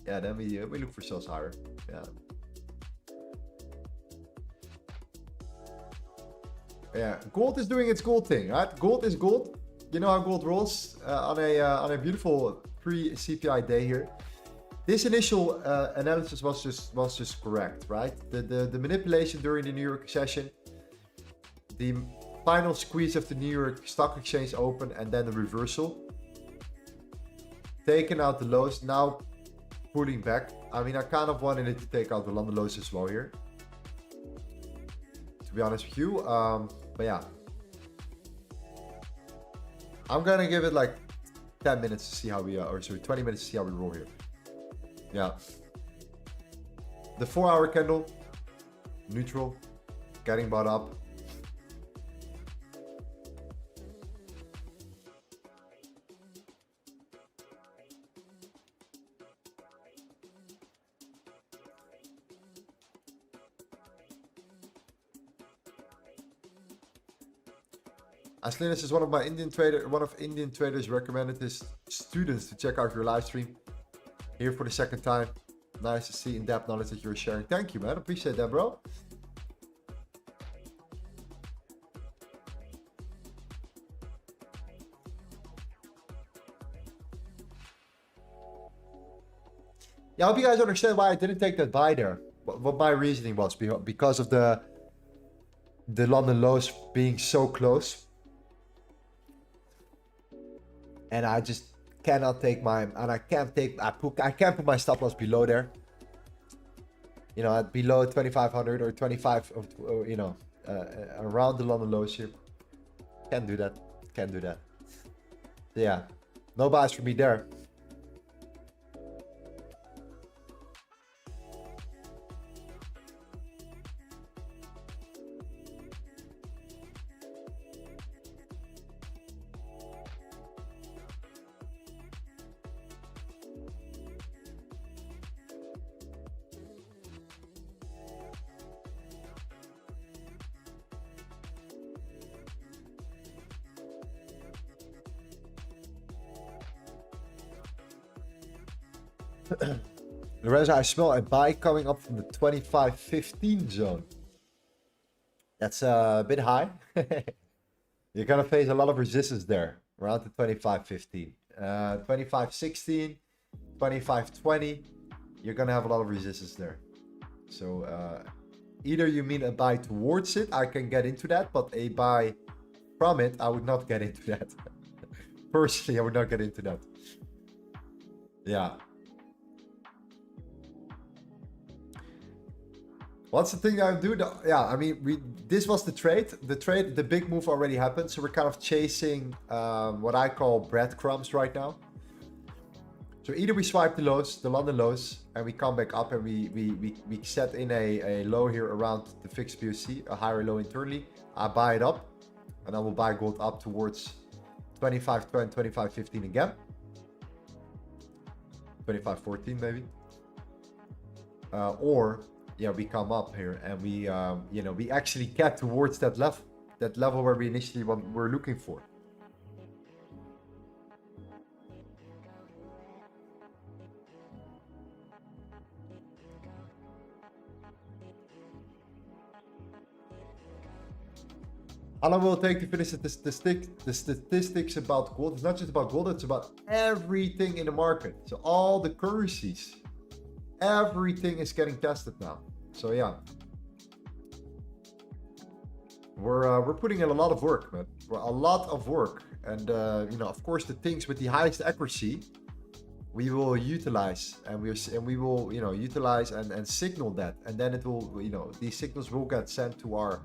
yeah, then we look for sales higher. Yeah. Yeah, gold is doing its gold thing, right? Gold is gold. You know how gold rolls on a beautiful pre-CPI day here. This initial analysis was just correct, right? The manipulation during the New York session, the final squeeze of the New York Stock Exchange open, and then the reversal. Taking out the lows, now pulling back. I mean, I kind of wanted it to take out the London lows as well here, to be honest with you. But yeah, I'm gonna give it like 10 minutes to see how we, or sorry, 20 minutes to see how we roll here. Yeah. The 4-hour candle, neutral, getting bought up. Aslinis is one of Indian traders recommended his students to check out your live stream. Here for the second time. Nice to see in-depth knowledge that you're sharing. Thank you, man. Appreciate that, bro. Yeah, I hope you guys understand why I didn't take that buy there. What my reasoning was, because of the London lows being so close. And I just cannot take I can't put my stop loss below there. You know, at below 2,500 or 25, or, you know, around the London lows here. Can't do that. Can't do that. So yeah, no buys for me there. Lorenzo, I smell a buy coming up from the 25.15 zone. That's a bit high. You're gonna face a lot of resistance there around the 25.15. 25.16, 25.20. You're gonna have a lot of resistance there. So either you mean a buy towards it, I can get into that, but a buy from it, I would not get into that. Personally, I would not get into that. Yeah. What's the thing I do? Yeah, I mean, this was the trade. The big move already happened. So we're kind of chasing what I call breadcrumbs right now. So either we swipe the lows, the London lows, and we come back up and we set in a low here around the fixed POC, a higher low internally. I buy it up, and I will buy gold up towards 25.20, 25.15 again. 25.14 maybe. Or yeah, we come up here and we, you know, we actually get towards that level where we initially were looking for. How long will it take to finish the statistics about gold? It's not just about gold, it's about everything in the market. So all the currencies. Everything is getting tested now. So yeah, we're putting in a lot of work, man. A lot of work, and you know, of course, the things with the highest accuracy, we will utilize, and we will, you know, utilize and signal that, and then it will, you know, these signals will get sent to our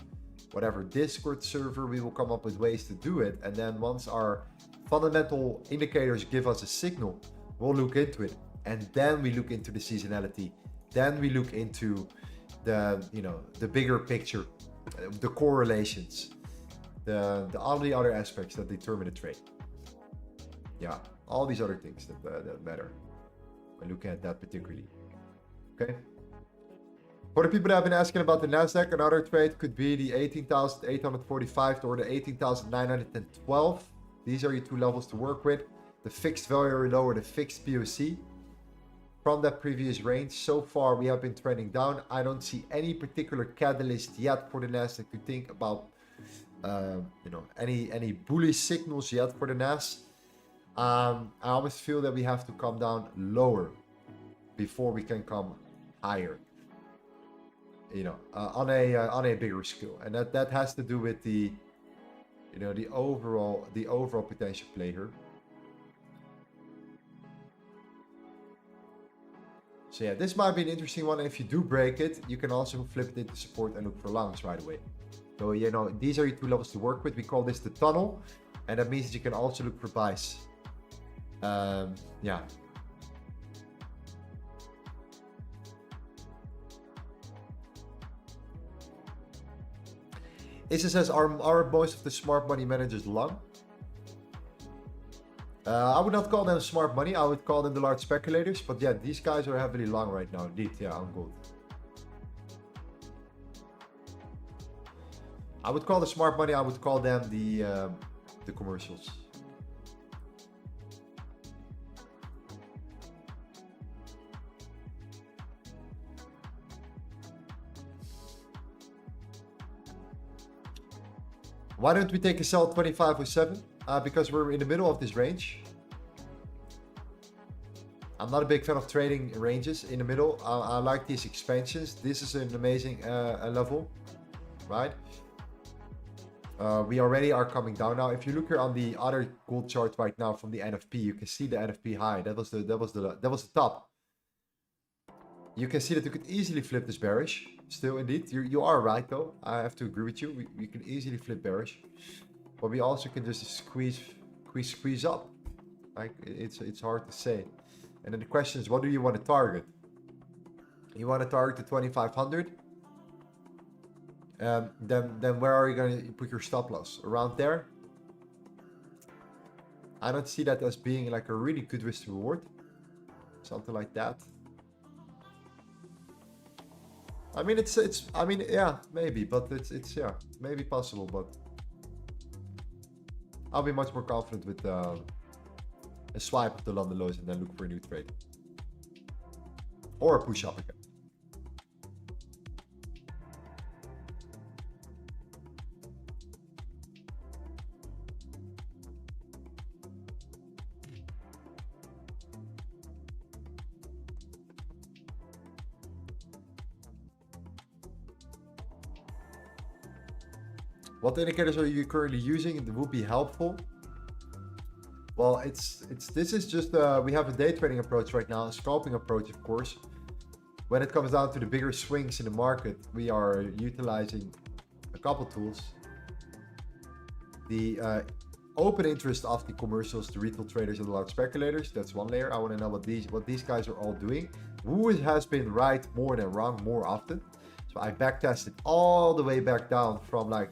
whatever Discord server. We will come up with ways to do it, and then once our fundamental indicators give us a signal, we'll look into it. And then we look into the seasonality. Then we look into the, you know, the bigger picture, the correlations, the all the other aspects that determine the trade. Yeah, all these other things that matter when looking at that particularly. Okay. For the people that have been asking about the Nasdaq, another trade could be the 18,845 or the 18,912. These are your two levels to work with. The fixed value lower, the fixed POC. From that previous range, so far we have been trending down. I don't see any particular catalyst yet for the Nasdaq to think about, any bullish signals yet for the Nas. I always feel that we have to come down lower before we can come higher. On a bigger scale, and that has to do with the overall potential play here. So yeah, this might be an interesting one. If you do break it, you can also flip it into support and look for longs right away. So these are your two levels to work with. We call this the tunnel, and that means that you can also look for buys. Yeah. Issa says, are most of the smart money managers long? I would not call them smart money. I would call them the large speculators. But yeah, these guys are heavily long right now. Indeed, yeah, on gold. I would call the smart money. I would call them the commercials. Why don't we take a sell 2507? Because we're in the middle of this range. I'm not a big fan of trading ranges in the middle. I like these expansions. This is an amazing level, right? We already are coming down now. If you look here on the other gold chart right now from the NFP, you can see the NFP high. That was the top. You can see that you could easily flip this bearish. Still, indeed, you are right though. I have to agree with you. We can easily flip bearish, but we also can just squeeze up. Like it's hard to say. And then the question is, what do you want to target? You want to target the 2500. Then where are you going to put your stop loss? Around there? I don't see that as being like a really good risk to reward. Something like that. I mean, yeah, maybe, but it's yeah, maybe possible, but I'll be much more confident with a swipe of the London lows and then look for a new trade. Or a push up again. What indicators are you currently using? It would be helpful. Well, this is just we have a day trading approach right now, a scalping approach, of course. When it comes down to the bigger swings in the market, we are utilizing a couple tools. The open interest of the commercials, the retail traders, and the large speculators. That's one layer. I want to know what these guys are all doing. Who has been right more than wrong more often? So I backtested all the way back down from like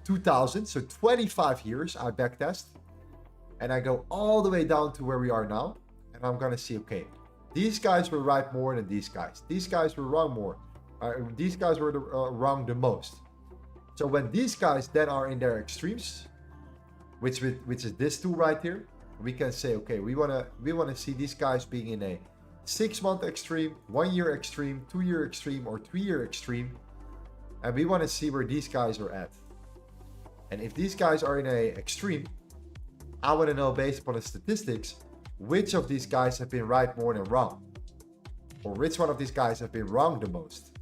2000, so 25 years I backtest, and I go all the way down to where we are now, and I'm gonna see, okay, these guys were right more than these guys. These guys were wrong more. These guys were wrong the most. So when these guys then are in their extremes, which is this tool right here, we can say, okay, we wanna see these guys being in a 6-month extreme, 1-year extreme, 2-year extreme, or 3-year extreme. And we want to see where these guys are at. And if these guys are in a extreme, I want to know based upon the statistics, which of these guys have been right more than wrong. Or which one of these guys have been wrong the most.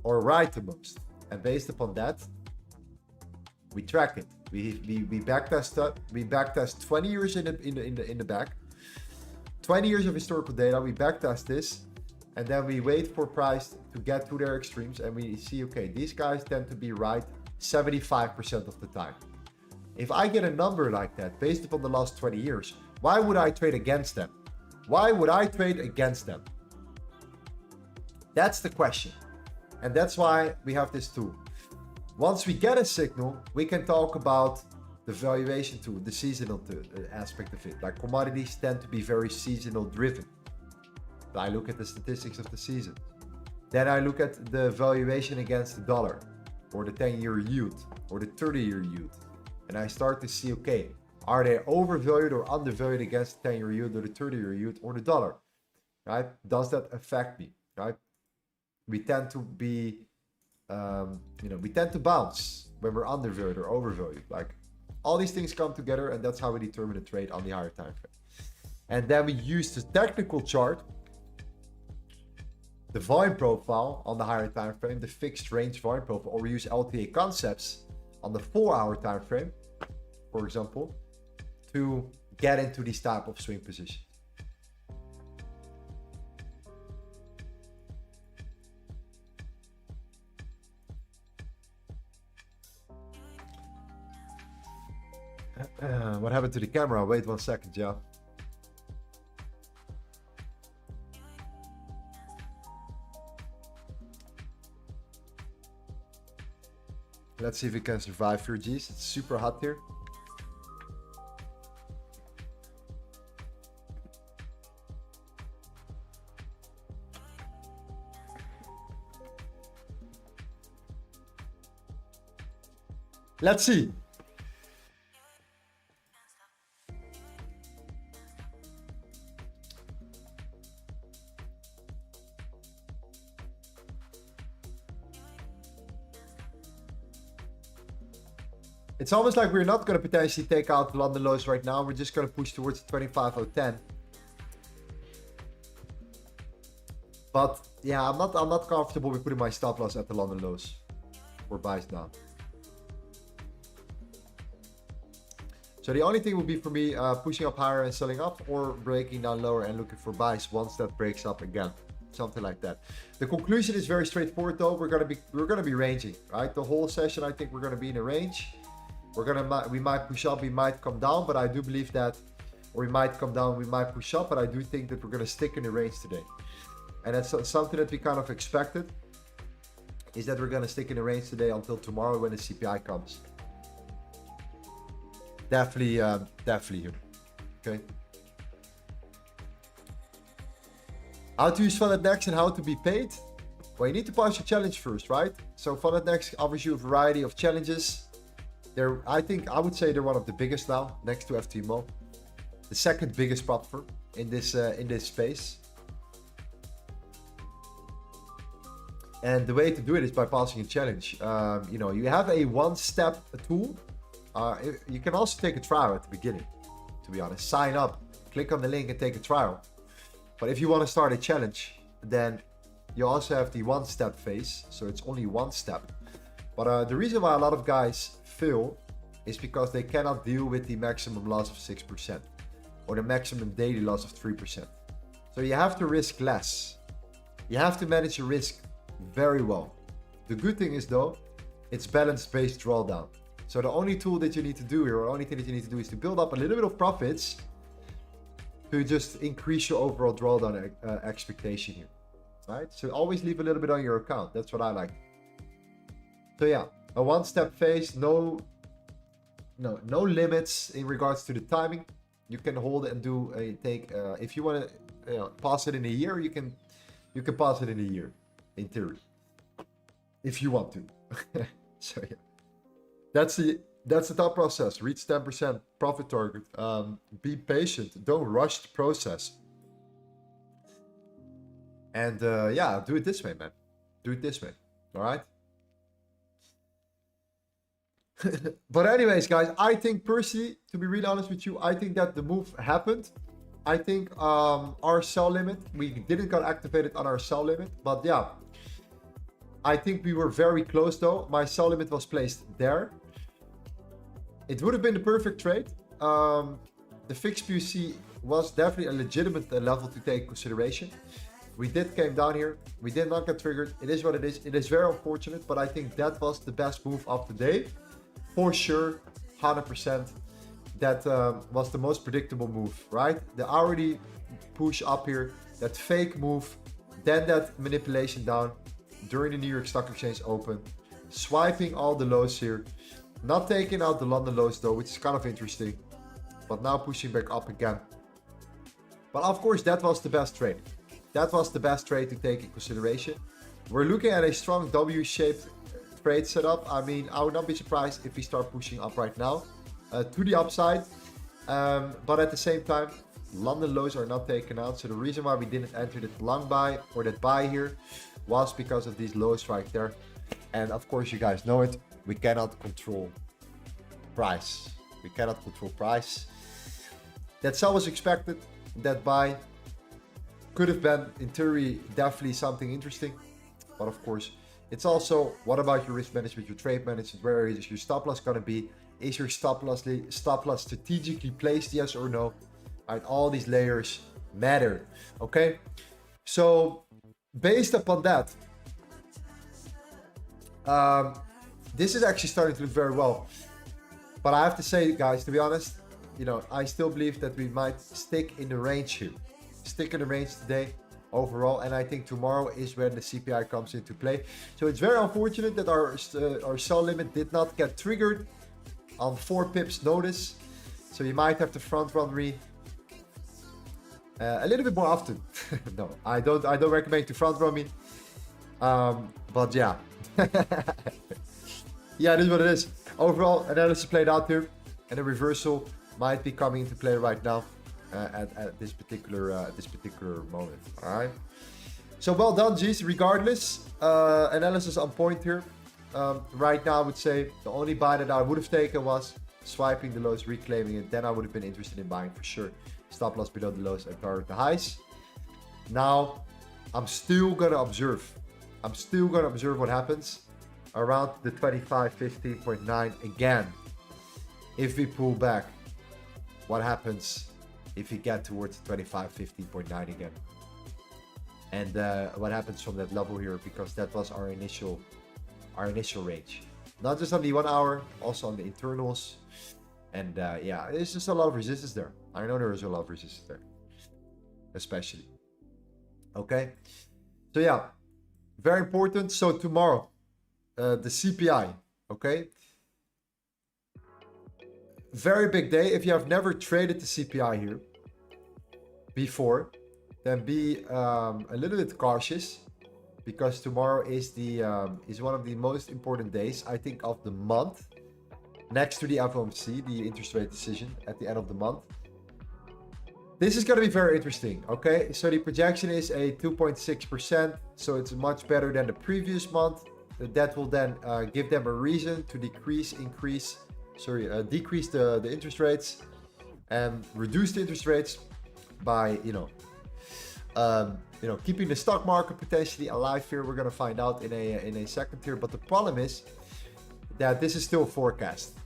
Or right the most. And based upon that, we track it. We backtest 20 years in the back. 20 years of historical data, we backtest this. And then we wait for price to get to their extremes, and we see, okay, these guys tend to be right 75% of the time. If I get a number like that based upon the last 20 years, why would I trade against them? Why would I trade against them? That's the question. And that's why we have this tool. Once we get a signal, we can talk about the valuation tool, the seasonal aspect of it. Like commodities tend to be very seasonal driven. I look at the statistics of the season. Then I look at the valuation against the dollar, or the 10-year yield, or the 30-year yield. And I start to see, okay, are they overvalued or undervalued against the 10-year yield or the 30-year yield or the dollar, right? Does that affect me, right? We tend to be, we tend to bounce when we're undervalued or overvalued. Like, all these things come together, and that's how we determine a trade on the higher time frame. And then we use the technical chart, the volume profile on the higher time frame, the fixed range volume profile, or we use LTA concepts on the 4-hour time frame, for example, to get into these type of swing positions. What happened to the camera? Wait 1 second, yeah. Let's see if we can survive here, G's. It's super hot here. Let's see. It's almost like we're not going to potentially take out the London lows right now. We're just going to push towards the 25.010. But yeah, I'm not comfortable with putting my stop loss at the London lows or buys down. So the only thing would be for me pushing up higher and selling up, or breaking down lower and looking for buys once that breaks up again. Something like that. The conclusion is very straightforward though. We're gonna be ranging, right? The whole session, I think we're gonna be in a range. We might push up, we might come down, but I do believe that, or we might come down, we might push up, but I do think that we're gonna stick in the range today. And that's something that we kind of expected, is that we're gonna stick in the range today until tomorrow when the CPI comes. Definitely here. Okay. How to use Vantage next and how to be paid? Well, you need to pass your challenge first, right? So Vantage next offers you a variety of challenges. I would say they're one of the biggest now, next to FTMO. The second biggest prop firm in this space. And the way to do it is by passing a challenge. You have a one-step tool. You can also take a trial at the beginning, to be honest. Sign up, click on the link and take a trial. But if you want to start a challenge, then you also have the one-step phase. So it's only one step. But the reason why a lot of guys fail is because they cannot deal with the maximum loss of 6% or the maximum daily loss of 3%. So you have to risk less. You have to manage your risk very well. The good thing is though, it's balance-based drawdown. So the only tool that you need to do here, or the only thing that you need to do, is to build up a little bit of profits to just increase your overall drawdown expectation here, right? So always leave a little bit on your account. That's what I like. So yeah, a one-step phase, no limits in regards to the timing. You can hold it and do a take. If you want to pass it in a year, you can pass it in a year, in theory, if you want to. So yeah. That's the thought process. Reach 10% profit target. Be patient. Don't rush the process. And yeah, do it this way, man. Do it this way. All right. But anyways, guys, I think personally, to be really honest with you, I think that the move happened. I think our sell limit, we didn't get activated on our sell limit, but yeah, I think we were very close though. My sell limit was placed there. It would have been the perfect trade. The fixed PUC was definitely a legitimate level to take consideration. We came down here. We did not get triggered. It is what it is. It is very unfortunate, but I think that was the best move of the day. For sure, 100%. That was the most predictable move, right? The hourly push up here, that fake move, then that manipulation down during the New York Stock Exchange open, swiping all the lows here, not taking out the London lows though, which is kind of interesting, but now pushing back up again. But of course, that was the best trade. that was the best trade to take in consideration. We're looking at a strong W-shaped trade setup. I mean, I would not be surprised if we start pushing up right now to the upside. But at the same time, London lows are not taken out. So the reason why we didn't enter that long buy or that buy here was because of these lows right there. And of course, you guys know it. We cannot control price. We cannot control price. That sell was expected. That buy could have been, in theory, definitely something interesting. But of course, it's also, what about your risk management, your trade management? Where is your stop loss going to be? Is your stop loss strategically placed, yes or no? Right, all these layers matter, okay? So, based upon that, this is actually starting to look very well. But I have to say, guys, to be honest, you know, I still believe that we might stick in the range here. Stick in the range today overall, and I think tomorrow is when the CPI comes into play. So it's very unfortunate that our sell limit did not get triggered on 4 pips notice. So you might have to front run me a little bit more often. No, I don't recommend to front run me. But yeah. Yeah, it is what it is. Overall, analysis played out here, and a reversal might be coming into play right now at this particular moment. All right. So well done, G's. Regardless, analysis on point here. Right now, I would say the only buy that I would have taken was swiping the lows, reclaiming it. Then I would have been interested in buying for sure. Stop loss below the lows and target the highs. Now, I'm still gonna observe. I'm still gonna observe what happens around the 25.15.9 again. If we pull back, what happens if we get towards 25.15.9 again? And what happens from that level here, because that was our initial range. Not just on the 1 hour, also on the internals. And yeah, there's just a lot of resistance there. I know there is a lot of resistance there, especially. Okay, so yeah, very important. So tomorrow, the CPI, okay? Very big day. If you have never traded the CPI here before, then be a little bit cautious, because tomorrow is one of the most important days, I think, of the month, next to the FOMC, the interest rate decision at the end of the month. This is going to be very interesting, okay? So the projection is a 2.6%, so it's much better than the previous month. That will then give them a reason to decrease the interest rates and reduce the interest rates by, keeping the stock market potentially alive here. We're going to find out in a second here. But the problem is that this is still a forecast.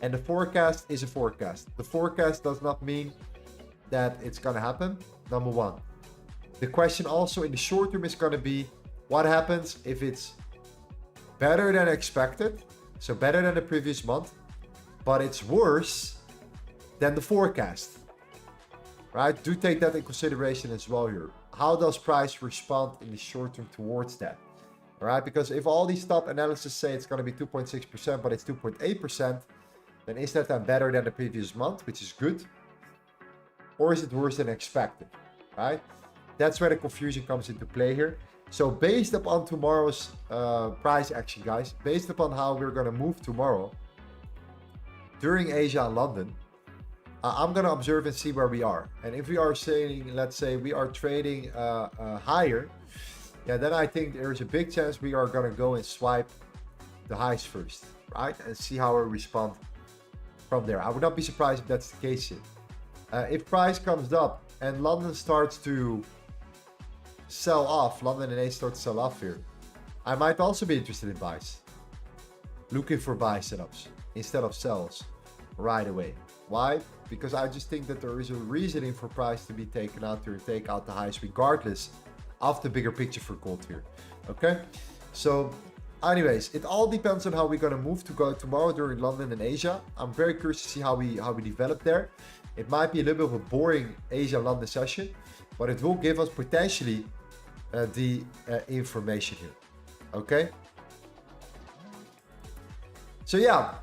And the forecast is a forecast. The forecast does not mean that it's going to happen, number one. The question also in the short term is going to be, what happens if it's better than expected, so better than the previous month, but it's worse than the forecast, right? Do take that in consideration as well here. How does price respond in the short term towards that? All right, because if all these top analysis say it's going to be 2.6%, but it's 2.8%, then is that then better than the previous month, which is good? Or is it worse than expected, right? That's where the confusion comes into play here. So based upon tomorrow's price action, guys, based upon how we're going to move tomorrow during Asia and London, I'm going to observe and see where we are. And if we are saying, let's say we are trading higher, yeah, then I think there's a big chance we are going to go and swipe the highs first, right? And see how we respond from there. I would not be surprised if that's the case here. If price comes up and London starts to sell off, London and Asia start to sell off here, I might also be interested in buys. Looking for buy setups instead of sells right away. Why? Because I just think that there is a reasoning for price to be taken out here, take out the highs regardless of the bigger picture for gold here. Okay, so anyways, it all depends on how we're going to move to go tomorrow during London and Asia. I'm very curious to see how we develop there. It might be a little bit of a boring Asia-London session, but it will give us potentially the information here. Okay. So yeah,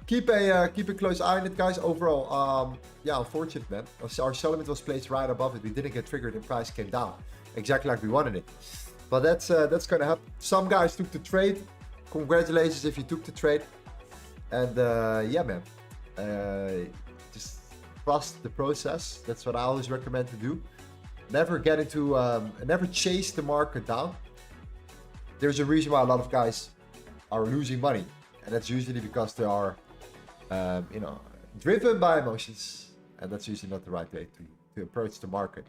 keep a close eye on it, guys. Overall, yeah, unfortunate, man. Our sell limit was placed right above it. We didn't get triggered and price came down. exactly like we wanted it. But that's gonna happen. Some guys took the trade. Congratulations if you took the trade. And yeah, man, just trust the process. That's what I always recommend to do. Never get into, never chase the market down. There's a reason why a lot of guys are losing money, and that's usually because they are, you know, driven by emotions, and that's usually not the right way to approach the market.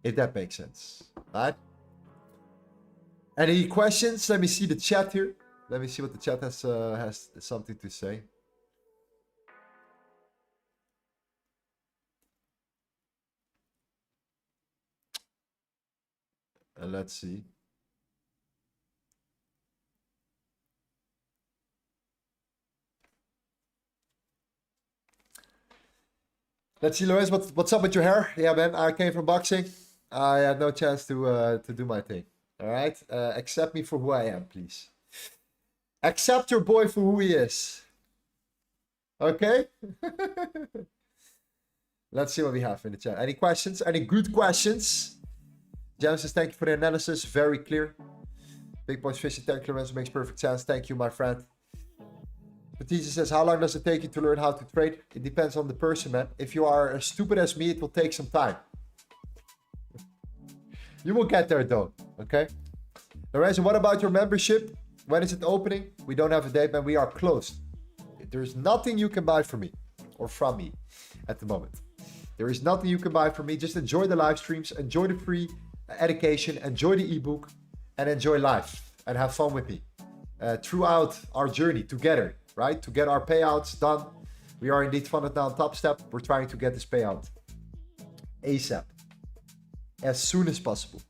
If that makes sense, right? Any questions? Let me see the chat here. Let me see what the chat has something to say. Let's see. Let's see, Lorenz, what's up with your hair? Yeah, man, I came from boxing. I had no chance to do my thing. All right, accept me for who I am, please. Accept your boy for who he is. Okay. Let's see what we have in the chat. Any questions? Any good questions? James says, thank you for the analysis. Very clear. Big Boys Fishing, thank you, Lorenzo. Makes perfect sense. Thank you, my friend. Batista says, how long does it take you to learn how to trade? It depends on the person, man. If you are as stupid as me, it will take some time. You will get there, though. Okay? Lorenzo, what about your membership? When is it opening? We don't have a date, man. We are closed. There's nothing you can buy from me or from me at the moment. There is nothing you can buy from me. Just enjoy the live streams, enjoy the free education, enjoy the ebook, and enjoy life and have fun with me throughout our journey together, right? To get our payouts done. We are indeed funded now on Top Step. We're trying to get this payout ASAP, as soon as possible.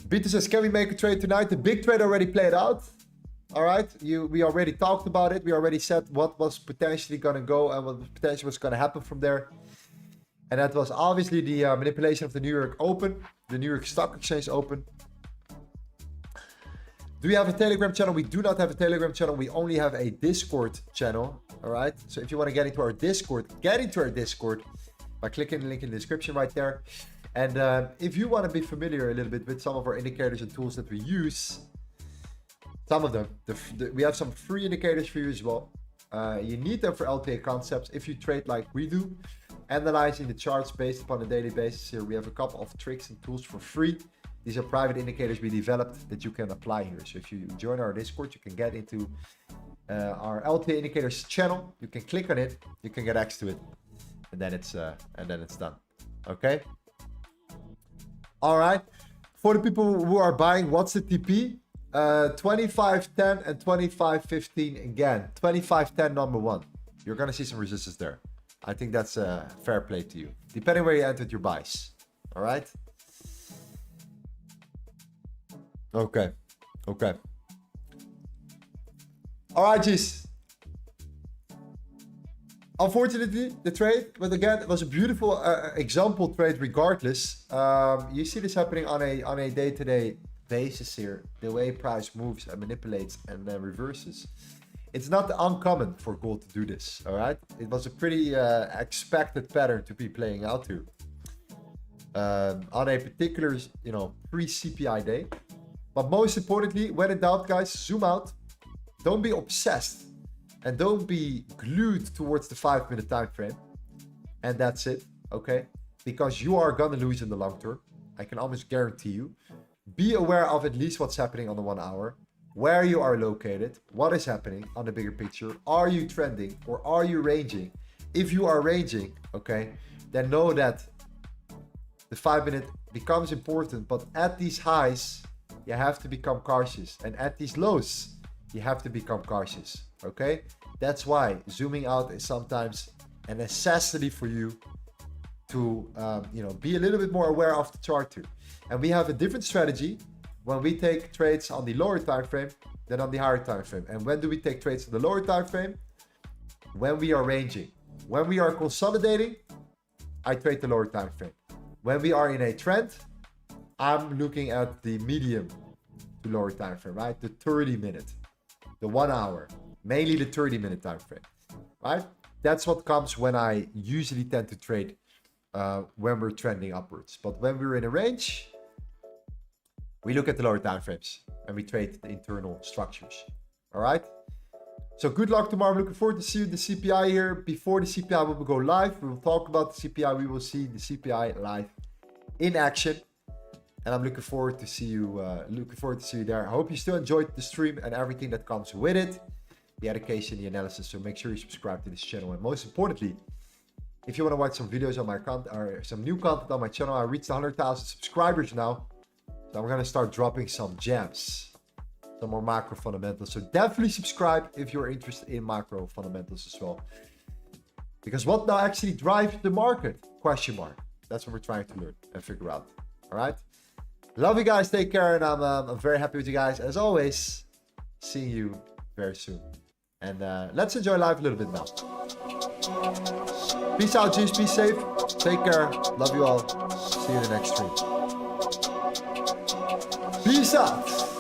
Peter says, can we make a trade tonight? The big trade already played out. All right, we already talked about it. We already said what was potentially going to go and what potentially was going to happen from there. And that was obviously the manipulation of the New York Open, the New York Stock Exchange Open. Do we have a Telegram channel? We do not have a Telegram channel. We only have a Discord channel. All right, so if you want to get into our Discord, get into our Discord by clicking the link in the description right there. And if you want to be familiar a little bit with some of our indicators and tools that we use, some of them, we have some free indicators for you as well. You need them for LTA concepts if you trade like we do, analyzing the charts based upon a daily basis. Here we have a couple of tricks and tools for free. These are private indicators we developed that you can apply here. So if you join our Discord, you can get into our LTA indicators channel. You can click on it, you can get access to it, and then it's done. Okay. All right. For the people who are buying, what's the TP? 25.10 and 25.15 again. 25.10 number one. You're gonna see some resistance there. I think that's a fair play to you, depending where you entered your buys. All right. Okay. Okay. All right, G's. Unfortunately, the trade, but again, it was a beautiful example trade regardless. You see this happening on a day-to-day basis here. The way price moves and manipulates and then reverses. It's not uncommon for gold to do this, all right? It was a pretty expected pattern to be playing out here. On a particular, you know, pre-CPI day. But most importantly, when in doubt, guys, zoom out. Don't be obsessed. And don't be glued towards the 5-minute time frame. And that's it, okay? Because you are gonna lose in the long term. I can almost guarantee you. Be aware of at least what's happening on the 1 hour. Where you are located. What is happening on the bigger picture. Are you trending or are you ranging? If you are ranging, okay, then know that the 5-minute becomes important. But at these highs, you have to become cautious. And at these lows, you have to become cautious. Okay, that's why zooming out is sometimes a necessity for you to you know, be a little bit more aware of the chart too. And we have a different strategy when we take trades on the lower time frame than on the higher time frame. And when do we take trades on the lower time frame? When we are ranging. When we are consolidating, I trade the lower time frame. When we are in a trend, I'm looking at the medium to lower time frame, right? The 30-minute, the 1 hour. Mainly the 30-minute time frame, right? That's what comes when I usually tend to trade when we're trending upwards. But when we're in a range, we look at the lower time frames and we trade the internal structures. All right. So good luck tomorrow. I'm looking forward to see the CPI here. Before the CPI will go live, we will talk about the CPI. We will see the CPI live in action, and I'm looking forward to see you. There. I hope you still enjoyed the stream and everything that comes with it, the education, the analysis. So make sure you subscribe to this channel, and most importantly, if you want to watch some videos on my content or some new content on my channel, I reached 100,000 subscribers now, so I'm gonna start dropping some gems. Some more macro fundamentals. So definitely subscribe if you're interested in macro fundamentals as well. Because what now actually drives the market? Question mark. That's what we're trying to learn and figure out. All right. Love you guys. Take care. And I'm very happy with you guys. As always, seeing you very soon. And let's enjoy life a little bit now. Peace out, G's. Be safe. Take care. Love you all. See you in the next stream. Peace out.